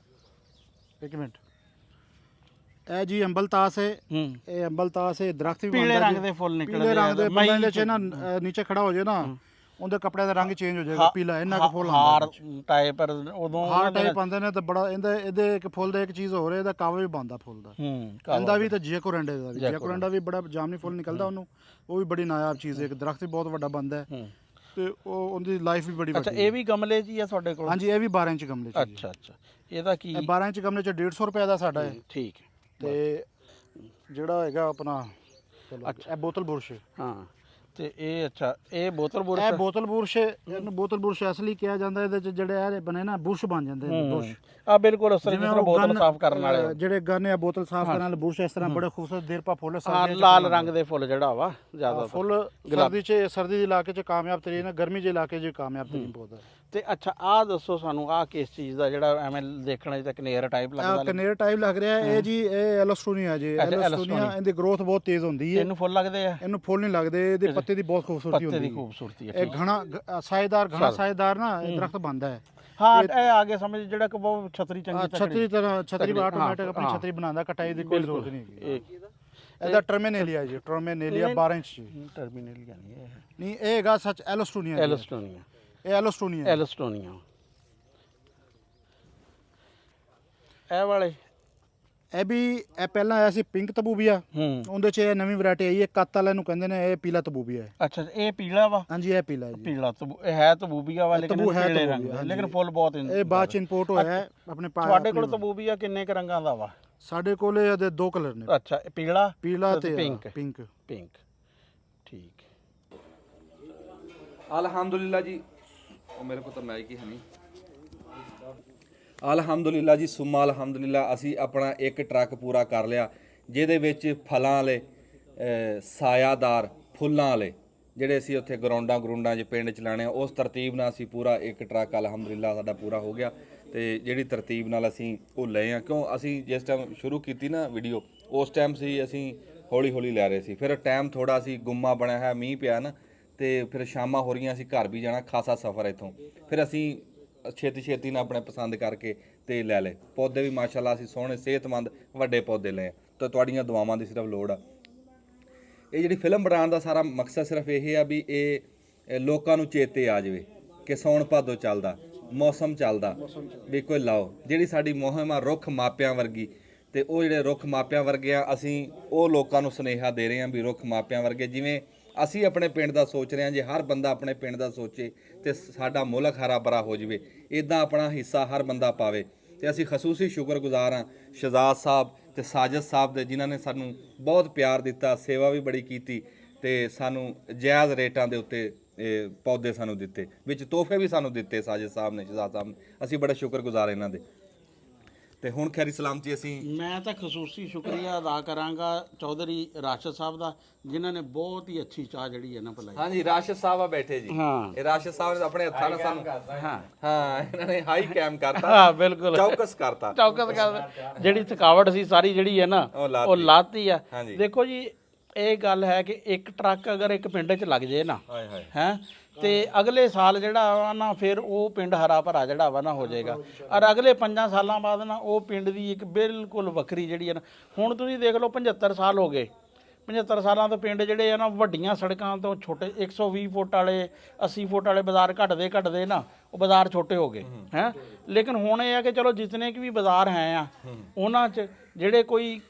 ਇੱਕ ਮਿੰਟ। ਇਹ ਜੀ ਅੰਬਲਤਾਸ ਹੈ। ਹੂੰ, ਇਹ ਅੰਬਲਤਾਸ ਹੈ, ਦਰਖਤ ਵੀ ਪੀਲੇ ਬਣਦਾ ਰੰਗ ਜੀ। ਦੇ ਫੁੱਲ ਨਿਕਲਦੇ ਪੀਲੇ ਰੰਗ ਦੇ ਮਈ ਫੁੱਲਾਂ ਦੇ 'ਚ ਨਾ ਨੀਚੇ ਖੜਾ ਹੋ ਜਾਏ ਨਾ, ਉਹਦੇ ਕੱਪੜੇ ਦਾ ਰੰਗ ਚੇਂਜ ਹੋ ਜਾਏਗਾ, ਪੀਲਾ ਇੰਨਾ ਕੁ ਫੁੱਲ ਹਾਰ ਆਉਂਦਾ। ਟਾਈਪ ਉਦੋਂ ਹਾਰ ਟਾਈਪ ਪਾਉਂਦੇ ਨੇ ਤੇ ਬੜਾ ਇਹਦੇ ਇੱਕ ਫੁੱਲ ਦਾ ਇੱਕ ਚੀਜ਼ ਹੋ ਰਿਹਾ, ਇਹਦਾ ਕਾਵਾ ਵੀ ਬਣਦਾ ਫੁੱਲ ਦਾ। ਹੂੰ, ਇਹਦਾ ਵੀ ਤੇ ਜੈਕੋਰੈਂਡੇ ਦਾ ਵੀ, ਜੈਕੋਰੈਂਡਾ ਵੀ ਬੜਾ ਜਾਮਨੀ ਫੁੱਲ ਨਿਕਲਦਾ ਉਹਨੂੰ, ਉਹ ਵੀ ਬੜੀ ਨਾਯਾਬ ਚੀਜ਼ ਹੈ। ਇੱਕ ਦਰਖਤ ਵੀ ਬਹੁਤ ਵੱਡਾ ਬਣਦਾ ਹੈ ਤੇ ਉਹ ਉਹਦੀ ਲਾਈਫ ਵੀ ਬੜੀ ਅੱਛਾ। ਵੱਡੀ। ਇਹ ਵੀ ਗਮਲੇ 'ਚ ਹੀ ਆ ਤੁਹਾਡੇ ਕੋਲ? ਹਾਂਜੀ, ਇਹ ਵੀ 12 ਇੰਚ ਗਮਲੇ 'ਚ ਜੀ। ਅੱਛਾ ਅੱਛਾ। ਇਹਦਾ ਕੀ? ਇਹ 12 ਇੰਚ ਗਮਲੇ 'ਚ 150 ਰੁਪਏ ਦਾ ਸਾਡਾ ਹੈ। ਠੀਕ ਹੈ। ਤੇ ਜਿਹੜਾ ਹੈਗਾ ਆਪਣਾ ਇਹ ਬੋਤਲ ਬੁਰਸ਼ ਹੈ। ਹਾਂ। ਤੇ ਇਹ ਅੱਛਾ, ਇਹ ਬੋਤਲ ਬੁਰਸ਼? ਇਹ ਬੋਤਲ ਬੁਰਸ਼, ਇਹਨੂੰ ਬੋਤਲ ਬੁਰਸ਼ ਇਸ ਲਈ ਕਿਹਾ ਜਾਂਦਾ, ਇਹਦੇ 'ਚ ਜਿਹੜੇ ਇਹ ਬਣੇ ਨਾ ਬੁਰਸ਼ ਬਣ ਜਾਂਦੇ ਨੇ। ਬੁਰਸ਼ ਆ ਬਿਲਕੁਲ ਉਸ ਤਰ੍ਹਾਂ ਜਿਵੇਂ ਬੋਤਲ ਸਾਫ਼ ਕਰਨ ਵਾਲੇ ਜਿਹੜੇ ਗਨ ਆ ਬੋਤਲ ਸਾਫ਼ ਕਰਨ ਵਾਲੇ ਬੁਰਸ਼, ਇਸ ਤਰ੍ਹਾਂ ਬੜੇ ਖੂਬਸੂਰਤ ਦੇਰਪਾ ਫੁੱਲ ਹਾਂ, ਲਾਲ ਰੰਗ ਦੇ ਫੁੱਲ ਜਿਹੜਾ ਵਾ ਜ਼ਿਆਦਾ ਫੁੱਲ ਸਰਦੀ ਦੇ ਇਲਾਕੇ 'ਚ ਕਾਮਯਾਬ ਤਰੀਨ ਹੈ, ਗਰਮੀ ਦੇ ਇਲਾਕੇ 'ਚ ਕਾਮਯਾਬ ਤਰੀਨ ਪੌਦਾ ਹੈ। ਤੇ ਅੱਛਾ, ਆਹ ਦੱਸੋ ਸਾਨੂੰ, ਆਹ ਕਿਸ ਚੀਜ਼ ਦਾ ਜਿਹੜਾ ਐਵੇਂ ਦੇਖਣ 'ਚ ਤਾਂ ਕਨੇਰ ਟਾਈਪ ਲੱਗਦਾ? ਕਨੇਰ ਟਾਈਪ ਲੱਗ ਰਿਹਾ ਇਹ ਜੀ, ਇਹ ਐਲੋਸਟੋਨੀਆ ਜੀ। ਐਲੋਸਟੋਨੀਆ, ਇਹਦੀ ਗਰੋਥ ਬਹੁਤ ਤੇਜ਼ ਹੁੰਦੀ ਹੈ। ਇਹਨੂੰ ਫੁੱਲ ਲੱਗਦੇ ਆ? ਇਹਨੂੰ ਫੁੱਲ ਨਹੀਂ ਲੱਗਦੇ, ਇਹਦੇ ਪੱਤੇ ਦੀ ਬਹੁਤ ਖੂਬਸੂਰਤੀ ਹੁੰਦੀ ਹੈ। ਪੱਤੇ ਦੀ ਖੂਬਸੂਰਤੀ ਹੈ। ਇਹ ਘਣਾ ਸਾਇਦਾਰ ਨਾ ਇਹ ਦਰਖਤ ਬਣਦਾ ਹੈ। ਹਾਂ, ਇਹ ਆ ਗਿਆ ਸਮਝ, ਜਿਹੜਾ ਕਿ ਬਹੁਤ ਛਤਰੀ ਚੰਗੀ ਛਤਰੀ ਆਟੋਮੈਟਿਕ ਆਪਣੀ ਛਤਰੀ ਬਣਾਉਂਦਾ, ਕਟਾਈ ਦੀ ਕੋਈ ਜ਼ਰੂਰਤ ਨਹੀਂ ਹੈਗੀ। ਇਹਦਾ ਟਰਮੀਨੇਲੀਆ ਜੀ, ਟਰਮੀਨੇਲੀਆ 12 ਇੰਚ ਜੀ। ਟਰਮੀਨੇਲੀਆ ਨਹੀਂ, ਇਹ ਹੈਗਾ ਸੱਚ ਐਲੋਸਟੋਨੀਆ। ਐਲੋਸਟੋਨੀਆ। ਇਹ ਐਲੋਸਟੋਨੀਆ। ਐਲੋਸਟੋਨੀਆ। ਇਹ ਵਾਲੇ ਇਹ ਵੀ ਇਹ ਪਹਿਲਾਂ ਆਇਆ ਸੀ ਪਿੰਕ ਤਬੂਬੀਆ, ਉਹਦੇ 'ਚ ਇਹ ਨਵੀਂ ਵੈਰਾਈਟੀ ਆਈ ਹੈ ਕੱਤ ਵਾਲੇ ਨੂੰ ਕਹਿੰਦੇ ਨੇ, ਇਹ ਪੀਲਾ ਤਬੂਬੀਆ ਹੈ। ਅੱਛਾ, ਇਹ ਪੀਲਾ ਵਾ? ਹਾਂਜੀ, ਇਹ ਪੀਲਾ ਹੈ ਜੀ। ਪੀਲਾ ਇਹ ਹੈ ਤਬੂਬੀਆ ਵਾ, ਲੇਕਿਨ ਪੀਲੇ ਰੰਗ ਦਾ, ਲੇਕਿਨ ਫੁੱਲ ਬਹੁਤ ਇਹ ਬਾਅਦ 'ਚ ਇੰਪੋਰਟ ਹੋਇਆ ਹੈ ਆਪਣੇ ਪਾਸ। ਤੁਹਾਡੇ ਕੋਲ ਤਬੂਬੀਆ ਕਿੰਨੇ ਕ ਰੰਗਾਂ ਦਾ ਵਾ? ਸਾਡੇ ਕੋਲ ਇਹਦੇ 2 ਕਲਰ ਨੇ। ਅੱਛਾ, ਪੀਲਾ ਤੇ ਪਿੰਕ। ਪਿੰਕ। ਠੀਕ। ਅਲਹਮਦੁਲਿਲਾ ਜੀ, ਉਹ ਮੇਰੇ ਕੋਲ ਤਾਂ ਮਾਈਕ ਹੀ ਹੈ ਨਹੀਂ। ਅਲਹਮਦੁਲਿਲਾ ਜੀ, ਸੁਮਾ ਅਲਹਮਦੁਲਿਲਾ, ਅਸੀਂ ਆਪਣਾ ਇੱਕ ਟਰੱਕ ਪੂਰਾ ਕਰ ਲਿਆ, ਜਿਹਦੇ ਵਿੱਚ ਫਲਾਂ ਵਾਲੇ ਸਾਇਆਦਾਰ ਫੁੱਲਾਂ ਵਾਲੇ ਜਿਹੜੇ ਅਸੀਂ ਉੱਥੇ ਗਰਾਊਂਡਾਂ 'ਚ ਪਿੰਡ 'ਚ ਲਾਣੇ, ਉਸ ਤਰਤੀਬ ਨਾਲ ਅਸੀਂ ਪੂਰਾ ਇੱਕ ਟਰੱਕ ਅਲਹਮਦੁਲਿਲਾ ਸਾਡਾ ਪੂਰਾ ਹੋ ਗਿਆ। ਤੇ ਜਿਹੜੀ ਤਰਤੀਬ ਨਾਲ ਅਸੀਂ ਉਹ ਲਏ ਆ, ਕਿਉਂ ਅਸੀਂ ਜਿਸ ਟਾਈਮ ਸ਼ੁਰੂ ਕੀਤੀ ਨਾ ਵੀਡੀਓ, ਉਸ ਟਾਈਮ ਸੀ ਅਸੀਂ ਹੌਲੀ ਲੈ ਰਹੇ ਸੀ। ਫਿਰ ਟਾਈਮ ਥੋੜਾ ਸੀ ਗੁੰਮਾ ਬਣਿਆ ਹੈ, ਮੀਂਹ ਪਿਆ ਨਾ, ਤੇ ਫਿਰ ਸ਼ਾਮਾਂ ਹੋ ਰਹੀਆਂ, ਅਸੀਂ ਘਰ ਵੀ ਜਾਣਾ, ਖਾਸਾ ਸਫ਼ਰ ਇੱਥੋਂ। ਫਿਰ ਅਸੀਂ ਛੇਤੀ ਨਾਲ ਆਪਣੇ ਪਸੰਦ ਕਰਕੇ ਤੇ ਲੈ ਲਏ ਪੌਦੇ ਵੀ। ਮਾਸ਼ਾਅੱਲਾ ਅਸੀਂ ਸੋਹਣੇ ਸਿਹਤਮੰਦ ਵੱਡੇ ਪੌਦੇ ਲਏ, ਤਾਂ ਤੁਹਾਡੀਆਂ ਦੁਆਵਾਂ ਦੀ ਸਿਰਫ ਲੋੜ ਆ। ਇਹ ਜਿਹੜੀ ਫਿਲਮ ਬਣਾਉਣ ਦਾ ਸਾਰਾ ਮਕਸਦ ਸਿਰਫ ਇਹ ਆ ਵੀ ਇਹ ਲੋਕਾਂ ਨੂੰ ਚੇਤੇ ਆ ਜਾਵੇ ਕਿ ਸੌਣ ਭਾਦੋ ਚੱਲਦਾ, ਮੌਸਮ ਚੱਲਦਾ, ਵੀ ਕੋਈ ਲਾਓ। ਜਿਹੜੀ ਸਾਡੀ ਮੁਹਿੰਮ ਆ ਰੁੱਖ ਮਾਪਿਆਂ ਵਰਗੀ, ਤੇ ਉਹ ਜਿਹੜੇ ਰੁੱਖ ਮਾਪਿਆਂ ਵਰਗੇ ਆ, ਅਸੀਂ ਉਹ ਲੋਕਾਂ ਨੂੰ ਸੁਨੇਹਾ ਦੇ ਰਹੇ ਹਾਂ ਵੀ ਰੁੱਖ ਮਾਪਿਆਂ ਵਰਗੇ। ਜਿਵੇਂ ਅਸੀਂ ਆਪਣੇ ਪਿੰਡ ਦਾ ਸੋਚ ਰਹੇ ਹਾਂ, ਜੇ ਹਰ ਬੰਦਾ ਆਪਣੇ ਪਿੰਡ ਦਾ ਸੋਚੇ ਤੇ ਸਾਡਾ ਮੁਲਕ ਹਰਾ ਭਰਾ ਹੋ ਜਾਵੇ, ਇਦਾਂ ਆਪਣਾ ਹਿੱਸਾ ਹਰ ਬੰਦਾ ਪਾਵੇ। ਤੇ ਅਸੀਂ ਖਸੂਸੀ ਸ਼ੁਕਰਗੁਜ਼ਾਰ ਹਾਂ ਸ਼ਹਜ਼ਾਦ ਸਾਹਿਬ ਤੇ ਸਾਜਦ ਸਾਹਿਬ ਦੇ, ਜਿਨ੍ਹਾਂ ਨੇ ਸਾਨੂੰ ਬਹੁਤ ਪਿਆਰ ਦਿੱਤਾ, ਸੇਵਾ ਵੀ ਬੜੀ ਕੀਤੀ, ਤੇ ਸਾਨੂੰ ਜਾਇਜ਼ ਰੇਟਾਂ ਦੇ ਉੱਤੇ ਪੌਦੇ ਸਾਨੂੰ ਦਿੱਤੇ, ਵਿੱਚ ਤੋਹਫੇ ਵੀ ਸਾਨੂੰ ਦਿੱਤੇ ਸਾਜਦ ਸਾਹਿਬ ਨੇ, ਸ਼ਹਜ਼ਾਦ ਸਾਹਿਬ ਨੇ। ਅਸੀਂ ਬੜਾ ਸ਼ੁਕਰਗੁਜ਼ਾਰ ਇਹਨਾਂ ਦੇ। ਤੇ ਹੁਣ ਖੈਰੀ ਸਲਾਮਤੀ ਅਸੀਂ ਮੈਂ ਤਾਂ ਖਸੂਸੀ ਸ਼ੁਕਰੀਆ ਅਦਾ ਕਰਾਂਗਾ ਚੌਧਰੀ ਰਾਸ਼ਦ ਸਾਹਿਬ ਦਾ, ਜਿਨ੍ਹਾਂ ਨੇ ਬਹੁਤ ਹੀ ਅੱਛੀ ਚਾਹ ਜਿਹੜੀ ਹੈ ਨਾ ਪਿਲਾਈ। ਹਾਂਜੀ, ਰਾਸ਼ਦ ਸਾਹਿਬ ਆ ਬੈਠੇ ਜੀ। ਹਾਂ, ਇਹ ਰਾਸ਼ਦ ਸਾਹਿਬ ਨੇ ਆਪਣੇ ਹੱਥਾਂ ਨਾਲ ਸਾਨੂੰ ਹਾਂ ਇਹਨਾਂ ਨੇ ਹਾਈ ਕੈਮ ਕਰਤਾ। ਹਾਂ ਬਿਲਕੁਲ, ਚੌਕਸ ਕਰਤਾ। ਜਿਹੜੀ ਥਕਾਵਟ ਸੀ ਸਾਰੀ ਜਿਹੜੀ ਹੈ ਨਾ ਉਹ ਲਾਤੀ ਆ। ਹਾਂਜੀ। ਦੇਖੋ ਜੀ, ਇਹ ਗੱਲ ਹੈ ਕਿ ਇੱਕ ਟਰੱਕ ਅਗਰ ਇੱਕ ਪਿੰਡ 'ਚ ਲੱਗ ਜੇ ਨਾ, ਹੈ ਤੇ ਅਗਲੇ ਸਾਲ ਜਿਹੜਾ ਵਾ ਨਾ, ਫਿਰ ਉਹ ਪਿੰਡ ਹਰਾ ਭਰਾ ਜਿਹੜਾ ਵਾ ਨਾ ਹੋ ਜਾਏਗਾ। ਔਰ ਅਗਲੇ 5 ਸਾਲਾਂ ਬਾਅਦ ਨਾ ਉਹ ਪਿੰਡ ਦੀ ਇੱਕ ਬਿਲਕੁਲ ਵੱਖਰੀ ਜਿਹੜੀ ਹੈ ਨਾ, ਹੁਣ ਤੁਸੀਂ ਦੇਖ ਲਓ 75 ਸਾਲ ਹੋ ਗਏ, 75 ਸਾਲਾਂ ਤੋਂ ਪਿੰਡ ਜਿਹੜੇ ਆ ਨਾ, ਵੱਡੀਆਂ ਸੜਕਾਂ ਤੋਂ ਛੋਟੇ 120 ਫੁੱਟ ਵਾਲੇ 80 ਫੁੱਟ ਵਾਲੇ ਬਾਜ਼ਾਰ ਘਟਦੇ ਨਾ, ਉਹ ਬਾਜ਼ਾਰ ਛੋਟੇ ਹੋ ਗਏ ਹੈ। ਲੇਕਿਨ ਹੁਣ ਇਹ ਆ ਕਿ ਚਲੋ ਜਿਤਨੇ ਕਿ ਵੀ ਬਾਜ਼ਾਰ ਹੈ ਆ, ਉਹਨਾਂ 'ਚ ਜਿਹੜੇ ਕੋਈ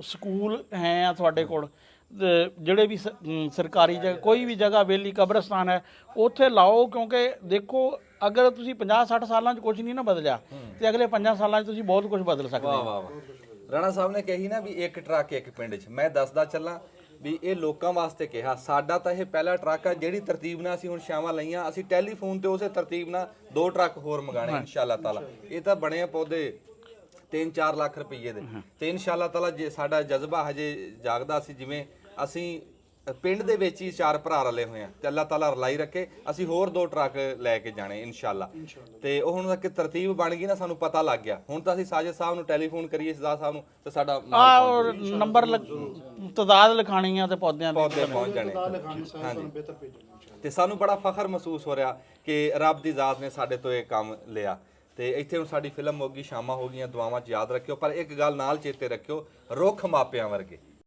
ਸਕੂਲ ਹੈ ਆ ਤੁਹਾਡੇ ਕੋਲ, ਜਿਹੜੇ ਵੀ ਸਰਕਾਰੀ ਜਗ੍ਹਾ, ਕੋਈ ਵੀ ਜਗ੍ਹਾ ਵੇਲੀ ਕਬਰਸਤਾਨ ਹੈ, ਉੱਥੇ ਲਾਓ। ਕਿਉਂਕਿ ਦੇਖੋ, ਅਗਰ ਤੁਸੀਂ 50-60 ਸਾਲਾਂ 'ਚ ਕੁਝ ਨਹੀਂ ਨਾ ਬਦਲਿਆ, ਤੇ ਅਗਲੇ 5 ਸਾਲਾਂ 'ਚ ਤੁਸੀਂ ਬਹੁਤ ਕੁਝ ਬਦਲ ਸਕਦੇ ਹੋ। ਵਾਹ ਰਾਣਾ ਸਾਹਿਬ ਨੇ ਕਹੀ ਨਾ ਵੀ ਇੱਕ ਟਰੱਕ ਇੱਕ ਪਿੰਡ 'ਚ। ਮੈਂ ਦੱਸਦਾ ਚੱਲਾਂ ਵੀ ਇਹ ਲੋਕਾਂ ਵਾਸਤੇ ਕਿਹਾ। ਸਾਡਾ ਤਾਂ ਇਹ ਪਹਿਲਾ ਟਰੱਕ ਆ, ਜਿਹੜੀ ਤਰਤੀਬ ਨਾਲ ਅਸੀਂ ਹੁਣ ਛਾਵਾਂ ਲਈਆਂ, ਅਸੀਂ ਟੈਲੀਫੋਨ ਤੇ ਉਸੇ ਤਰਤੀਬ ਨਾਲ 2 ਟਰੱਕ ਹੋਰ ਮੰਗਾਣੇ ਇਨਸ਼ਾਅੱਲਾ ਤਾਲਾ। ਇਹ ਤਾਂ ਬਣੇ ਆ ਪੌਦੇ 3-4 ਲੱਖ ਰੁਪਏ ਦੇ, ਤੇ ਇਨਸ਼ਾਅੱਲਾ ਤਾਲਾ ਜੇ ਸਾਡਾ ਜਜ਼ਬਾ ਹਜੇ ਜਾਗਦਾ ਸੀ, ਜਿਵੇਂ ਅਸੀਂ ਪਿੰਡ ਦੇ ਵਿੱਚ ਹੀ 4 ਭਰਾ ਰਲੇ ਹੋਏ ਆ, ਤੇ ਅੱਲਾਹ ਤਾਲਾ ਰਲਾਈ ਰੱਖੇ, ਅਸੀਂ ਹੋਰ 2 ਟਰੱਕ ਲੈ ਕੇ ਜਾਣੇ ਇਨਸ਼ਾਅੱਲਾ। ਤੇ ਉਹ ਹੁਣ ਤੱਕ ਤਰਤੀਬ ਬਣ ਗਈ ਨਾ, ਸਾਨੂੰ ਪਤਾ ਲੱਗ ਗਿਆ। ਹੁਣ ਤਾਂ ਅਸੀਂ ਸਾਜਿਦ ਸਾਹਿਬ ਨੂੰ ਟੈਲੀਫੋਨ ਕਰੀਏ, ਸਜ਼ਾਦ ਸਾਹਿਬ ਨੂੰ, ਤੇ ਸਾਡਾ ਨੰਬਰ ਤਦਾਦ ਲਿਖਾਣੀ ਆ ਤੇ ਪੌਦਿਆਂ ਦੇ ਪੌਦੇ ਪਹੁੰਚ ਜਾਣੇ। ਹਾਂਜੀ, ਤੇ ਸਾਨੂੰ ਬੜਾ ਫਖਰ ਮਹਿਸੂਸ ਹੋ ਰਿਹਾ ਕਿ ਰੱਬ ਦੀ ਜ਼ਾਤ ਨੇ ਸਾਡੇ ਤੋਂ ਇਹ ਕੰਮ ਲਿਆ। ਤੇ ਇੱਥੇ ਹੁਣ ਸਾਡੀ ਫਿਲਮ ਹੋ ਗਈ, ਸ਼ਾਮਾਂ ਹੋ ਗਈਆਂ, ਦੁਆਵਾਂ 'ਚ ਯਾਦ ਰੱਖਿਓ। ਪਰ ਇੱਕ ਗੱਲ ਨਾਲ ਚੇਤੇ ਰੱਖਿਓ, ਰੁੱਖ ਮਾਪਿਆਂ ਵਰਗੇ।